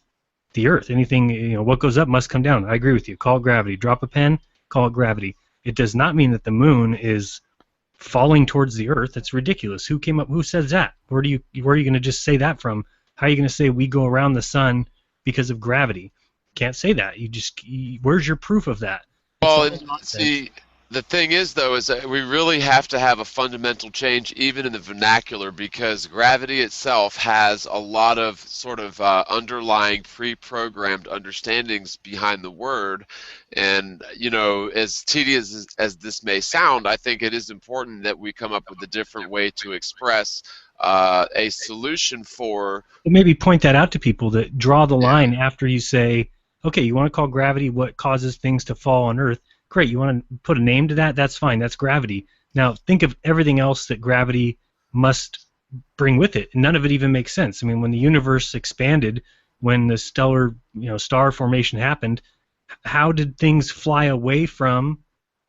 the Earth. Anything, what goes up must come down. I agree with you. Call it gravity. Drop a pen, call it gravity. It does not mean that the moon is falling towards the Earth. It's ridiculous. Who came up? Who says that? Where are you going to just say that from? How are you going to say we go around the sun because of gravity? Can't say that. Where's your proof of that? Well, and see, the thing is, though, is that we really have to have a fundamental change even in the vernacular, because gravity itself has a lot of sort of underlying pre-programmed understandings behind the word. And, as tedious as this may sound, I think it is important that we come up with a different way to express a solution for... Well, maybe point that out to people, that draw the line after you say, okay, you want to call gravity what causes things to fall on Earth. Great, you want to put a name to that? That's fine, that's gravity. Now, think of everything else that gravity must bring with it. None of it even makes sense. I mean, when the universe expanded, when the stellar, star formation happened, how did things fly away from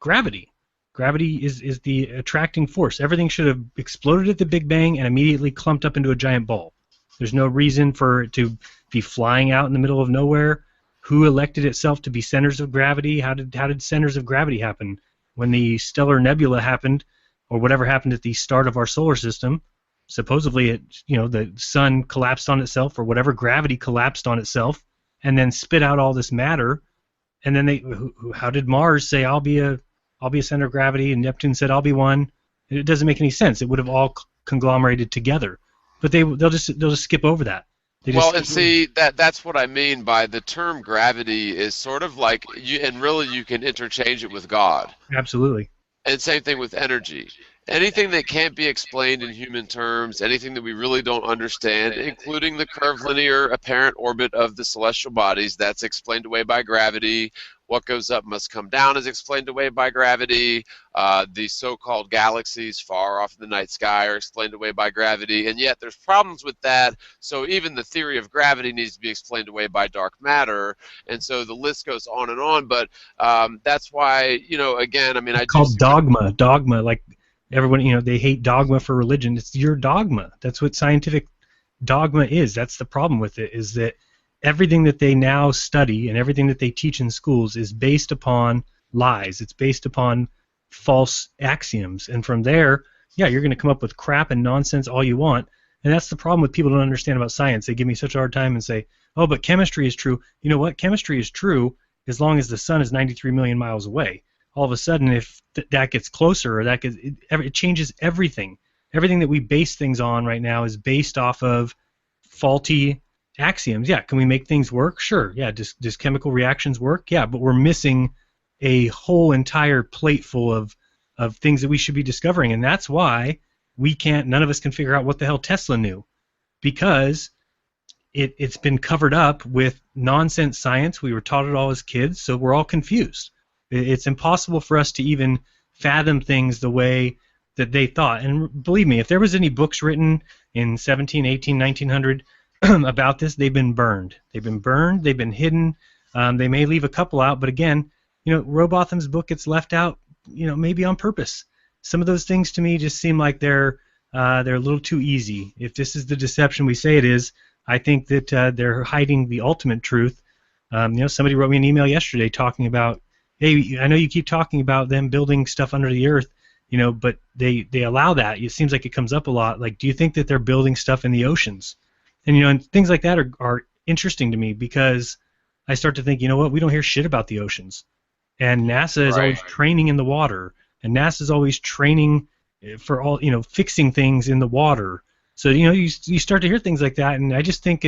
gravity? Gravity is the attracting force. Everything should have exploded at the Big Bang and immediately clumped up into a giant ball. There's no reason for it to be flying out in the middle of nowhere. Who elected itself to be centers of gravity? How did centers of gravity happen? When the stellar nebula happened, or whatever happened at the start of our solar system, supposedly the sun collapsed on itself, or whatever gravity collapsed on itself, and then spit out all this matter. And then how did Mars say I'll be a center of gravity, and Neptune said I'll be one? It doesn't make any sense. It would have all conglomerated together, but they'll just skip over that. Well, and see, that's what I mean by the term gravity is sort of like, and really you can interchange it with God. Absolutely. And same thing with energy. Anything that can't be explained in human terms, anything that we really don't understand, including the curved linear apparent orbit of the celestial bodies, that's explained away by gravity. What goes up must come down is explained away by gravity. The so-called galaxies far off in the night sky are explained away by gravity, and yet there's problems with that. So even the theory of gravity needs to be explained away by dark matter, and so the list goes on and on. But that's why, again, I mean, it's called dogma. Dogma, like everyone, they hate dogma for religion. It's your dogma. That's what scientific dogma is. That's the problem with it, is that everything that they now study and everything that they teach in schools is based upon lies. It's based upon false axioms. And from there, you're going to come up with crap and nonsense all you want. And that's the problem with people who don't understand about science. They give me such a hard time and say, oh, but chemistry is true. You know what? Chemistry is true as long as the sun is 93 million miles away. All of a sudden, if that gets closer, or it changes everything. Everything that we base things on right now is based off of faulty axioms. Yeah, can we make things work? Sure. Yeah, does chemical reactions work? Yeah, but we're missing a whole entire plate full of things that we should be discovering, and that's why none of us can figure out what the hell Tesla knew, because it's been covered up with nonsense science. We were taught it all as kids, so we're all confused. It's impossible for us to even fathom things the way that they thought. And believe me, if there was any books written in 17, 18, 1900 about this, they've been burned. They've been hidden. They may leave a couple out, but again, Rowbotham's book gets left out, maybe on purpose. Some of those things to me just seem like they're a little too easy. If this is the deception we say it is, I think that they're hiding the ultimate truth. Somebody wrote me an email yesterday talking about, hey, I know you keep talking about them building stuff under the earth, but they allow that. It seems like it comes up a lot. Like, do you think that they're building stuff in the oceans? And and things like that are interesting to me, because I start to think, what? We don't hear shit about the oceans, and NASA is always training in the water, and NASA is always training for all fixing things in the water. So you start to hear things like that, and I just think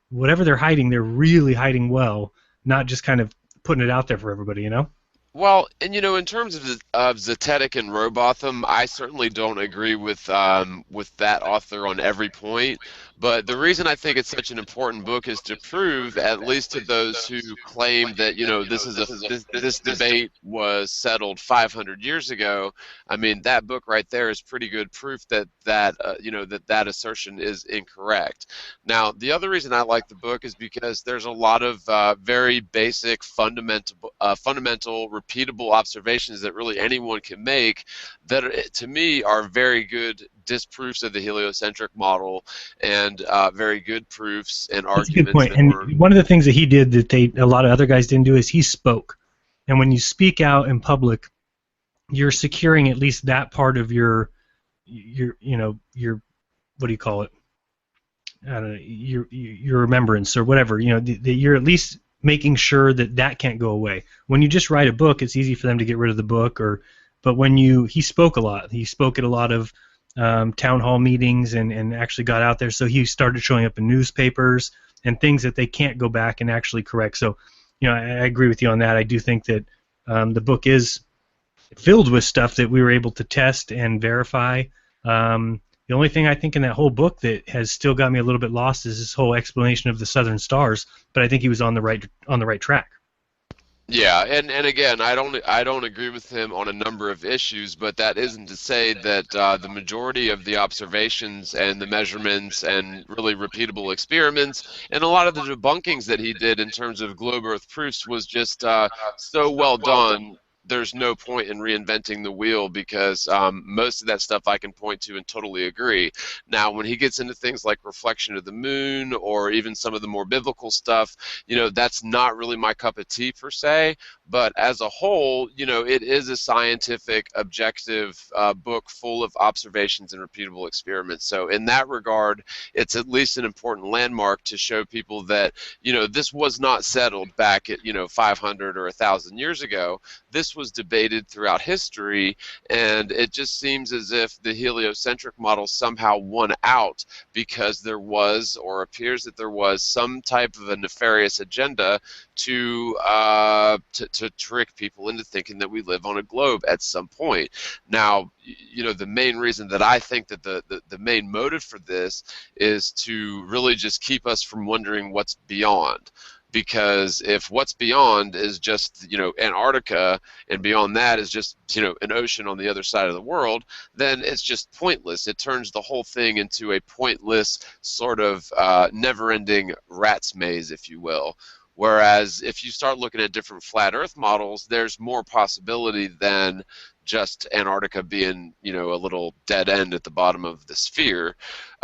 whatever they're hiding, they're really hiding well, not just kind of putting it out there for everybody. Well, and in terms of Zetetic and Rowbotham, I certainly don't agree with that author on every point. But the reason I think it's such an important book is to prove, at least to those who claim that, this debate was settled 500 years ago. I mean, that book right there is pretty good proof that assertion is incorrect. Now, the other reason I like the book is because there's a lot of very basic, fundamental, repeatable observations that really anyone can make that, to me, are very good disproofs of the heliocentric model, and very good proofs and That's arguments. a good point. And one of the things that he did that a lot of other guys didn't do is he spoke. And when you speak out in public, you're securing at least that part of your what do you call it? I don't know, your remembrance or whatever. You're at least making sure that can't go away. When you just write a book, it's easy for them to get rid of the book. But when he spoke a lot. He spoke at a lot of town hall meetings and actually got out there. So he started showing up in newspapers and things that they can't go back and actually correct. So, I agree with you on that. I do think that the book is filled with stuff that we were able to test and verify. The only thing I think in that whole book that has still got me a little bit lost is this whole explanation of the southern stars. But I think he was on the right track. Yeah, and again, I don't agree with him on a number of issues, but that isn't to say that the majority of the observations and the measurements and really repeatable experiments and a lot of the debunkings that he did in terms of globe Earth proofs was just so well done. There's no point in reinventing the wheel because most of that stuff I can point to and totally agree. Now, when he gets into things like reflection of the moon or even some of the more biblical stuff, that's not really my cup of tea per se. But as a whole, it is a scientific, objective book full of observations and repeatable experiments. So in that regard, it's at least an important landmark to show people that, this was not settled back at, 500 or 1,000 years ago. This was debated throughout history, and it just seems as if the heliocentric model somehow won out because there was, or appears that there was, some type of a nefarious agenda to trick people into thinking that we live on a globe at some point. Now, the main reason that I think that the main motive for this is to really just keep us from wondering what's beyond. Because if what's beyond is just, Antarctica, and beyond that is just, an ocean on the other side of the world, then it's just pointless. It turns the whole thing into a pointless sort of never-ending rat's maze, if you will. Whereas if you start looking at different flat Earth models, there's more possibility than just Antarctica being, a little dead end at the bottom of the sphere.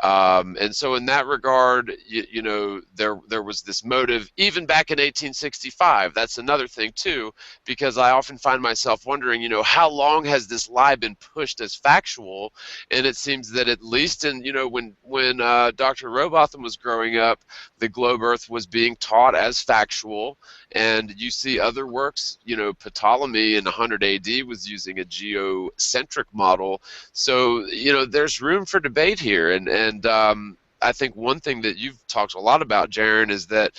And so in that regard, there was this motive, even back in 1865. That's another thing, too, because I often find myself wondering, how long has this lie been pushed as factual? And it seems that at least in, when Dr. Robotham was growing up, the globe Earth was being taught as factual. And you see other works, Ptolemy in 100 AD was using a geocentric model. So, there's room for debate here. And I think one thing that you've talked a lot about, Jaron, is that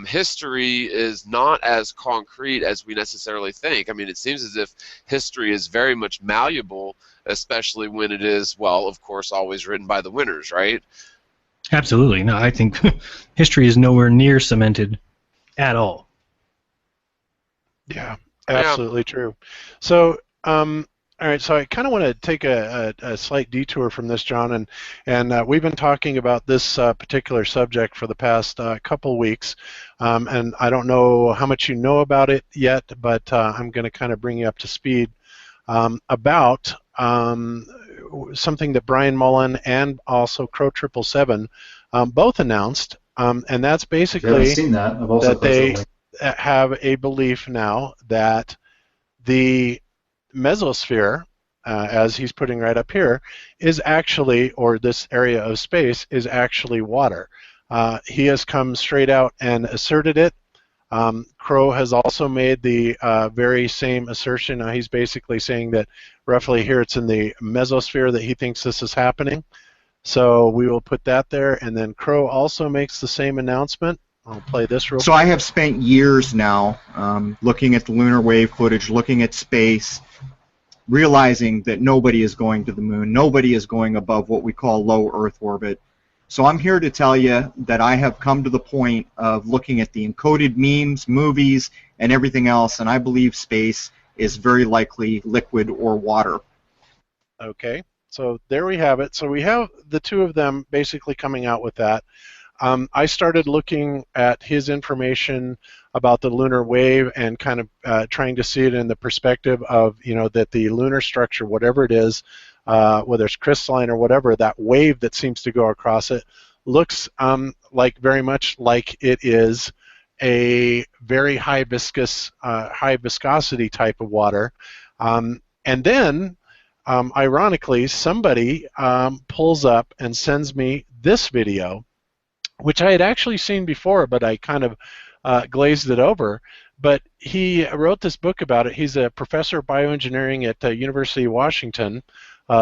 history is not as concrete as we necessarily think. I mean, it seems as if history is very much malleable, especially when it is, well, of course, always written by the winners, right? Absolutely. No, I think history is nowhere near cemented at all. Yeah, absolutely true. So, all right, so I kind of want to take a slight detour from this, John, and we've been talking about this particular subject for the past couple weeks, and I don't know how much you know about it yet, but I'm going to kind of bring you up to speed about something that Brian Mullen and also Crow 777 both announced, and that's basically I've seen that. I've also that they have a belief now that the mesosphere, as he's putting right up here, is actually, or this area of space, is actually water. He has come straight out and asserted it. Crow has also made the very same assertion. He's basically saying that roughly here it's in the mesosphere that he thinks this is happening. So we will put that there, and then Crow also makes the same announcement. I'll play this real quick. So I have spent years now looking at the lunar wave footage, looking at space, realizing that nobody is going to the moon, nobody is going above what we call low Earth orbit. So I'm here to tell you that I have come to the point of looking at the encoded memes, movies, and everything else, and I believe space is very likely liquid or water. Okay, so there we have it. So we have the two of them basically coming out with that. I started looking at his information about the lunar wave and kind of trying to see it in the perspective of, that the lunar structure, whatever it is, whether it's crystalline or whatever, that wave that seems to go across it looks like very much like it is a very high viscosity type of water. And then, ironically, somebody pulls up and sends me this video, which I had actually seen before, but I kind of glazed it over. But he wrote this book about it. He's a professor of bioengineering at the University of Washington,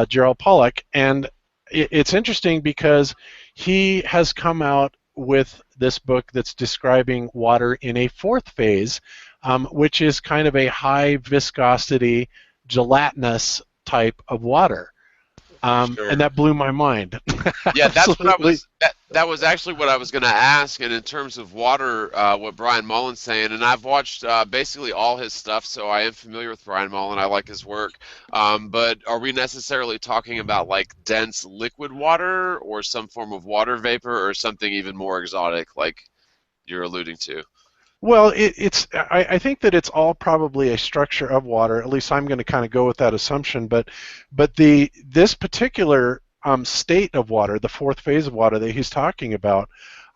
Gerald Pollack, and it's interesting because he has come out with this book that's describing water in a fourth phase, which is kind of a high viscosity, gelatinous type of water. Sure. And that blew my mind. Yeah, that's what I was. That was actually what I was going to ask. And in terms of water, what Brian Mullen's saying, and I've watched basically all his stuff, so I am familiar with Brian Mullen. I like his work. But are we necessarily talking about like dense liquid water, or some form of water vapor, or something even more exotic, like you're alluding to? Well, I think that it's all probably a structure of water. At least I'm going to kind of go with that assumption. But this particular state of water, the fourth phase of water that he's talking about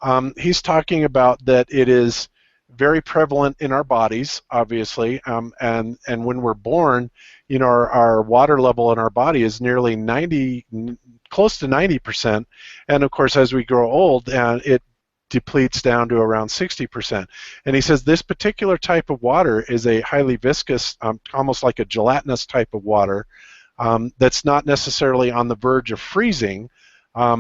that it is very prevalent in our bodies, obviously, and when we're born, our water level in our body is nearly close to 90%, and of course, as we grow old, it depletes down to around 60%. And he says this particular type of water is a highly viscous, almost like a gelatinous type of water that's not necessarily on the verge of freezing,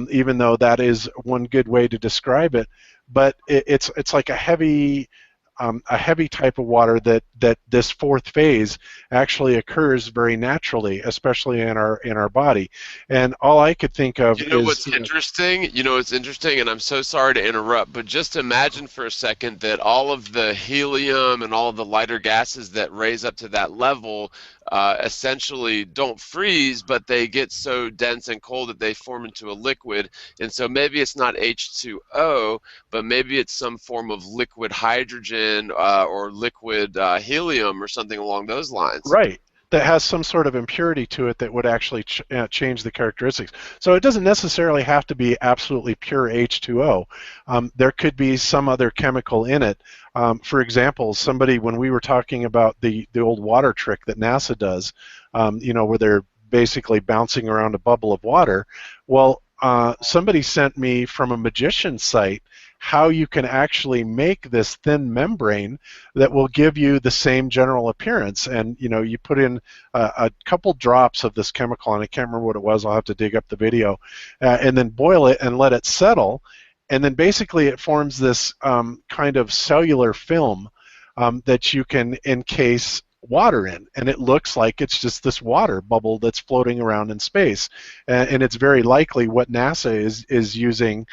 even though that is one good way to describe it. But it's like a heavy type of water that this fourth phase actually occurs very naturally, especially in our body. And all I could think of is what's interesting? It's interesting, and I'm so sorry to interrupt, but just imagine for a second that all of the helium and all of the lighter gases that raise up to that level essentially don't freeze, but they get so dense and cold that they form into a liquid. And so maybe it's not H2O, but maybe it's some form of liquid hydrogen or liquid helium or something along those lines. Right. That has some sort of impurity to it that would actually change the characteristics. So it doesn't necessarily have to be absolutely pure H2O. There could be some other chemical in it. For example, when we were talking about the old water trick that NASA does, where they're basically bouncing around a bubble of water, well, somebody sent me from a magician's site how you can actually make this thin membrane that will give you the same general appearance. And you put in a couple drops of this chemical, and I can't remember what it was, I'll have to dig up the video, and then boil it and let it settle, and then basically it forms this kind of cellular film that you can encase water in, and it looks like it's just this water bubble that's floating around in space, and it's very likely what NASA is using,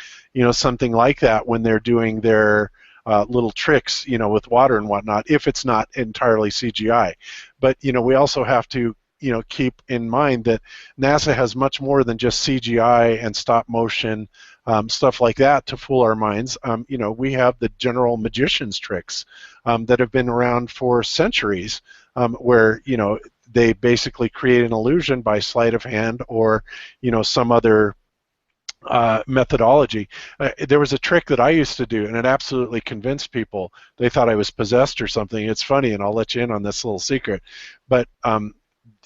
something like that when they're doing their little tricks, with water and whatnot, if it's not entirely CGI. But we also have to keep in mind that NASA has much more than just CGI and stop motion stuff like that to fool our minds. We have the general magician's tricks that have been around for centuries, where they basically create an illusion by sleight of hand or some other methodology. There was a trick that I used to do, and it absolutely convinced people. They thought I was possessed or something. It's funny, and I'll let you in on this little secret. But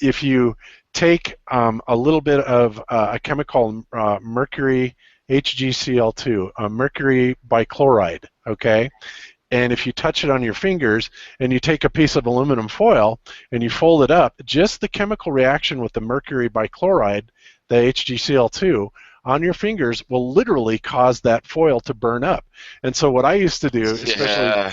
if you take a little bit of a chemical, mercury HgCl2, mercury bichloride, okay? And if you touch it on your fingers and you take a piece of aluminum foil and you fold it up, just the chemical reaction with the mercury bichloride, the HgCl2, on your fingers will literally cause that foil to burn up. And so what I used to do, especially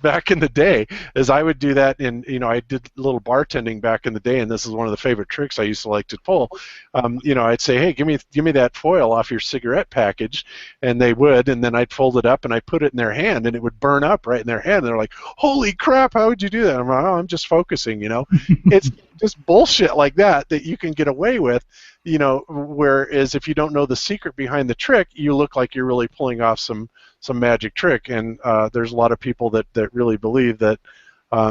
back in the day is I would do that in, I did a little bartending back in the day, and this is one of the favorite tricks I used to like to pull. I'd say, hey, give me that foil off your cigarette package, and they would, and then I'd fold it up and I'd put it in their hand, and it would burn up right in their hand. And they're like, holy crap, how would you do that? I'm like, oh, I'm just focusing, It's just bullshit like that you can get away with, whereas if you don't know the secret behind the trick, you look like you're really pulling off some magic trick, and there's a lot of people that really believe that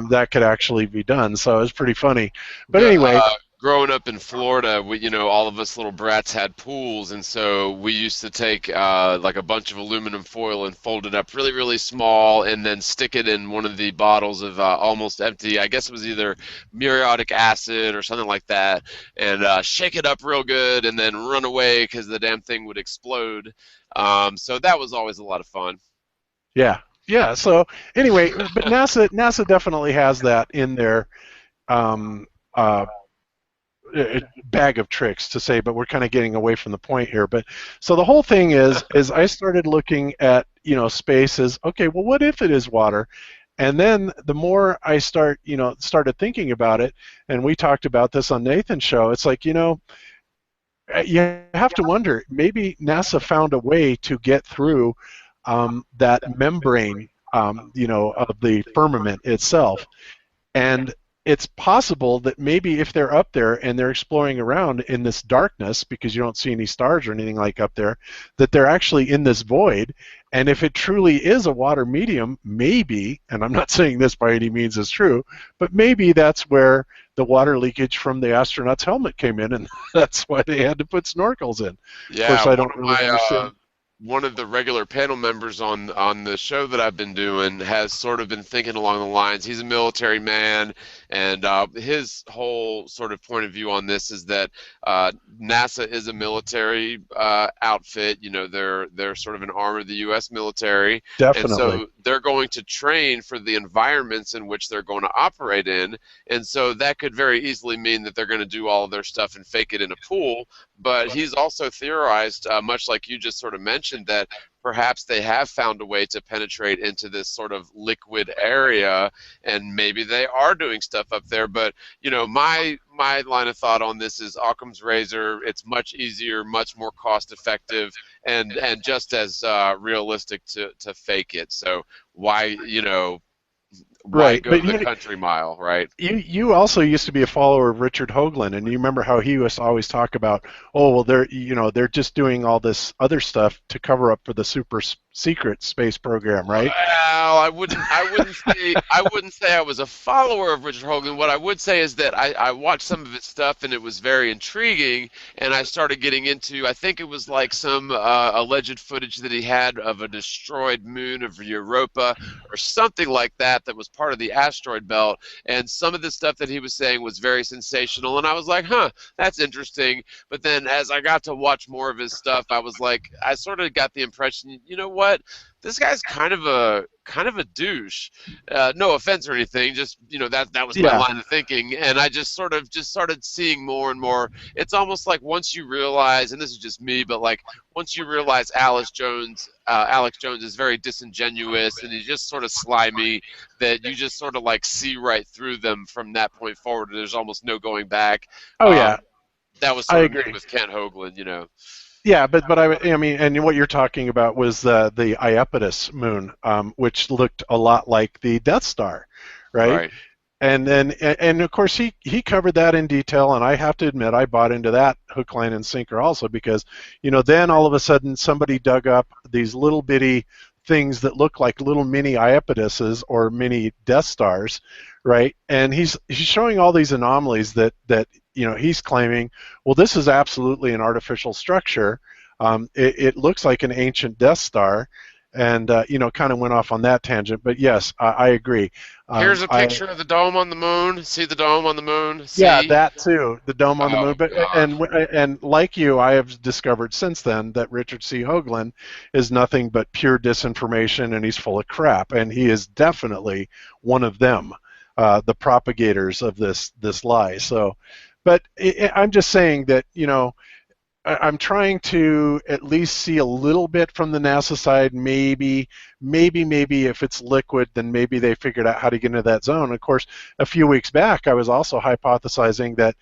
that could actually be done. So it was pretty funny. But anyway, growing up in Florida, all of us little brats had pools, and so we used to take like a bunch of aluminum foil and fold it up really, really small, and then stick it in one of the bottles of almost empty, I guess it was either muriatic acid or something like that, and shake it up real good, and then run away because the damn thing would explode. So that was always a lot of fun. Yeah. So anyway, but NASA definitely has that in their bag of tricks to say, but we're kind of getting away from the point here. But so the whole thing is I started looking at space as, okay, well, what if it is water? And then the more I started thinking about it, and we talked about this on Nathan's show, it's like, you have to wonder, maybe NASA found a way to get through that membrane, of the firmament itself. And it's possible that maybe if they're up there and they're exploring around in this darkness, because you don't see any stars or anything like up there, that they're actually in this void. And if it truly is a water medium, maybe, and I'm not saying this by any means is true, but maybe that's where the water leakage from the astronaut's helmet came in, and that's why they had to put snorkels in. Yeah, of course, I don't really understand. One of the regular panel members on the show that I've been doing has sort of been thinking along the lines. He's a military man, and his whole sort of point of view on this is that NASA is a military outfit. They're sort of an arm of the U.S. military. Definitely. And so they're going to train for the environments in which they're going to operate in, and so that could very easily mean that they're going to do all of their stuff and fake it in a pool. But he's also theorized, much like you just sort of mentioned, that perhaps they have found a way to penetrate into this sort of liquid area, and maybe they are doing stuff up there. But my line of thought on this is Occam's razor. It's much easier, much more cost effective, and just as realistic to fake it. So why Right, go but the country mile, right? You also used to be a follower of Richard Hoagland, and you remember how he used to always talk about, oh, well, they're just doing all this other stuff to cover up for the super secret space program, right? Well, I wouldn't say I was a follower of Richard Hoagland. What I would say is that I watched some of his stuff, and it was very intriguing, and I started getting into, I think it was like some alleged footage that he had of a destroyed moon of Europa or something like that was part of the asteroid belt, and some of the stuff that he was saying was very sensational, and I was like, huh, that's interesting. But then as I got to watch more of his stuff, I was like, I sort of got the impression, you know what, this guy's kind of a douche. No offense or anything, just that was my line of thinking, and I just started seeing more and more. It's almost like once you realize, and this is just me, but like once you realize Alex Jones is very disingenuous and he's just sort of slimy, that you just sort of like see right through them from that point forward. There's almost no going back. Oh yeah, that was sort of me with Kent Hoagland, Yeah, but I mean, and what you're talking about was the Iapetus moon, which looked a lot like the Death Star, right? And of course he covered that in detail, and I have to admit I bought into that hook, line, and sinker also, because then all of a sudden somebody dug up these little bitty things that look like little mini Iapetuses or mini Death Stars, right? And he's showing all these anomalies that he's claiming, well, this is absolutely an artificial structure. It looks like an ancient Death Star, and kind of went off on that tangent. But yes, I agree. Here's a picture of the dome on the moon. See the dome on the moon? See? Yeah, that too, the dome on the moon. But and like you, I have discovered since then that Richard C. Hoagland is nothing but pure disinformation, and he's full of crap, and he is definitely one of them, the propagators of this lie. So. But I'm just saying that, I'm trying to at least see a little bit from the NASA side. Maybe if it's liquid, then maybe they figured out how to get into that zone. Of course, a few weeks back, I was also hypothesizing that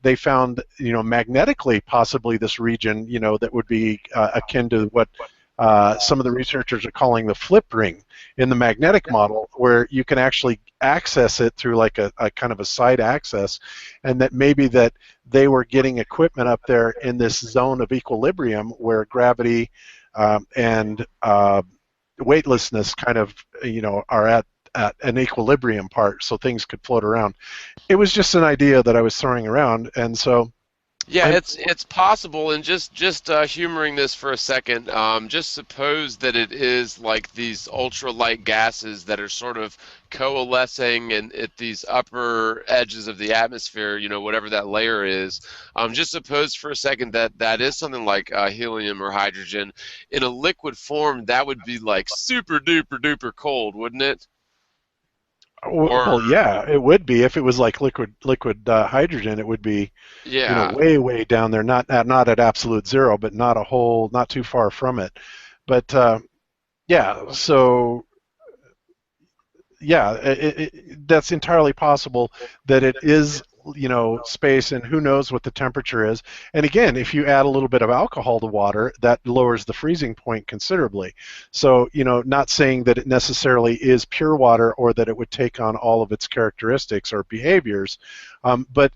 they found, magnetically possibly this region, that would be akin to what some of the researchers are calling the flip ring in the magnetic model, where you can actually access it through like a kind of a side access, and that maybe that they were getting equipment up there in this zone of equilibrium where gravity and weightlessness kind of, are at an equilibrium part, so things could float around. It was just an idea that I was throwing around, and so. Yeah, it's possible, and just humoring this for a second, just suppose that it is like these ultralight gases that are sort of coalescing and at these upper edges of the atmosphere, whatever that layer is. Just suppose for a second that that is something like helium or hydrogen. In a liquid form, that would be like super duper duper cold, wouldn't it? Well, yeah, it would be. If it was like liquid hydrogen, it would be, Yeah. way down there. Not at absolute zero, but not too far from it. But yeah, so yeah, that's entirely possible that it is, space, and who knows what the temperature is. And again, if you add a little bit of alcohol to water, that lowers the freezing point considerably. So, not saying that it necessarily is pure water or that it would take on all of its characteristics or behaviors, but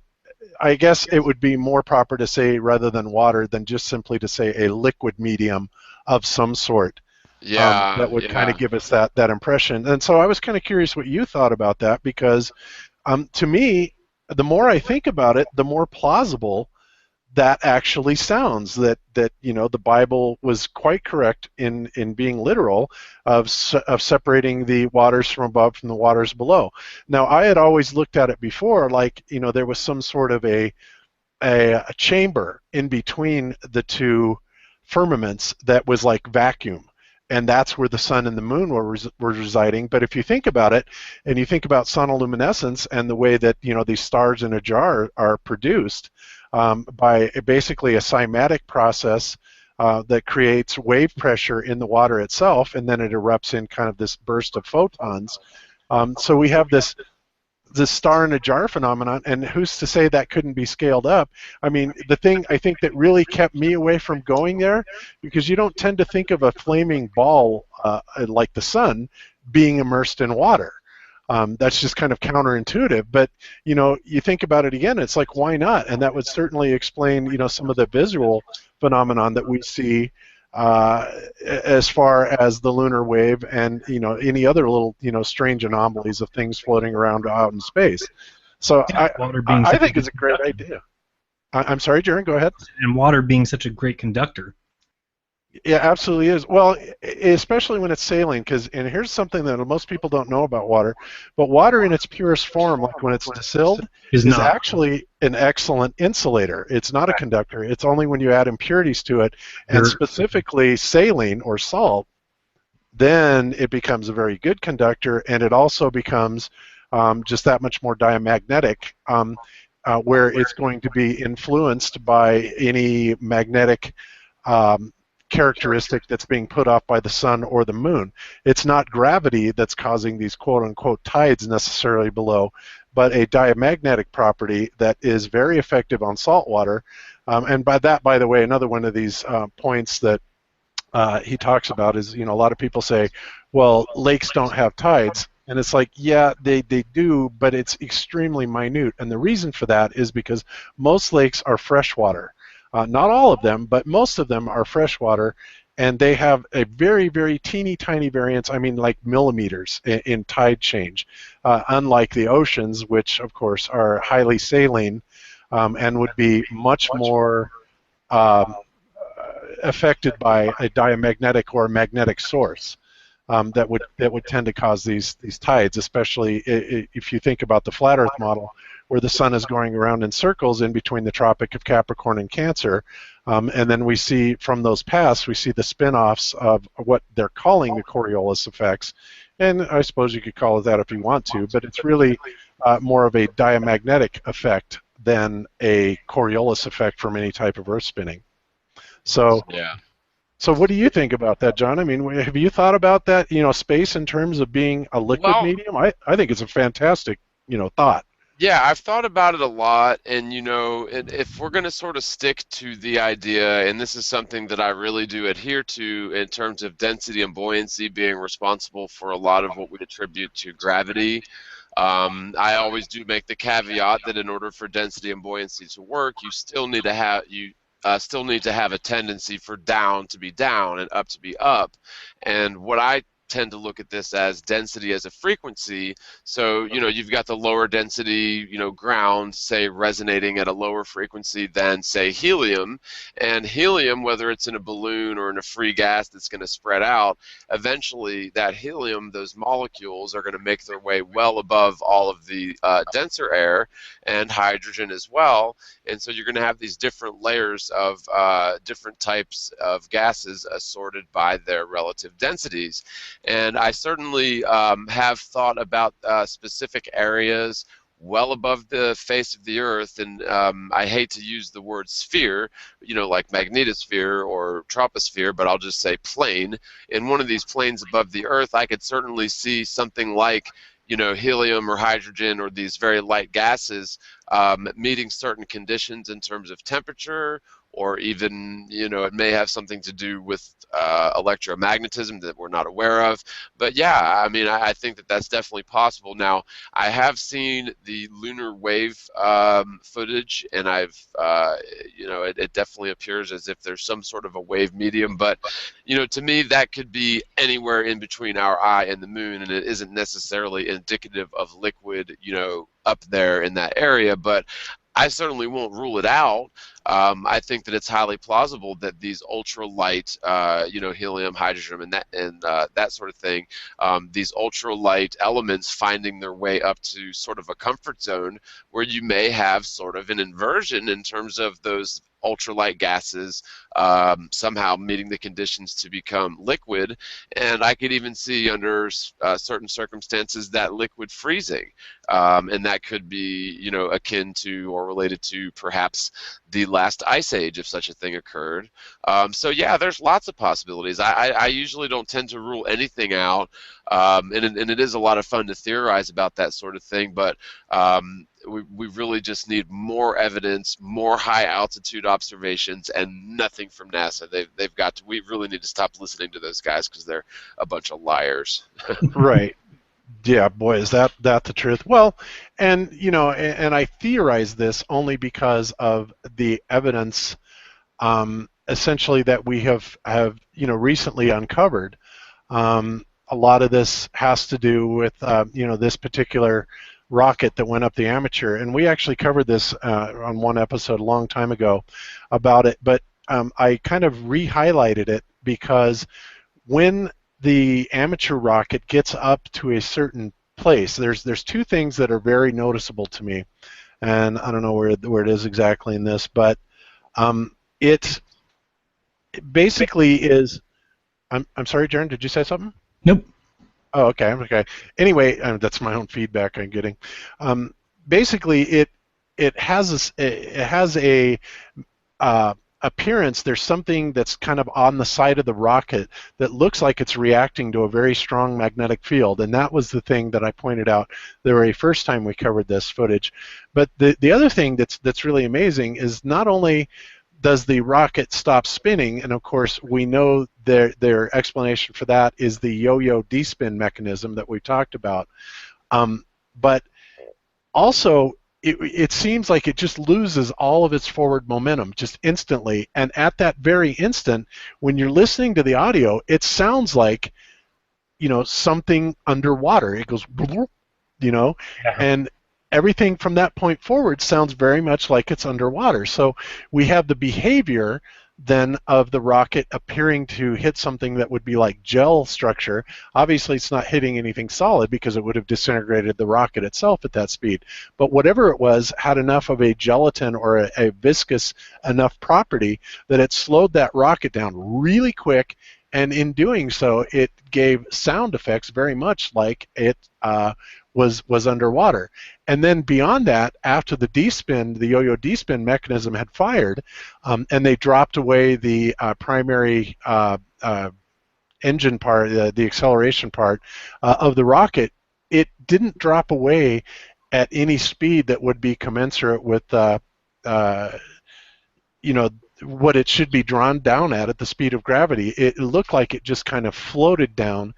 I guess it would be more proper to say, rather than water, than just simply to say a liquid medium of some sort. Yeah. That would kind of give us that impression. And so I was kind of curious what you thought about that, because to me, the more I think about it, the more plausible that actually sounds. That the Bible was quite correct in being literal of separating the waters from above from the waters below. Now, I had always looked at it before like, there was some sort of a chamber in between the two firmaments that was like vacuum. And that's where the sun and the moon were residing. But if you think about it, and you think about sonoluminescence and the way that these stars in a jar are produced by basically a cymatic process that creates wave pressure in the water itself, and then it erupts in kind of this burst of photons. So we have this star in a jar phenomenon, and who's to say that couldn't be scaled up? I mean, the thing I think that really kept me away from going there, because you don't tend to think of a flaming ball like the sun being immersed in water. That's just kind of counterintuitive, but you think about it again, it's like, why not? And that would certainly explain some of the visual phenomenon that we see as far as the lunar wave and any other little strange anomalies of things floating around out in space. So I think it's a great idea. I'm sorry, Jaron, go ahead. And water being such a great conductor. Yeah, absolutely is. Well, especially when it's saline, and here's something that most people don't know about water, but water in its purest form, like when it's distilled, is actually an excellent insulator. It's not a conductor. It's only when you add impurities to it, and specifically saline or salt, then it becomes a very good conductor, and it also becomes just that much more diamagnetic, where it's going to be influenced by any magnetic characteristic that's being put off by the sun or the moon. It's not gravity that's causing these quote-unquote tides necessarily below, but a diamagnetic property that is very effective on salt water. And by that, by the way, another one of these points that he talks about is, a lot of people say, well, lakes don't have tides. And it's like, yeah, they do, but it's extremely minute. And the reason for that is because most lakes are freshwater. Not all of them, but most of them are freshwater, and they have a very, very teeny tiny variance, I mean like millimeters in tide change, unlike the oceans, which of course are highly saline and would be much more affected by a diamagnetic or magnetic source. That would tend to cause these tides, especially if you think about the flat Earth model, where the sun is going around in circles in between the Tropic of Capricorn and Cancer, and then we see from those paths, we see the spin-offs of what they're calling the Coriolis effects, and I suppose you could call it that if you want to, but it's really more of a diamagnetic effect than a Coriolis effect from any type of Earth spinning. So, Yeah. so what do you think about that, John? I mean, have you thought about that, space in terms of being a liquid Well, medium? I think it's a fantastic, thought. yeah, I've thought about it a lot, and if we're going to sort of stick to the idea, and this is something that I really do adhere to in terms of density and buoyancy being responsible for a lot of what we attribute to gravity. I always do make the caveat that in order for density and buoyancy to work, still need to have a tendency for down to be down and up to be up. And what I tend to look at this as density as a frequency. So, you've got the lower density, ground, say, resonating at a lower frequency than, say, helium. And helium, whether it's in a balloon or in a free gas that's going to spread out, eventually that helium, those molecules are going to make their way well above all of the denser air and hydrogen as well. And so you're going to have these different layers of different types of gases assorted by their relative densities. And I certainly have thought about specific areas well above the face of the Earth, and I hate to use the word sphere, like magnetosphere or troposphere, but I'll just say plane. In one of these planes above the Earth, I could certainly see something like helium or hydrogen or these very light gases meeting certain conditions in terms of temperature, or even, it may have something to do with electromagnetism that we're not aware of. But yeah, I mean, I think that that's definitely possible. Now, I have seen the lunar wave footage, and it definitely appears as if there's some sort of a wave medium. But, to me, that could be anywhere in between our eye and the moon, and it isn't necessarily indicative of liquid, up there in that area. But I certainly won't rule it out. I think that it's highly plausible that these ultralight, helium, hydrogen, and that sort of thing, these ultralight elements finding their way up to sort of a comfort zone where you may have sort of an inversion in terms of those ultralight gases somehow meeting the conditions to become liquid. And I could even see under certain circumstances that liquid freezing, and that could be akin to or related to perhaps the last ice age if such a thing occurred. So yeah, there's lots of possibilities. I usually don't tend to rule anything out, and it is a lot of fun to theorize about that sort of thing, but we really just need more evidence, more high altitude observations, and nothing from NASA. We really need to stop listening to those guys because they're a bunch of liars. Right. Yeah, boy, is that the truth. Well, and and I theorize this only because of the evidence, essentially, that we have recently uncovered. A lot of this has to do with this particular rocket that went up the Amateur, and we actually covered this on one episode a long time ago about it, but I kind of re-highlighted it because when the Amateur rocket gets up to a certain place, there's two things that are very noticeable to me, and I don't know where it is exactly in this, but it basically is. I'm sorry, Jaron, did you say something? Nope. Oh, okay. Anyway, that's my own feedback I'm getting. Basically, it has a appearance. There's something that's kind of on the side of the rocket that looks like it's reacting to a very strong magnetic field, and that was the thing that I pointed out the very first time we covered this footage. But the other thing that's really amazing is not only does the rocket stop spinning, and of course we know their explanation for that is the yo-yo D-spin mechanism that we talked about, but also it seems like it just loses all of its forward momentum just instantly, and at that very instant when you're listening to the audio, it sounds like something underwater. It goes and everything from that point forward sounds very much like it's underwater. So we have the behavior then of the rocket appearing to hit something that would be like gel structure. Obviously it's not hitting anything solid because it would have disintegrated the rocket itself at that speed. But whatever it was had enough of a gelatin or a viscous enough property that it slowed that rocket down really quick, and in doing so it gave sound effects very much like it was underwater. And then beyond that, after the D-spin, the yo-yo D-spin mechanism had fired, and they dropped away the primary engine part, the acceleration part of the rocket, it didn't drop away at any speed that would be commensurate with what it should be drawn down at the speed of gravity. It looked like it just kind of floated down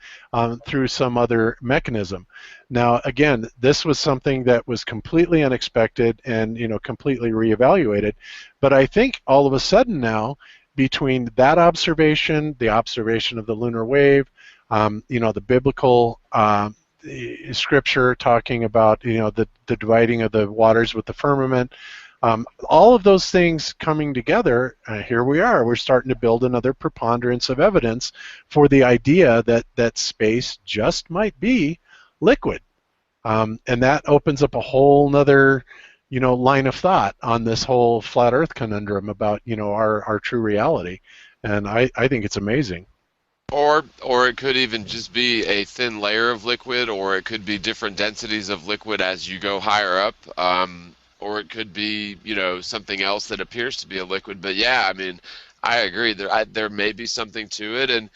through some other mechanism. Now, again, this was something that was completely unexpected and completely reevaluated. But I think all of a sudden now, between that observation, the observation of the lunar wave, the biblical scripture talking about the dividing of the waters with the firmament, all of those things coming together, here we are. We're starting to build another preponderance of evidence for the idea that space just might be liquid. And that opens up a whole nother line of thought on this whole flat Earth conundrum about our true reality. And I think it's amazing. Or it could even just be a thin layer of liquid, or it could be different densities of liquid as you go higher up. Or it could be, something else that appears to be a liquid. But yeah, I mean, I agree. There may be something to it, and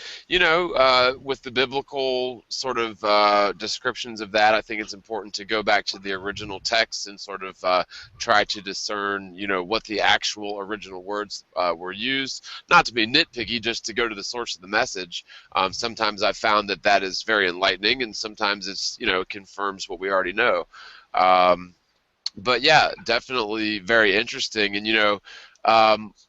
with the biblical sort of descriptions of that, I think it's important to go back to the original text and sort of try to discern, what the actual original words were used. Not to be nitpicky, just to go to the source of the message. Sometimes I've found that is very enlightening, and sometimes it's it confirms what we already know. But yeah, definitely very interesting. And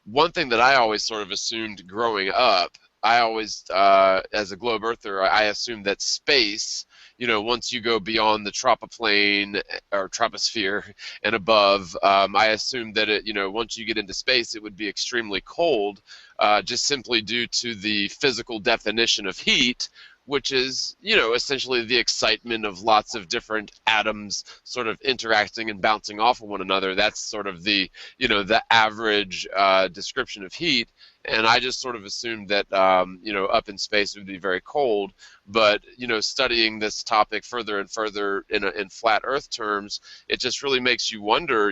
one thing that I always sort of assumed growing up, I always, as a globe earther, I assumed that space, once you go beyond the tropoplane or troposphere and above, I assumed that once you get into space, it would be extremely cold, just simply due to the physical definition of heat, which is, essentially the excitement of lots of different atoms sort of interacting and bouncing off of one another. That's sort of the, the average description of heat. And I just sort of assumed that, up in space it would be very cold. But, studying this topic further and further in flat Earth terms, it just really makes you wonder,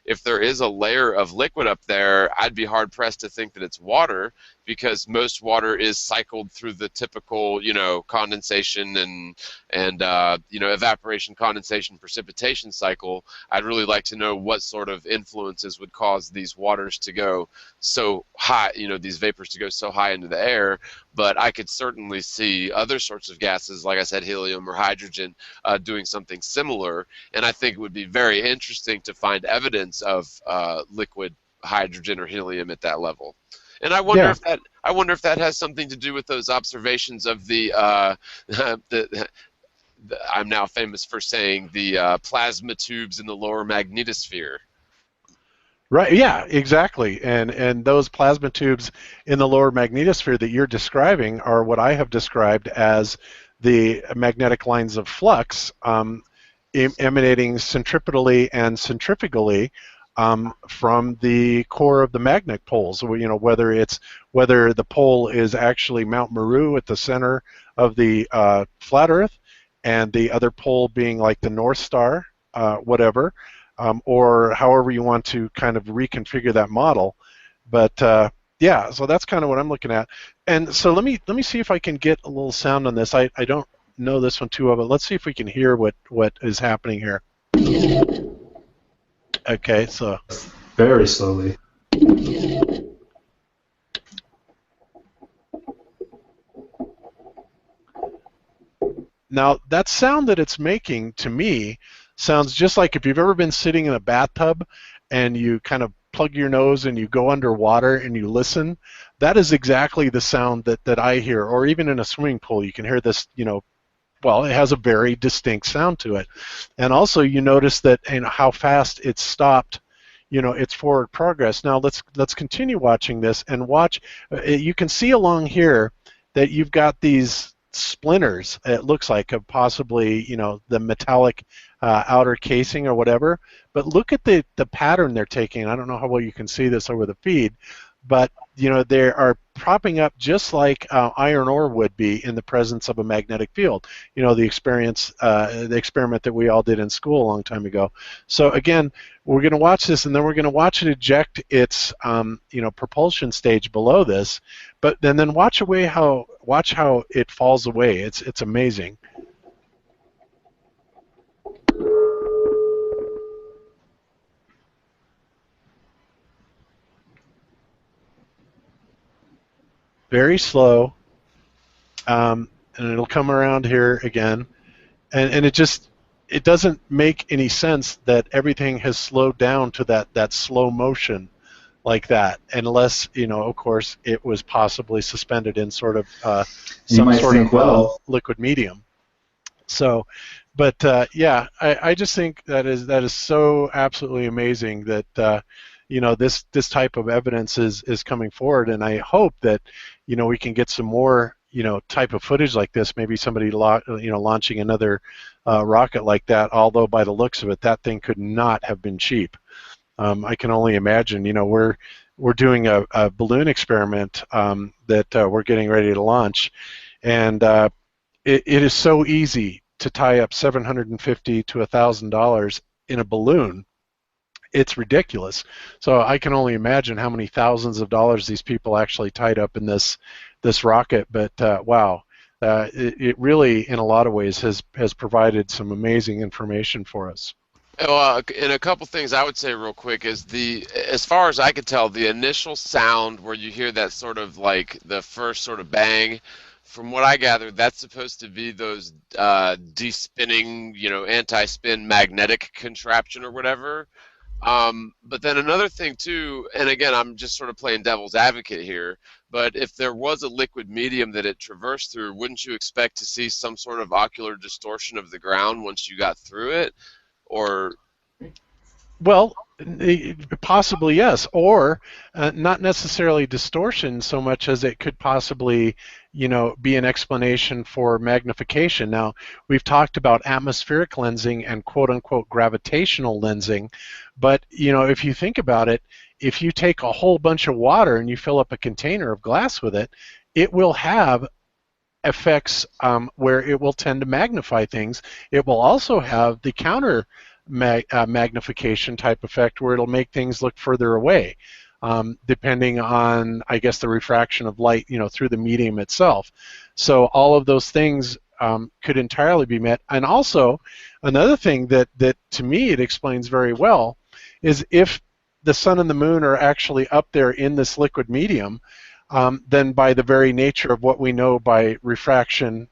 if there is a layer of liquid up there, I'd be hard-pressed to think that it's water, because most water is cycled through the typical, condensation and evaporation, condensation, precipitation cycle. I'd really like to know what sort of influences would cause these waters to go so high, these vapors to go so high into the air. But I could certainly see other sorts of gases, like I said, helium or hydrogen, doing something similar. And I think it would be very interesting to find evidence of liquid hydrogen or helium at that level. And I wonder if that has something to do with those observations of the I'm now famous for saying the plasma tubes in the lower magnetosphere. Right. Yeah. Exactly. And those plasma tubes in the lower magnetosphere that you're describing are what I have described as the magnetic lines of flux emanating centripetally and centrifugally from the core of the magnet poles. Whether the pole is actually Mount Meru at the center of the flat Earth, and the other pole being like the North Star, whatever, or however you want to kind of reconfigure that model. But yeah, so that's kind of what I'm looking at. And so let me see if I can get a little sound on this. I don't know this one too well, but let's see if we can hear what is happening here. Okay, so very slowly. Now that sound that it's making to me sounds just like if you've ever been sitting in a bathtub and you kind of plug your nose and you go underwater and you listen. That is exactly the sound that I hear. Or even in a swimming pool, you can hear this, well, it has a very distinct sound to it. And also you notice that how fast it stopped, its forward progress. Now let's continue watching this and watch. You can see along here that you've got these splinters, it looks like, of possibly, the metallic outer casing or whatever. But look at the pattern they're taking. I don't know how well you can see this over the feed, but they are propping up just like iron ore would be in the presence of a magnetic field. The experiment that we all did in school a long time ago. So again, we're going to watch this, and then we're going to watch it eject its propulsion stage below this, but then watch how it falls away. It's amazing. Very slow, and it'll come around here again, and it doesn't make any sense that everything has slowed down to that slow motion like that, unless of course it was possibly suspended in sort of some sort of liquid medium. So, but yeah, I just think that is so absolutely amazing that this type of evidence is coming forward, and I hope that we can get some more type of footage like this. Maybe somebody launching another rocket like that. Although by the looks of it, that thing could not have been cheap. I can only imagine. We're doing a balloon experiment that we're getting ready to launch, and it is so easy to tie up $750 to $1,000 in a balloon. It's ridiculous. So I can only imagine how many thousands of dollars these people actually tied up in this rocket. But wow, it really, in a lot of ways, has provided some amazing information for us. Well, and a couple things I would say real quick is as far as I could tell, the initial sound where you hear that sort of like the first sort of bang, from what I gathered, that's supposed to be those de-spinning, anti-spin magnetic contraption or whatever. But then another thing too, and again, I'm just sort of playing devil's advocate here, but if there was a liquid medium that it traversed through, wouldn't you expect to see some sort of ocular distortion of the ground once you got through it? Or well, possibly yes, or not necessarily distortion so much as it could possibly be an explanation for magnification. Now, we've talked about atmospheric lensing and quote-unquote gravitational lensing, but if you think about it, if you take a whole bunch of water and you fill up a container of glass with it, it will have effects where it will tend to magnify things. It will also have the counter magnification type effect where it'll make things look further away, depending on, I guess, the refraction of light, through the medium itself. So all of those things could entirely be met. And also, another thing that to me it explains very well is if the sun and the moon are actually up there in this liquid medium, then by the very nature of what we know by refraction,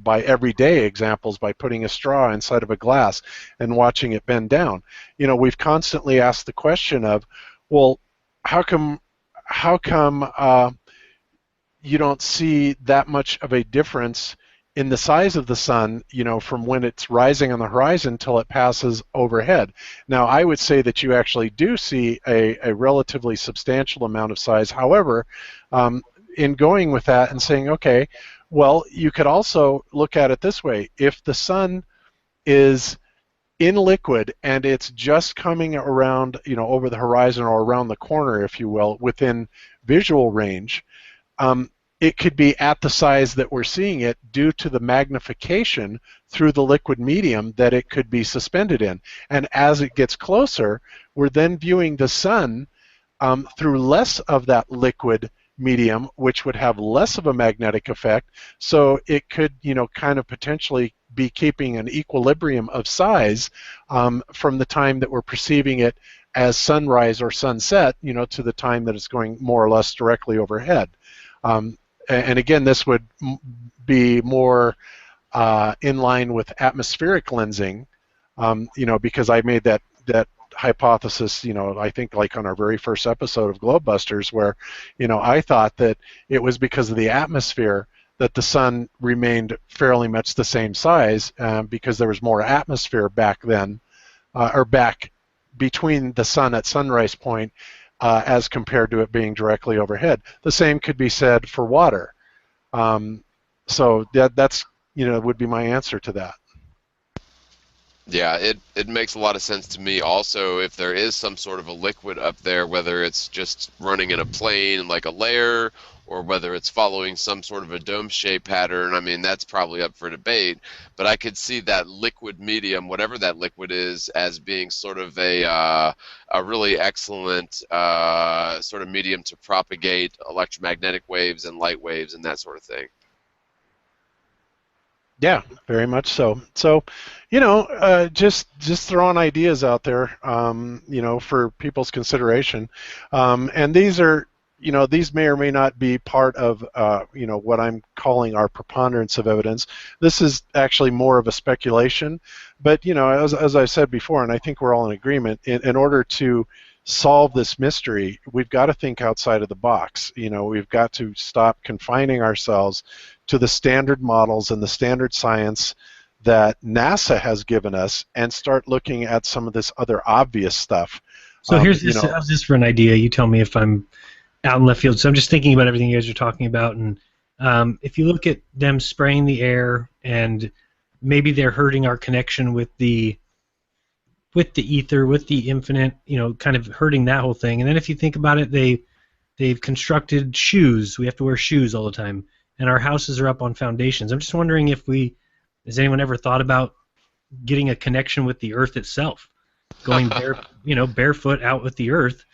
by everyday examples, by putting a straw inside of a glass and watching it bend down, we've constantly asked the question of, well, how come you don't see that much of a difference in the size of the sun, from when it's rising on the horizon till it passes overhead? Now, I would say that you actually do see a relatively substantial amount of size. However, in going with that and saying, okay, well, you could also look at it this way. If the sun is in liquid and it's just coming around, over the horizon or around the corner, if you will, within visual range, it could be at the size that we're seeing it due to the magnification through the liquid medium that it could be suspended in. And as it gets closer, we're then viewing the sun through less of that liquid medium, which would have less of a magnetic effect. So it could, kind of potentially be keeping an equilibrium of size from the time that we're perceiving it as sunrise or sunset, to the time that it's going more or less directly overhead. And again, this would be more in line with atmospheric lensing, because I made that hypothesis, I think like on our very first episode of GLOBEBUSTERS, where, I thought that it was because of the atmosphere that the sun remained fairly much the same size, because there was more atmosphere back then, or back between the sun at sunrise point, as compared to it being directly overhead. The same could be said for water. So that's would be my answer to that. Yeah, it makes a lot of sense to me. Also, if there is some sort of a liquid up there, whether it's just running in a plane like a layer, or whether it's following some sort of a dome shape pattern, I mean, that's probably up for debate. But I could see that liquid medium, whatever that liquid is, as being sort of a really excellent sort of medium to propagate electromagnetic waves and light waves and that sort of thing. Yeah, very much so. So, just throwing ideas out there, for people's consideration. And these are, these may or may not be part of, what I'm calling our preponderance of evidence. This is actually more of a speculation, but as I said before, and I think we're all in agreement, in order to solve this mystery, we've got to think outside of the box. We've got to stop confining ourselves to the standard models and the standard science that NASA has given us and start looking at some of this other obvious stuff. So here's this for an idea. You tell me if I'm out in left field. So I'm just thinking about everything you guys are talking about, and if you look at them spraying the air, and maybe they're hurting our connection with the ether, with the infinite, kind of hurting that whole thing. And then if you think about it, they've constructed shoes. We have to wear shoes all the time, and our houses are up on foundations. I'm just wondering has anyone ever thought about getting a connection with the earth itself, going barefoot out with the earth?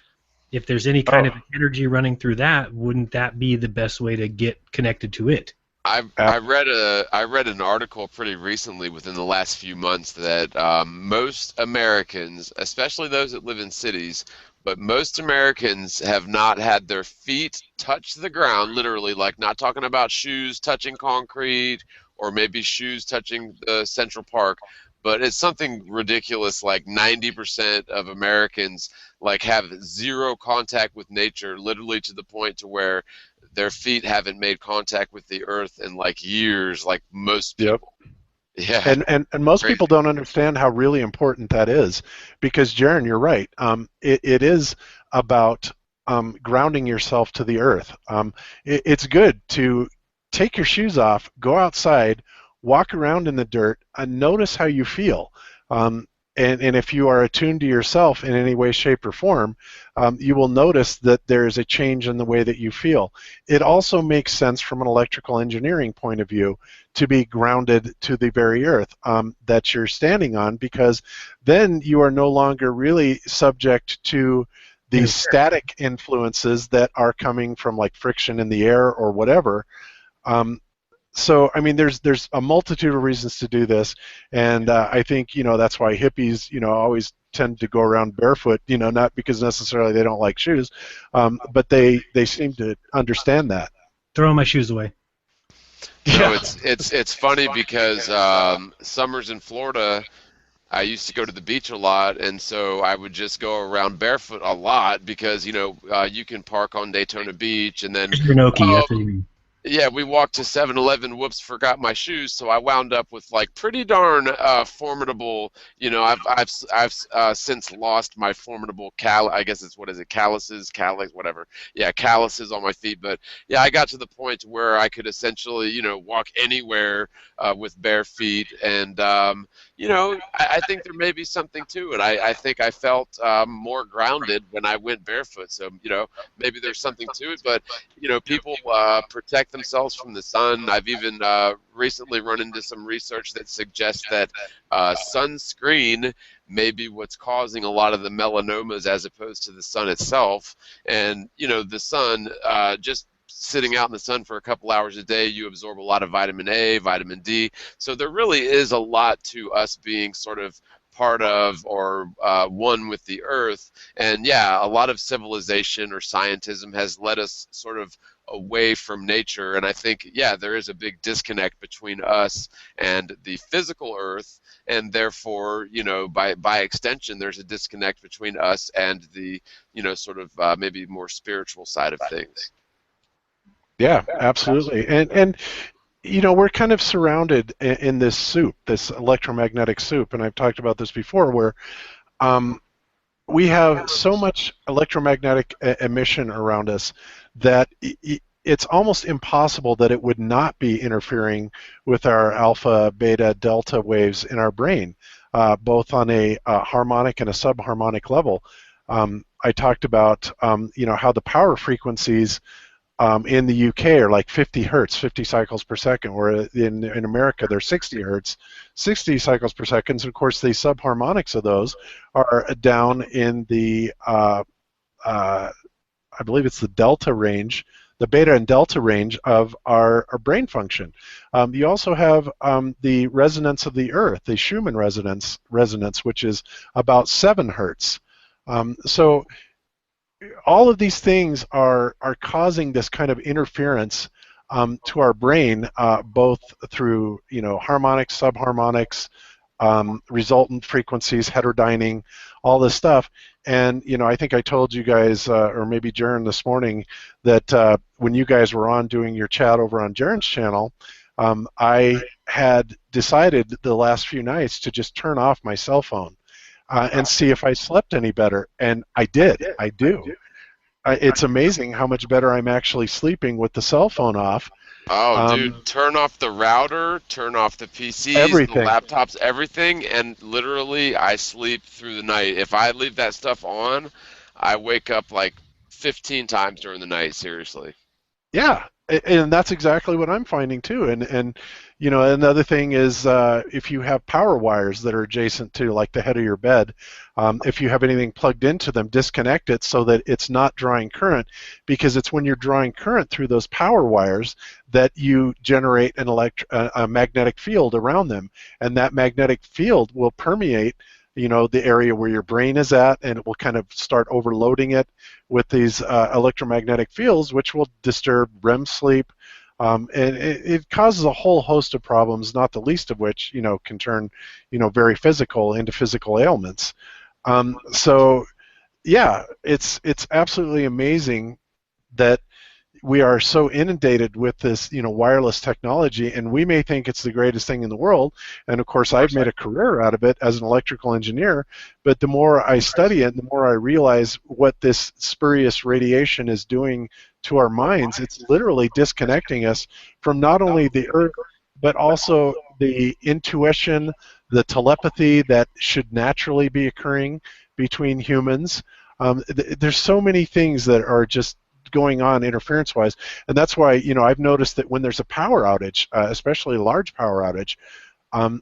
If there's any kind of energy running through that, wouldn't that be the best way to get connected to it? I read an article pretty recently, within the last few months, that most Americans, especially those that live in cities, but most Americans have not had their feet touch the ground, literally, like not talking about shoes touching concrete or maybe shoes touching the Central Park, but it's something ridiculous, like 90% of Americans have zero contact with nature, literally to the point to where their feet haven't made contact with the earth in years, like most people. Yep. Yeah. And most Crazy. people don't understand how really important that is, because Jaron, you're right. It is about grounding yourself to the earth. It's good to take your shoes off, go outside, walk around in the dirt, and notice how you feel. And if you are attuned to yourself in any way, shape, or form, you will notice that there is a change in the way that you feel. It also makes sense from an electrical engineering point of view to be grounded to the very earth that you're standing on, because then you are no longer really subject to these static influences that are coming from friction in the air or whatever. So, I mean, there's a multitude of reasons to do this, and I think, that's why hippies, always tend to go around barefoot, not because necessarily they don't like shoes, but they seem to understand that. Throwing my shoes away. It's funny because summers in Florida, I used to go to the beach a lot, and so I would just go around barefoot a lot because, you can park on Daytona Beach, and then... that's what you mean. Yeah, we walked to 7-Eleven. Whoops, forgot my shoes. So I wound up with pretty darn formidable. I've since lost my formidable I guess it's calluses, whatever. Yeah, calluses on my feet. But yeah, I got to the point where I could essentially walk anywhere with bare feet, and I think there may be something to it. I think I felt more grounded when I went barefoot. So maybe there's something to it. But people protect themselves from the sun. I've even recently run into some research that suggests that sunscreen may be what's causing a lot of the melanomas as opposed to the sun itself. And the sun, just sitting out in the sun for a couple hours a day, you absorb a lot of vitamin A, vitamin D. So there really is a lot to us being sort of part of or one with the earth. And yeah, a lot of civilization or scientism has led us sort of away from nature, and I think there is a big disconnect between us and the physical earth, and therefore by extension there's a disconnect between us and the sort of maybe more spiritual side of things. Yeah, absolutely. And we're kind of surrounded in this soup, this electromagnetic soup, and I've talked about this before, where we have so much electromagnetic emission around us that it's almost impossible that it would not be interfering with our alpha, beta, delta waves in our brain, both on a harmonic and a subharmonic level. I talked about how the power frequencies in the UK are like 50 hertz, 50 cycles per second, where in America they're 60 hertz, 60 cycles per second. And of course, the subharmonics of those are down in the, I believe it's the delta range, the beta and delta range of our brain function. You also have the resonance of the Earth, the Schumann resonance, which is about 7 hertz. So all of these things are causing this kind of interference to our brain, both through harmonics, subharmonics, resultant frequencies, heterodyning, all this stuff. And I think I told you guys, or maybe Jaren this morning, that when you guys were on doing your chat over on Jaren's channel, I had decided the last few nights to just turn off my cell phone and see if I slept any better. And I did. I do. It's amazing how much better I'm actually sleeping with the cell phone off. Oh, dude, turn off the router, turn off the PCs, everything. The laptops, everything, and literally I sleep through the night. If I leave that stuff on, I wake up like 15 times during the night, seriously. Yeah, and that's exactly what I'm finding too. And another thing is if you have power wires that are adjacent to like the head of your bed, if you have anything plugged into them, disconnect it so that it's not drawing current, because it's when you're drawing current through those power wires that you generate a magnetic field around them, and that magnetic field will permeate the area where your brain is at, and it will kind of start overloading it with these electromagnetic fields, which will disturb REM sleep, and it causes a whole host of problems, not the least of which can turn very physical into physical ailments. So yeah, it's absolutely amazing that we are so inundated with this wireless technology, and we may think it's the greatest thing in the world, and of course I've made a career out of it as an electrical engineer, but the more I study it, the more I realize what this spurious radiation is doing to our minds. It's literally disconnecting us from not only the Earth, but also the intuition, the telepathy that should naturally be occurring between humans. There's so many things that are just going on interference-wise, and that's why I've noticed that when there's a power outage, especially a large power outage,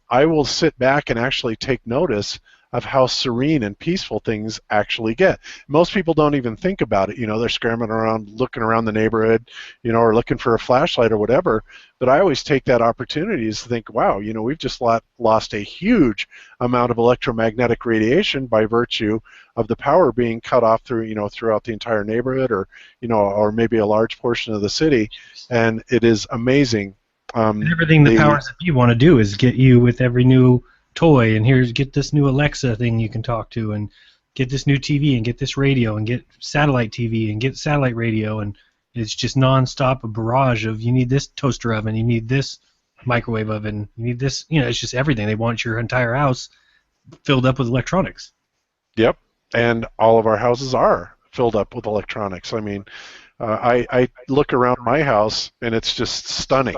I will sit back and actually take notice of how serene and peaceful things actually get. Most people don't even think about it. They're scrambling around, looking around the neighborhood, or looking for a flashlight or whatever. But I always take that opportunity to think, wow, we've just lost a huge amount of electromagnetic radiation by virtue of the power being cut off through, throughout the entire neighborhood, or, or maybe a large portion of the city. And it is amazing. And everything the powers that be want to do is get you with every new toy, and get this new Alexa thing you can talk to, and get this new TV, and get this radio, and get satellite TV, and get satellite radio, and it's just nonstop a barrage of, you need this toaster oven, you need this microwave oven, you need this, it's just everything. They want your entire house filled up with electronics. Yep, and all of our houses are filled up with electronics. I mean, I look around my house, and it's just stunning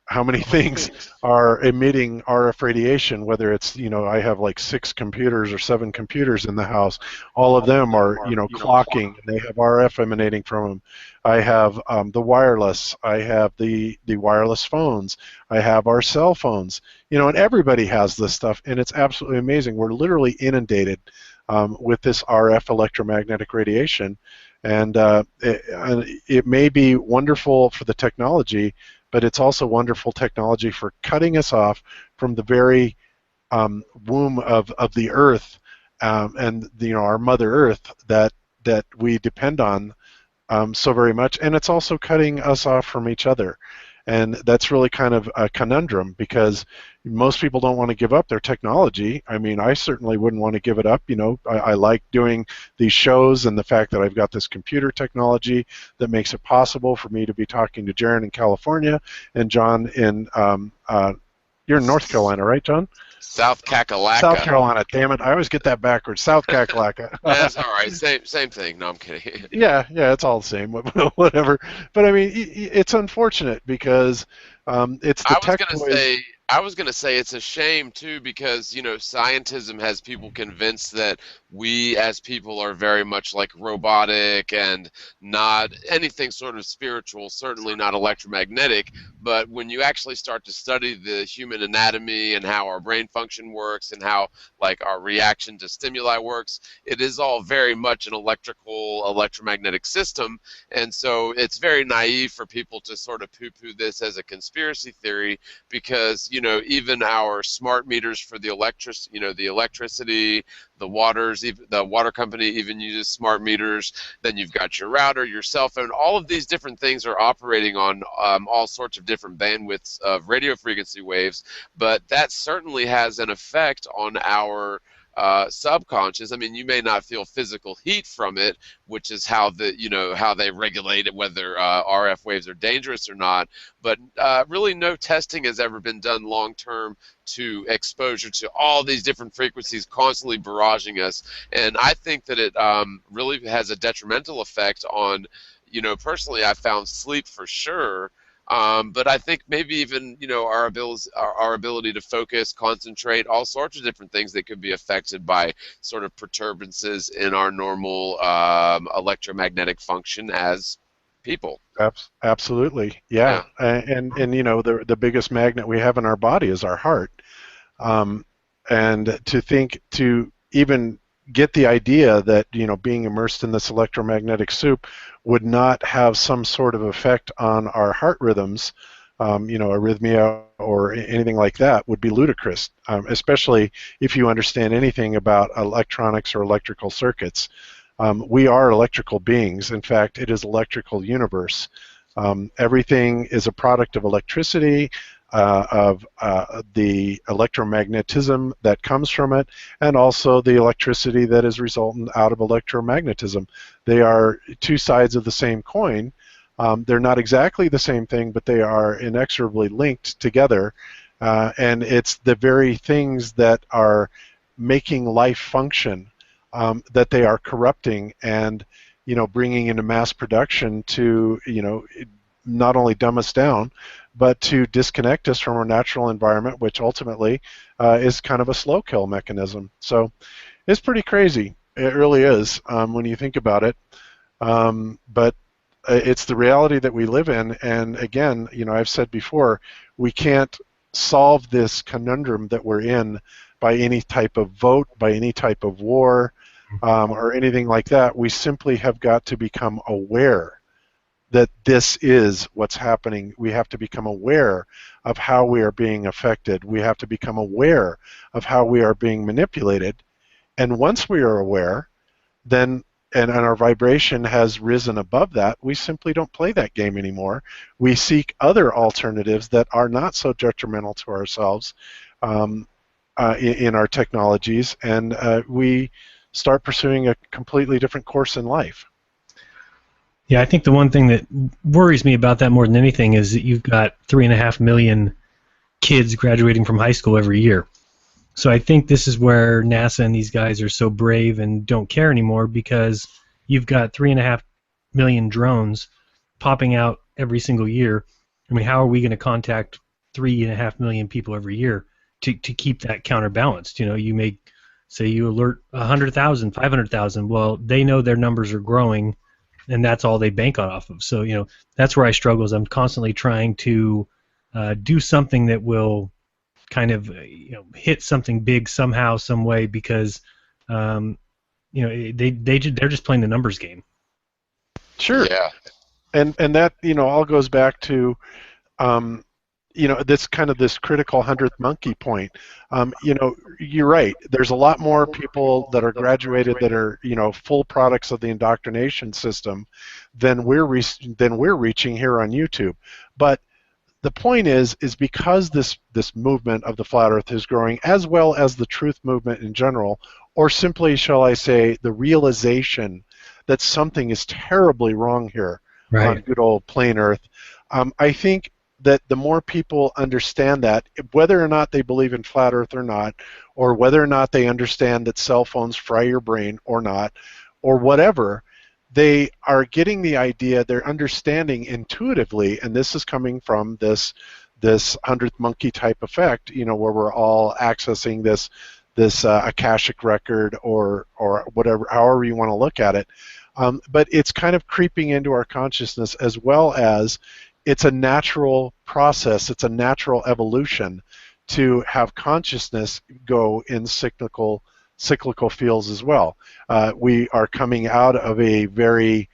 how many things are emitting RF radiation, whether it's, I have like 6 computers or 7 computers in the house. All of them are, clocking, and they have RF emanating from them. I have the wireless. I have the wireless phones. I have our cell phones. And everybody has this stuff, and it's absolutely amazing. We're literally inundated with this RF electromagnetic radiation, and it may be wonderful for the technology, but it's also wonderful technology for cutting us off from the very womb of the Earth, and our Mother Earth that we depend on so very much. And it's also cutting us off from each other. And that's really kind of a conundrum, because most people don't want to give up their technology. I mean, I certainly wouldn't want to give it up. I like doing these shows, and the fact that I've got this computer technology that makes it possible for me to be talking to Jaren in California and John in, you're in North Carolina, right, John? South Kakalaka. South Carolina, damn it. I always get that backwards. South Kakalaka. That's all right. Same thing. No, I'm kidding. Yeah, it's all the same. Whatever. But I mean, it's unfortunate because it's the tech boys. I was gonna say it's a shame too because scientism has people convinced that we as people are very much like robotic and not anything sort of spiritual, certainly not electromagnetic. But when you actually start to study the human anatomy and how our brain function works and how like our reaction to stimuli works, it is all very much an electromagnetic system. And so it's very naive for people to sort of poo-poo this as a conspiracy theory because even our smart meters for the electricity, the water company even uses smart meters. Then you've got your router, your cell phone. All of these different things are operating on all sorts of different bandwidths of radio frequency waves. But that certainly has an effect on our subconscious. I mean, you may not feel physical heat from it, which is how how they regulate it, whether RF waves are dangerous or not. But really, no testing has ever been done long term to exposure to all these different frequencies constantly barraging us. And I think that it really has a detrimental effect on, personally, I found sleep for sure. But I think maybe even our ability to focus, concentrate, all sorts of different things that could be affected by sort of perturbances in our normal electromagnetic function as people. Absolutely, yeah. And the biggest magnet we have in our body is our heart. And to even get the idea that being immersed in this electromagnetic soup would not have some sort of effect on our heart rhythms, arrhythmia or anything like that, would be ludicrous, especially if you understand anything about electronics or electrical circuits. We are electrical beings. In fact, it is electrical universe. Everything is a product of electricity, of the electromagnetism that comes from it, and also the electricity that is resultant out of electromagnetism. They are two sides of the same coin. They're not exactly the same thing, but they are inexorably linked together, and it's the very things that are making life function that they are corrupting and bringing into mass production to not only dumb us down, but to disconnect us from our natural environment, which ultimately is kind of a slow kill mechanism. So it's pretty crazy. It really is when you think about it. But it's the reality that we live in. And again, I've said before, we can't solve this conundrum that we're in by any type of vote, by any type of war, or anything like that. We simply have got to become aware that this is what's happening. We have to become aware of how we are being affected. We have to become aware of how we are being manipulated. And once we are aware, then and our vibration has risen above that, we simply don't play that game anymore. We seek other alternatives that are not so detrimental to ourselves in our technologies, and we start pursuing a completely different course in life. Yeah, I think the one thing that worries me about that more than anything is that you've got 3.5 million kids graduating from high school every year. So I think this is where NASA and these guys are so brave and don't care anymore, because you've got 3.5 million drones popping out every single year. I mean, how are we going to contact 3.5 million people every year to keep that counterbalanced? You may say you alert 100,000, 500,000. Well, they know their numbers are growing, and that's all they bank off of. So, that's where I struggle, is I'm constantly trying to do something that will kind of, hit something big somehow, some way, because, they're just playing the numbers game. Sure. Yeah. And that, all goes back to, this critical 100th monkey point. You're right. There's a lot more people that are graduated that are, full products of the indoctrination system than we're reaching here on YouTube. But the point is because this movement of the flat Earth is growing, as well as the truth movement in general, or simply, shall I say, the realization that something is terribly wrong here on good old plain Earth. I think that the more people understand that, whether or not they believe in flat Earth or not, or whether or not they understand that cell phones fry your brain or not, or whatever, they are getting the idea, they're understanding intuitively, and this is coming from this 100th monkey type effect, where we're all accessing this akashic record or whatever, however you want to look at it. But it's kind of creeping into our consciousness, as well as it's a natural process, it's a natural evolution to have consciousness go in cyclical fields as well. We are coming out of a very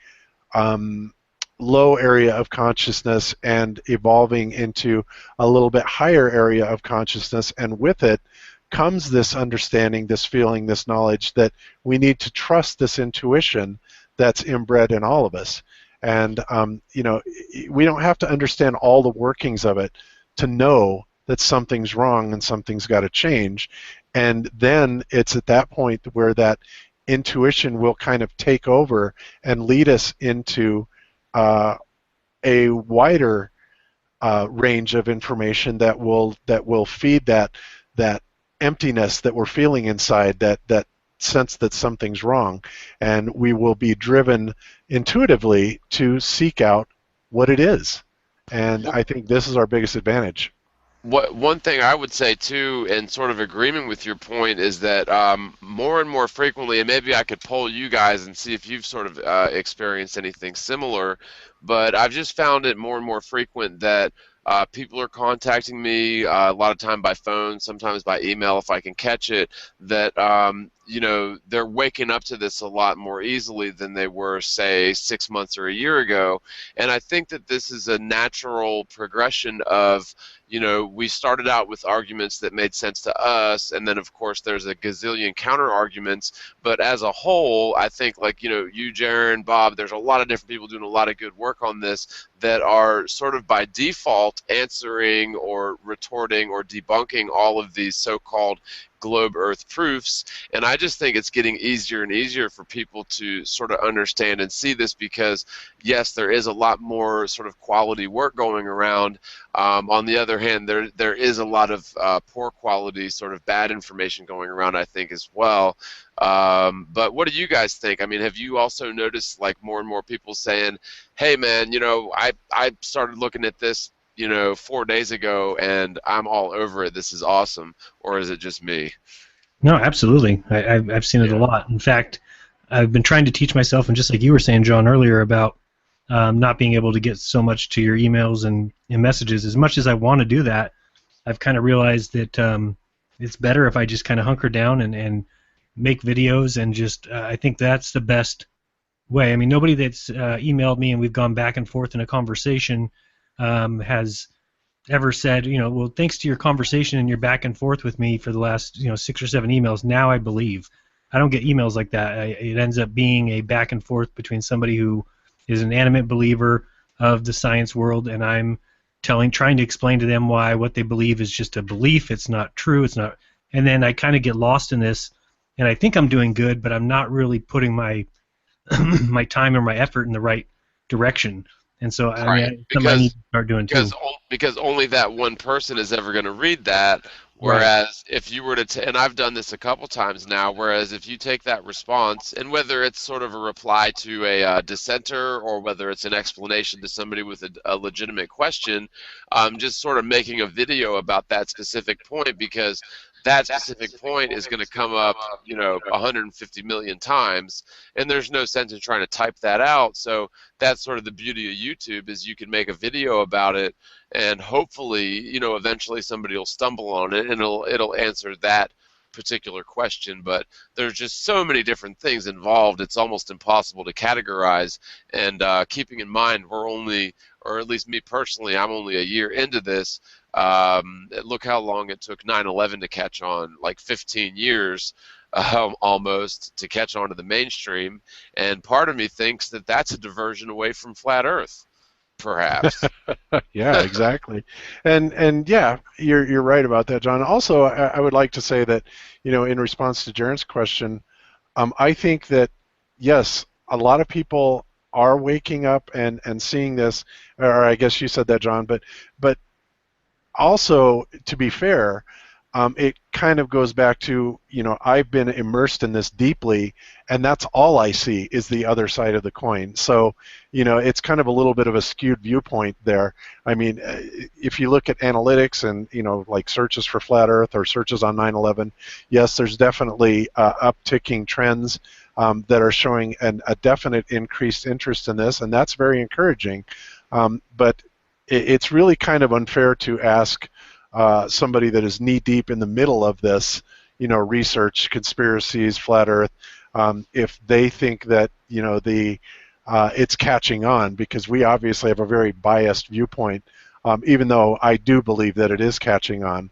low area of consciousness and evolving into a little bit higher area of consciousness, and with it comes this understanding, this feeling, this knowledge that we need to trust this intuition that's inbred in all of us. And we don't have to understand all the workings of it to know that something's wrong and something's got to change. And then it's at that point where that intuition will kind of take over and lead us into a wider range of information that will feed that emptiness that we're feeling inside, that sense that something's wrong, and we will be driven intuitively to seek out what it is. And I think this is our biggest advantage. One thing I would say too, and sort of agreeing with your point, is that more and more frequently, and maybe I could poll you guys and see if you've sort of experienced anything similar, but I've just found it more and more frequent that people are contacting me a lot of time by phone, sometimes by email if I can catch it, that they're waking up to this a lot more easily than they were, say, 6 months or a year ago. And I think that this is a natural progression of, we started out with arguments that made sense to us, and then of course there's a gazillion counter arguments, but as a whole, I think, like, you, Jaron, Bob, there's a lot of different people doing a lot of good work on this that are sort of by default answering or retorting or debunking all of these so-called globe Earth proofs, and I just think it's getting easier and easier for people to sort of understand and see this, because yes, there is a lot more sort of quality work going around. On the other hand, there is a lot of poor quality, sort of bad information going around, I think, as well. But what do you guys think? I mean, have you also noticed, like, more and more people saying, hey man, I started looking at this 4 days ago, and I'm all over it. This is awesome. Or is it just me? No, absolutely. I've seen it a lot. In fact, I've been trying to teach myself, and just like you were saying, John, earlier about not being able to get so much to your emails and messages, as much as I want to do that, I've kind of realized that it's better if I just kind of hunker down and make videos, and just I think that's the best way. I mean, nobody that's emailed me and we've gone back and forth in a conversation has ever said, well, thanks to your conversation and your back and forth with me for the last 6 or 7 emails, now I believe. I don't get emails like that. It ends up being a back and forth between somebody who is an animate believer of the science world, and I'm trying to explain to them why what they believe is just a belief. It's not true. It's not. And then I kind of get lost in this, and I think I'm doing good, but I'm not really putting my my time or my effort in the right direction. And so I mean, I need to start doing too. Because only that one person is ever going to read that. Whereas if you were to, and I've done this a couple times now, whereas if you take that response, and whether it's sort of a reply to a dissenter or whether it's an explanation to somebody with a legitimate question, just sort of making a video about that specific point, because that specific point is going to come up, 150 million times, and there's no sense in trying to type that out. So that's sort of the beauty of YouTube, is you can make a video about it, and hopefully, eventually somebody will stumble on it and it'll answer that particular question. But there's just so many different things involved, it's almost impossible to categorize. And keeping in mind, we're only, or at least me personally, I'm only a year into this. Look how long it took 9/11 to catch on, like 15 years almost, to catch on to the mainstream. And part of me thinks that that's a diversion away from flat Earth, perhaps. Yeah, exactly. And yeah, you're right about that, John. Also, I would like to say that, in response to Jaren's question, I think that, yes, a lot of people are waking up and seeing this, or I guess you said that, John, but also, to be fair, it kind of goes back to, I've been immersed in this deeply, and that's all I see is the other side of the coin. So, it's kind of a little bit of a skewed viewpoint there. I mean, if you look at analytics and, like searches for flat Earth or searches on 9/11, yes, there's definitely upticking trends that are showing a definite increased interest in this, and that's very encouraging. But it's really kind of unfair to ask somebody that is knee-deep in the middle of this, research, conspiracies, flat Earth, if they think that, it's catching on, because we obviously have a very biased viewpoint, even though I do believe that it is catching on,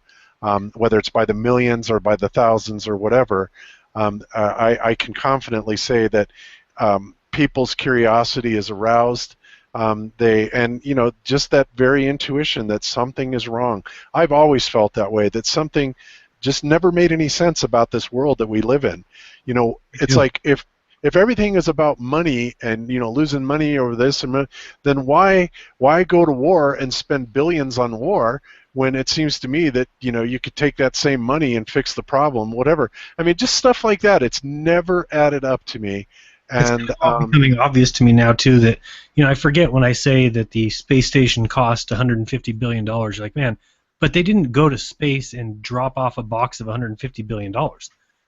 whether it's by the millions or by the thousands or whatever. I can confidently say that people's curiosity is aroused. Just that very intuition that something is wrong. I've always felt that way, that something just never made any sense about this world that we live in. It's like if everything is about money and losing money over this, then why go to war and spend billions on war when it seems to me that you could take that same money and fix the problem, whatever. I mean, just stuff like that. It's never added up to me. And it's becoming obvious to me now too that I forget when I say that the space station cost $150 billion. Like, man, but they didn't go to space and drop off a box of $150 billion.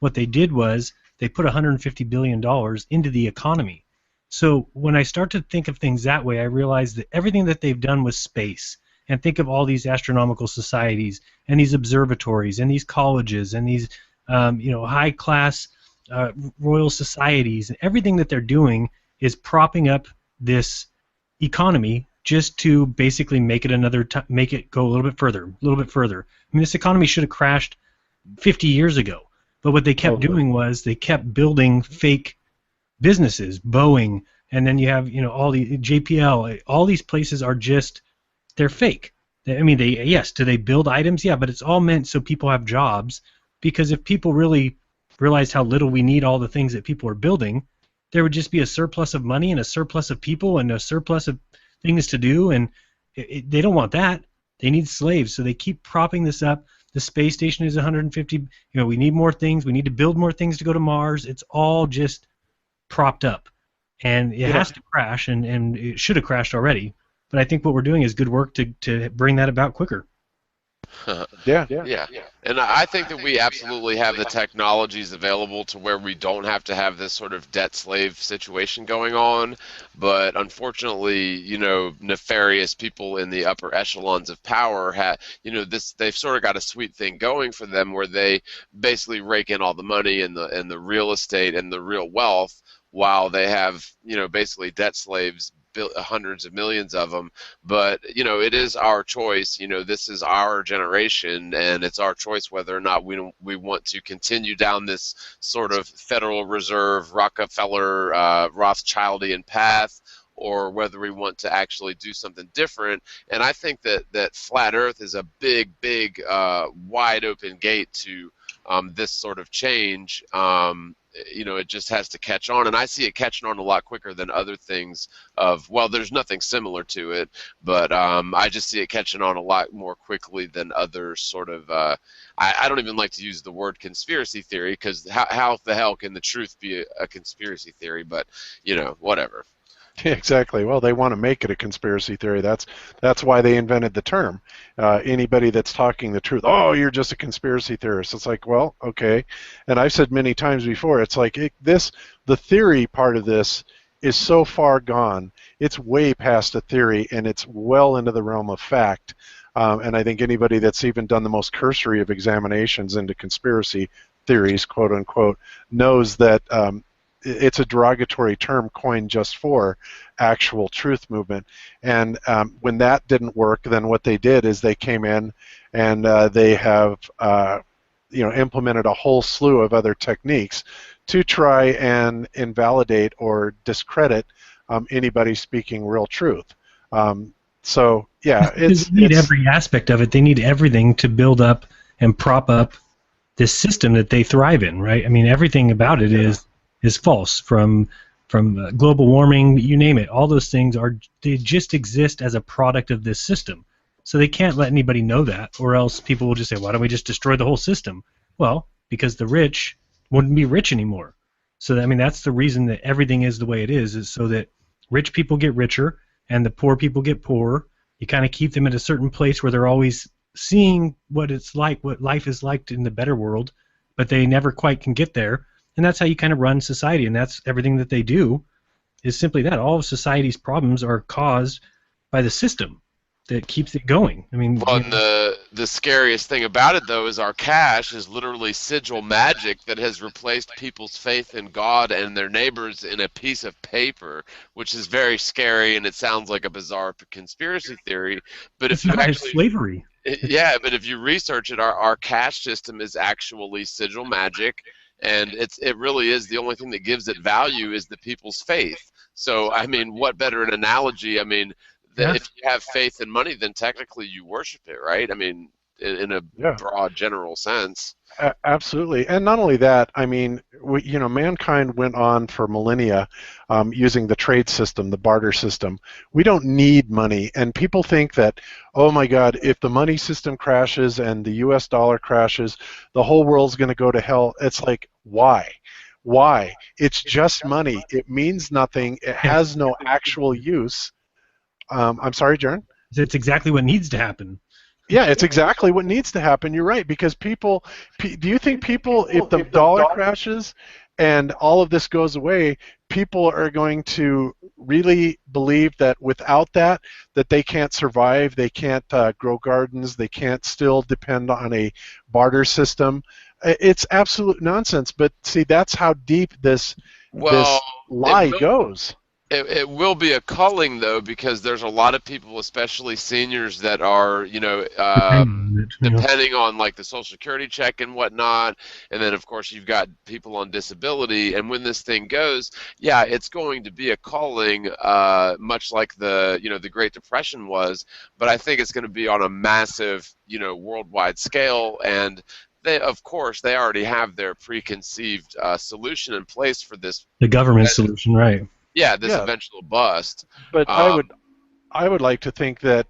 What they did was they put $150 billion into the economy. So when I start to think of things that way, I realize that everything that they've done was space. And think of all these astronomical societies and these observatories and these colleges and these high-class royal societies, and everything that they're doing is propping up this economy just to basically make it make it go a little bit further, a little bit further. I mean, this economy should have crashed 50 years ago, but what they kept doing was they kept building fake businesses, Boeing, and then you have all the JPL. All these places are they're fake. I mean, do they build items? Yeah, but it's all meant so people have jobs, because if people really realized how little we need all the things that people are building, there would just be a surplus of money and a surplus of people and a surplus of things to do, and they don't want that. They need slaves, so they keep propping this up. The space station is 150. We need more things. We need to build more things to go to Mars. It's all just propped up, and it has to crash, and it should have crashed already. But I think what we're doing is good work to bring that about quicker. Yeah. And I think that we absolutely have the technologies available to where we don't have to have this sort of debt slave situation going on. But unfortunately, nefarious people in the upper echelons of power they've sort of got a sweet thing going for them where they basically rake in all the money and the real estate and the real wealth, while they have, basically debt slaves, hundreds of millions of them. But it is our choice. This is our generation, and it's our choice whether or not we want to continue down this sort of Federal Reserve, Rockefeller, Rothschildian path, or whether we want to actually do something different. And I think that flat Earth is a big, wide open gate to this sort of change. It just has to catch on, and I see it catching on a lot quicker than other things. There's nothing similar to it, but I just see it catching on a lot more quickly than other sort of. I don't even like to use the word conspiracy theory, because how the hell can the truth be a conspiracy theory? But whatever. Yeah, exactly. Well, they want to make it a conspiracy theory. That's why they invented the term. Anybody that's talking the truth, oh, you're just a conspiracy theorist. It's like, well, okay. And I've said many times before, it's like the theory part of this is so far gone. It's way past a theory, and it's well into the realm of fact. And I think anybody that's even done the most cursory of examinations into conspiracy theories, quote unquote, knows that it's a derogatory term coined just for actual truth movement. And when that didn't work, then what they did is they came in and they have implemented a whole slew of other techniques to try and invalidate or discredit anybody speaking real truth. So yeah, they need every aspect of it. They need everything to build up and prop up this system that they thrive in, right? I mean, everything about it is false, from global warming, you name it. All those things they just exist as a product of this system. So they can't let anybody know that, or else people will just say, why don't we just destroy the whole system? Well, because the rich wouldn't be rich anymore. So I mean, that's the reason that everything is the way it is so that rich people get richer and the poor people get poorer. You kind of keep them at a certain place where they're always seeing what it's like, what life is like in the better world, but they never quite can get there. And that's how you kind of run society, and that's everything that they do is simply that. All of society's problems are caused by the system that keeps it going. I mean, well, and the scariest thing about it, though, is our cash is literally sigil magic that has replaced people's faith in God and their neighbors in a piece of paper, which is very scary, and it sounds like a bizarre conspiracy theory. But it's if you not, actually, it's slavery. Yeah, but if you research it, our cash system is actually sigil magic, and it really is the only thing that gives it value is the people's faith. So, I mean, what better an analogy? I mean, that if you have faith in money, then technically you worship it, right? I mean, in a broad, general sense. Absolutely, and not only that, I mean, mankind went on for millennia using the trade system, the barter system. We don't need money, and people think that, oh my God, if the money system crashes and the U.S. dollar crashes, the whole world's going to go to hell. It's like, why? Why? It's just money. It means nothing. It has no actual use. I'm sorry, Jaron? It's exactly what needs to happen. Yeah, it's exactly what needs to happen. You're right, because do you think people, if the dollar crashes and all of this goes away, people are going to really believe that without that they can't survive, they can't grow gardens, they can't still depend on a barter system? It's absolute nonsense, but see, that's how deep this lie goes. It will be a culling, though, because there's a lot of people, especially seniors, that are, depending on like the Social Security check and whatnot, and then of course you've got people on disability. And when this thing goes, it's going to be a culling, much like the Great Depression was. But I think it's going to be on a massive, worldwide scale, and of course, they already have their preconceived solution in place for this. The government solution, right? Yeah, this eventual bust. But I would like to think that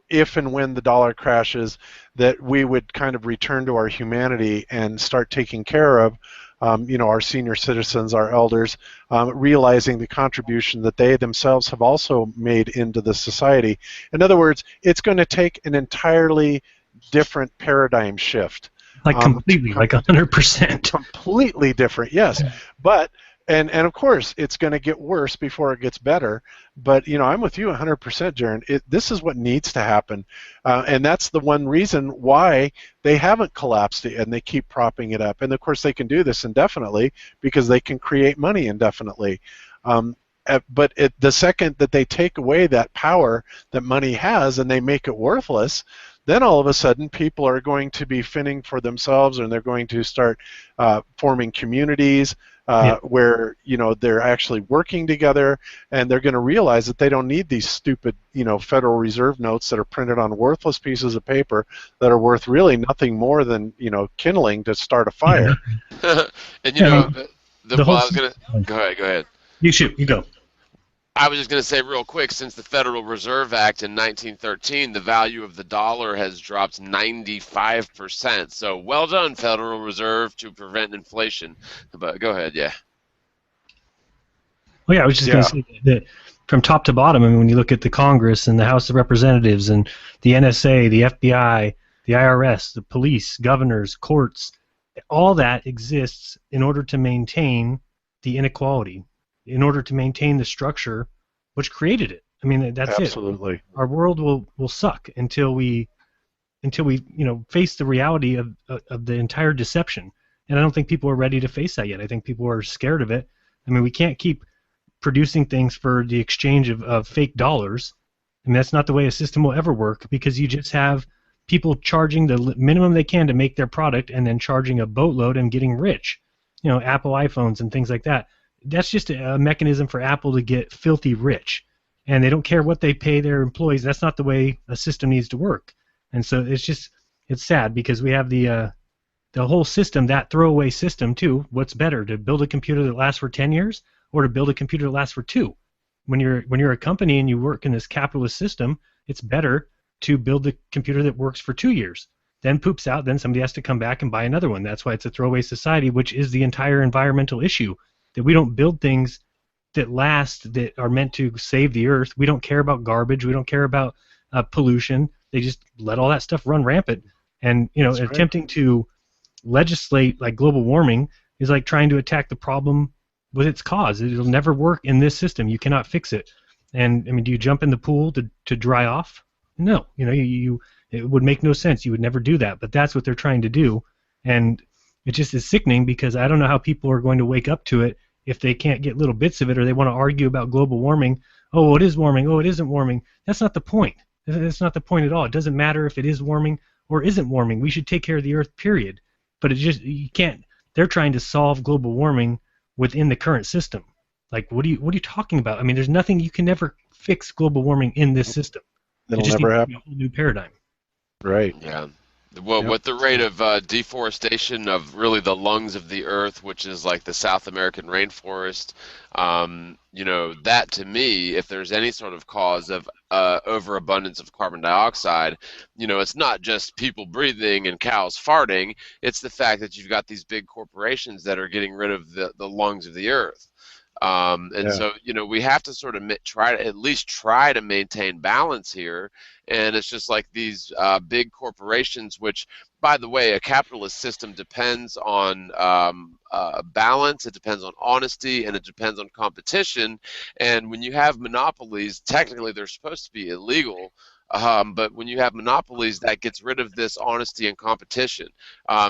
if and when the dollar crashes, that we would kind of return to our humanity and start taking care of our senior citizens, our elders, realizing the contribution that they themselves have also made into the society. In other words, it's going to take an entirely different paradigm shift. Like completely, like 100%. Completely different, yes. But and of course, it's going to get worse before it gets better. But I'm with you 100%, Jaron. This is what needs to happen, and that's the one reason why they haven't collapsed it and they keep propping it up. And of course, they can do this indefinitely because they can create money indefinitely. But the second that they take away that power that money has and they make it worthless, then all of a sudden people are going to be fending for themselves, and they're going to start forming communities where they're actually working together, and they're going to realize that they don't need these stupid Federal Reserve notes that are printed on worthless pieces of paper that are worth really nothing more than kindling to start a fire. And I was gonna go ahead. You go. I was just going to say real quick, since the Federal Reserve Act in 1913, the value of the dollar has dropped 95%. So well done, Federal Reserve, to prevent inflation. But go ahead, Well, I was just going to say that from top to bottom, I mean, when you look at the Congress and the House of Representatives and the NSA, the FBI, the IRS, the police, governors, courts, all that exists in order to maintain the inequality, in order to maintain the structure which created it. I mean, that's Absolutely. it. Our world will suck until we face the reality of the entire deception. And I don't think people are ready to face that yet. I think people are scared of it. I mean, we can't keep producing things for the exchange of fake dollars. I mean, that's not the way a system will ever work, because you just have people charging the minimum they can to make their product and then charging a boatload and getting rich. Apple iPhones and things like that. That's just a mechanism for Apple to get filthy rich, and they don't care what they pay their employees. That's not the way a system needs to work. And so it's sad because we have the the whole system, that throwaway system too, what's better, to build a computer that lasts for 10 years or to build a computer that lasts for 2? When you're a company and you work in this capitalist system, it's better to build a computer that works for 2 years. Then poops out, then somebody has to come back and buy another one. That's why it's a throwaway society, which is the entire environmental issue, that we don't build things that last, that are meant to save the earth. We don't care about garbage. We don't care about pollution. They just let all that stuff run rampant. And attempting to legislate like global warming is like trying to attack the problem with its cause. It'll never work in this system. You cannot fix it. And I mean, do you jump in the pool to dry off? No. It would make no sense. You would never do that. But that's what they're trying to do. And it just is sickening, because I don't know how people are going to wake up to it if they can't get little bits of it, or they want to argue about global warming. Oh, it is warming. Oh, it isn't warming. That's not the point. That's not the point at all. It doesn't matter if it is warming or isn't warming. We should take care of the earth, period. But you can't. They're trying to solve global warming within the current system. Like, what are you talking about? I mean, there's nothing. You can never fix global warming in this system. It'll never happen. A whole new paradigm. Right. Yeah. Well, with the rate of deforestation of really the lungs of the earth, which is like the South American rainforest, that to me, if there's any sort of cause of overabundance of carbon dioxide, it's not just people breathing and cows farting. It's the fact that you've got these big corporations that are getting rid of the lungs of the earth. So, we have to sort of at least try to maintain balance here. And it's just like these big corporations, which, by the way, a capitalist system depends on balance, it depends on honesty, and it depends on competition. And when you have monopolies, technically they're supposed to be illegal. But when you have monopolies, that gets rid of this honesty and competition.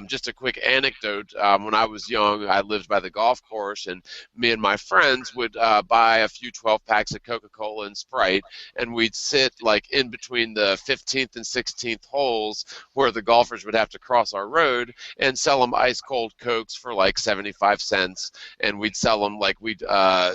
Just a quick anecdote, when I was young, I lived by the golf course, and me and my friends would buy a few 12-packs of Coca-Cola and Sprite, and we'd sit like in between the 15th and 16th holes where the golfers would have to cross our road, and sell them ice-cold Cokes for like 75 cents, and we'd sell them, like we'd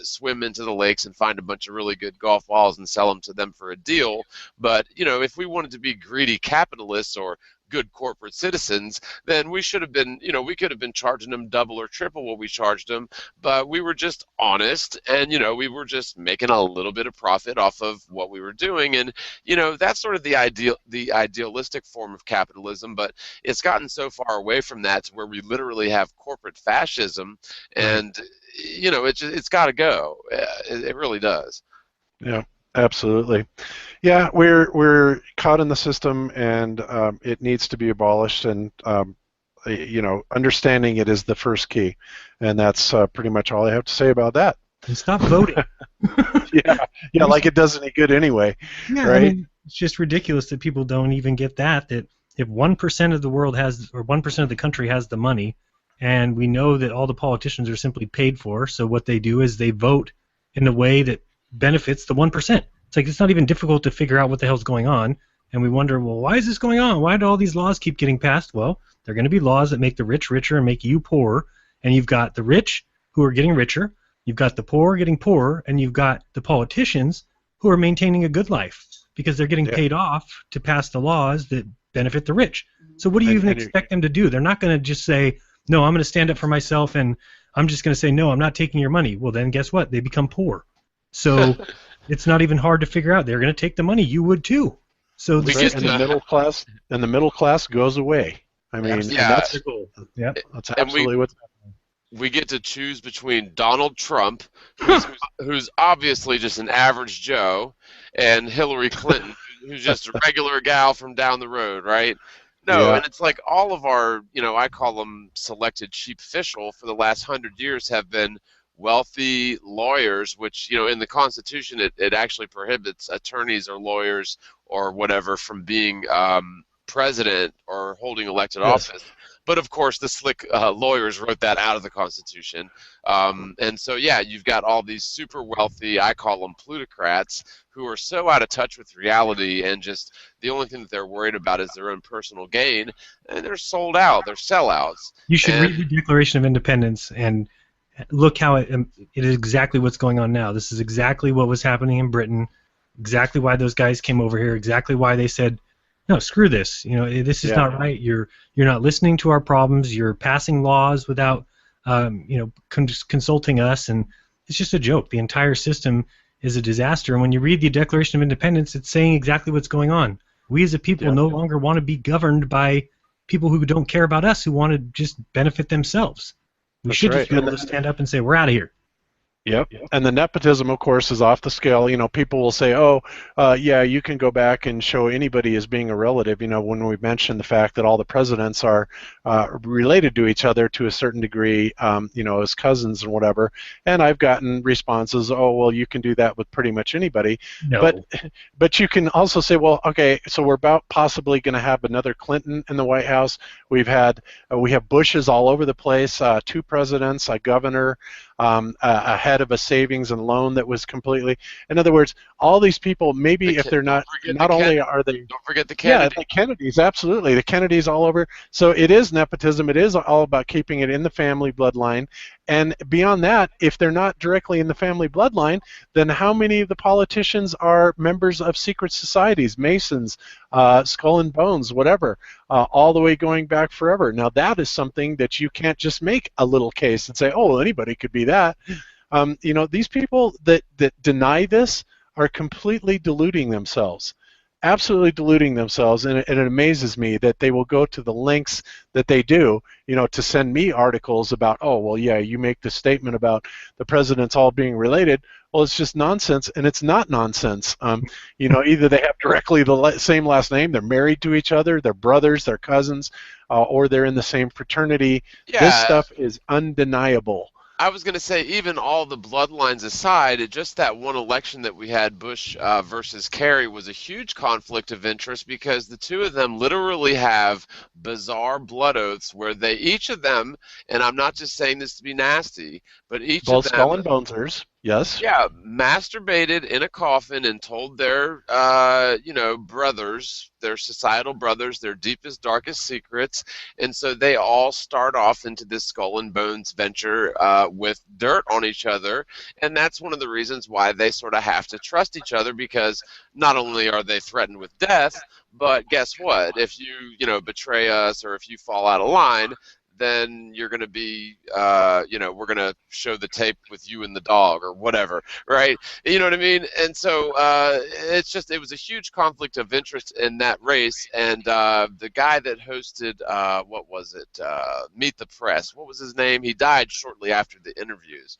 swim into the lakes and find a bunch of really good golf balls and sell them to them for a deal. But if we wanted to be greedy capitalists or good corporate citizens, then we should have been, we could have been charging them double or triple what we charged them, but we were just honest, and, we were just making a little bit of profit off of what we were doing, and, that's sort of the idealistic form of capitalism, but it's gotten so far away from that to where we literally have corporate fascism, and, it's got to go. It really does. Yeah. Absolutely. Yeah, we're caught in the system, and it needs to be abolished, and understanding it is the first key, and that's pretty much all I have to say about that. And stop voting. yeah, like it does any good anyway. Yeah, right? I mean, it's just ridiculous that people don't even get that if 1% of the world has, or 1% of the country has the money, and we know that all the politicians are simply paid for, so what they do is they vote in a way that benefits the 1%. It's like, it's not even difficult to figure out what the hell's going on, and we wonder, well, why is this going on? Why do all these laws keep getting passed? Well, they're going to be laws that make the rich richer and make you poorer, and you've got the rich who are getting richer, you've got the poor getting poorer, and you've got the politicians who are maintaining a good life because they're getting paid off to pass the laws that benefit the rich. So what do you even expect them to do? They're not going to just say, no, I'm going to stand up for myself, and I'm just going to say, no, I'm not taking your money. Well, then guess what? They become poor. So it's not even hard to figure out. They're going to take the money. You would too. So and the middle class goes away. I mean, that's the goal. Yep. That's absolutely what's happening. We get to choose between Donald Trump, who's obviously just an average Joe, and Hillary Clinton, who's just a regular gal from down the road, right? No, and it's like all of our, I call them selected chief official for the last 100 years have been wealthy lawyers, which, in the Constitution, it actually prohibits attorneys or lawyers or whatever from being president or holding elected office. But, of course, the slick lawyers wrote that out of the Constitution. And so, you've got all these super wealthy, I call them plutocrats, who are so out of touch with reality, and just the only thing that they're worried about is their own personal gain, and they're sold out. They're sellouts. You should read the Declaration of Independence and look how it is exactly what's going on now. This is exactly what was happening in Britain, exactly why those guys came over here, exactly why they said, no, screw this. This is not right. You're not listening to our problems. You're passing laws without consulting us, and it's just a joke. The entire system is a disaster. And when you read the Declaration of Independence, it's saying exactly what's going on. We as a people no longer want to be governed by people who don't care about us, who want to just benefit themselves. We should just be able to stand up and say, we're out of here. Yep. And the nepotism, of course, is off the scale. People will say, oh, yeah, you can go back and show anybody as being a relative. When we mention the fact that all the presidents are related to each other to a certain degree, as cousins and whatever. And I've gotten responses, oh, well, you can do that with pretty much anybody. No. But you can also say, well, okay, so we're about possibly going to have another Clinton in the White House. We have Bushes all over the place, 2 presidents, a governor, a head of a savings and loan that was completely. In other words, all these people, maybe if they're not only are they. Don't forget the Kennedys. Yeah, the Kennedys, absolutely. The Kennedys all over. So it is nepotism. It is all about keeping it in the family bloodline. And beyond that, if they're not directly in the family bloodline, then how many of the politicians are members of secret societies, Masons, Skull and Bones, whatever, all the way going back forever? Now that is something that you can't just make a little case and say, oh, well, anybody could be that. These people that deny this are completely deluding themselves. Absolutely deluding themselves, and it amazes me that they will go to the lengths that they do, to send me articles about, oh, well, yeah, you make the statement about the presidents all being related. Well, it's just nonsense, and it's not nonsense. Either they have directly the same last name, they're married to each other, they're brothers, they're cousins, or they're in the same fraternity. Yeah. This stuff is undeniable. I was going to say, even all the bloodlines aside, just that one election that we had, Bush versus Kerry, was a huge conflict of interest because the two of them literally have bizarre blood oaths where they, each of them, and I'm not just saying this to be nasty, but each both of them... Skull and Bonesers, yes. Yeah, masturbated in a coffin and told their, brothers, their societal brothers, their deepest, darkest secrets, and so they all start off into this Skull and Bones venture with dirt on each other, and that's one of the reasons why they sort of have to trust each other, because not only are they threatened with death, but guess what? If you, betray us or if you fall out of line, then you're going to be, we're going to show the tape with you and the dog or whatever, right? You know what I mean? And so it was a huge conflict of interest in that race. And the guy that hosted, Meet the Press, what was his name? He died shortly after the interviews.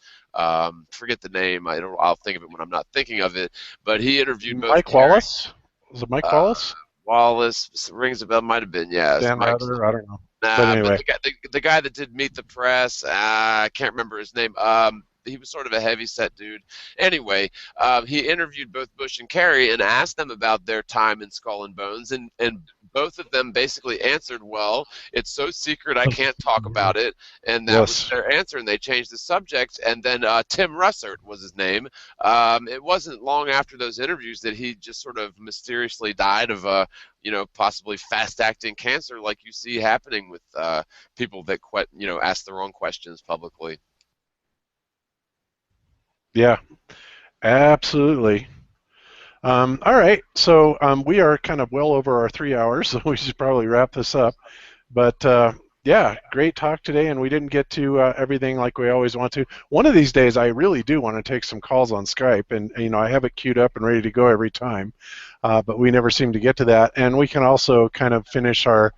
Forget the name. I'll think of it when I'm not thinking of it. But he interviewed Mike Wallace? Was it Mike Wallace? Wallace rings a bell. Might have been, yeah. Dan Rather, I don't know. But anyway. But the guy that did Meet the Press, I can't remember his name. He was sort of a heavy-set dude. Anyway, he interviewed both Bush and Kerry and asked them about their time in Skull and Bones, and both of them basically answered, well, it's so secret I can't talk about it, and that was their answer, and they changed the subject. And then Tim Russert was his name. It wasn't long after those interviews that he just sort of mysteriously died of possibly fast-acting cancer, like you see happening with people that ask the wrong questions publicly. Yeah, absolutely. All right, so we are kind of well over our 3 hours, so we should probably wrap this up. But yeah, great talk today, and we didn't get to everything like we always want to. One of these days, I really do want to take some calls on Skype, and I have it queued up and ready to go every time, but we never seem to get to that. And we can also kind of finish our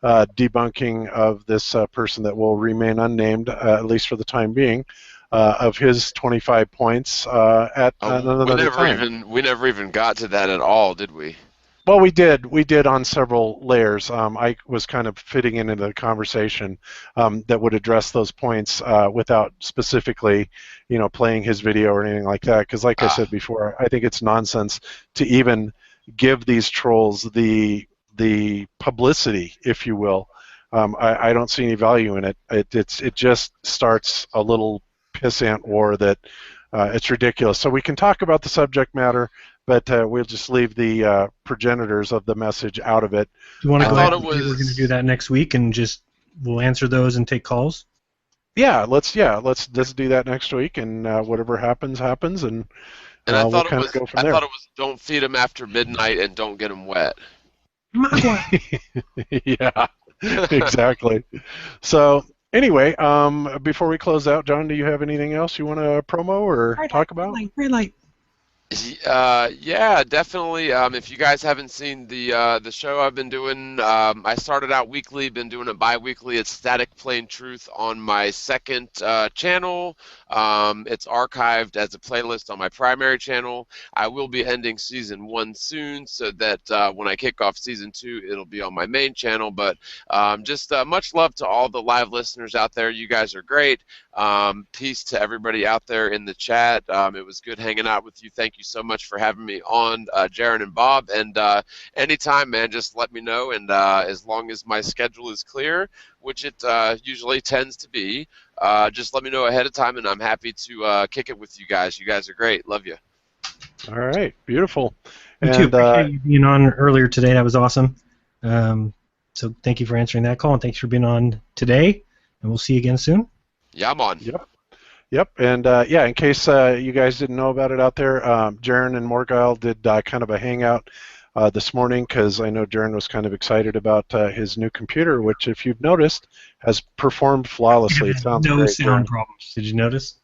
debunking of this person that will remain unnamed, at least for the time being. Of his 25 points at another time. We never even got to that at all, did we? Well, we did. We did on several layers. I was kind of fitting into the conversation that would address those points without specifically, playing his video or anything like that. Because, like I said before, I think it's nonsense to even give these trolls the publicity, if you will. I don't see any value in it. It just starts a little pissant war that it's ridiculous. So we can talk about the subject matter, but we'll just leave the progenitors of the message out of it. Do you want to go ahead? We're going to do that next week, and we'll answer those and take calls. Yeah, let's do that next week, and whatever happens, and I thought we'll kind of go from there. I thought it was don't feed them after midnight and don't get them wet. Magua. Yeah, exactly. So anyway, before we close out, John, do you have anything else you want to promo or talk about? Red light. Yeah, definitely. If you guys haven't seen the show I've been doing, I started out weekly, been doing it bi-weekly. It's Static Plain Truth on my second channel. It's archived as a playlist on my primary channel. I will be ending season 1 soon, so that when I kick off season 2, it'll be on my main channel. But just much love to all the live listeners out there. You guys are great. Peace to everybody out there in the chat. It was good hanging out with you. Thank you so much for having me on, Jaron and Bob. And anytime, man, just let me know. And as long as my schedule is clear, which it usually tends to be, just let me know ahead of time, and I'm happy to kick it with you guys. You guys are great. Love you. All right, beautiful. Me too. Appreciate you being on earlier today. That was awesome. So thank you for answering that call, and thanks for being on today. And we'll see you again soon. Yeah, I'm on. Yep. And yeah, in case you guys didn't know about it out there, Jaron and Morgile did kind of a hangout this morning, because I know Jaron was kind of excited about his new computer, which, if you've noticed, has performed flawlessly. It sounds no great, sound Jaron. problems. Did you notice?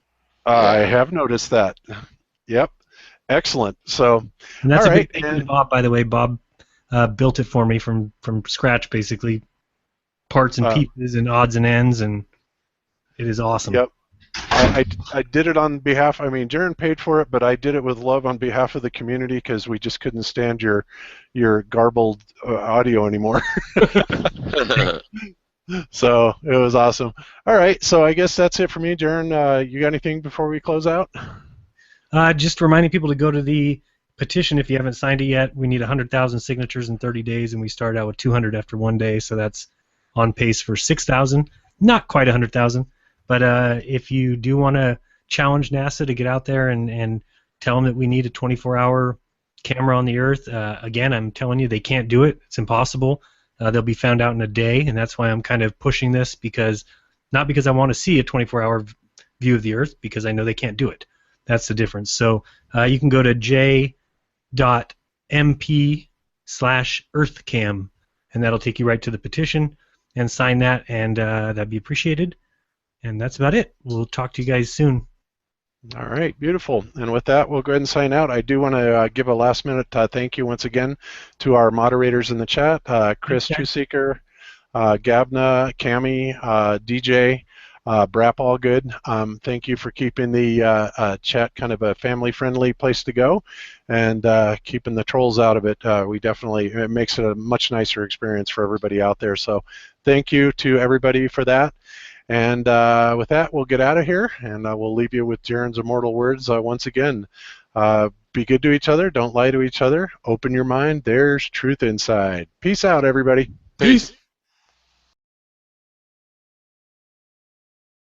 I have noticed that. Yep. Excellent. So, and that's all a right. big thank you to Bob, by the way. Bob built it for me from scratch, basically, parts and pieces and odds and ends, and it is awesome. Yep. I did it on behalf. I mean, Jaron paid for it, but I did it with love on behalf of the community, because we just couldn't stand your garbled audio anymore. So it was awesome. All right, so I guess that's it for me, Jaron. You got anything before we close out? Just reminding people to go to the petition if you haven't signed it yet. We need 100,000 signatures in 30 days, and we started out with 200 after 1 day, so that's on pace for 6,000. Not quite 100,000, but if you do want to challenge NASA to get out there and tell them that we need a 24-hour camera on the Earth, again, I'm telling you, they can't do it. It's impossible. They'll be found out in a day, and that's why I'm kind of pushing this, not because I want to see a 24-hour view of the Earth, because I know they can't do it. That's the difference. So you can go to j.mp/earthcam, and that'll take you right to the petition, and sign that, and that'd be appreciated. And that's about it. We'll talk to you guys soon. All right, beautiful. And with that, we'll go ahead and sign out. I do want to give a last-minute thank you once again to our moderators in the chat, Chris Truseeker, Gabna, Cami, DJ, Brap Allgood. Thank you for keeping the chat kind of a family-friendly place to go, and keeping the trolls out of it. It makes it a much nicer experience for everybody out there. So thank you to everybody for that. And with that, we'll get out of here, and we'll leave you with Jaron's immortal words once again. Be good to each other. Don't lie to each other. Open your mind. There's truth inside. Peace out, everybody. Peace.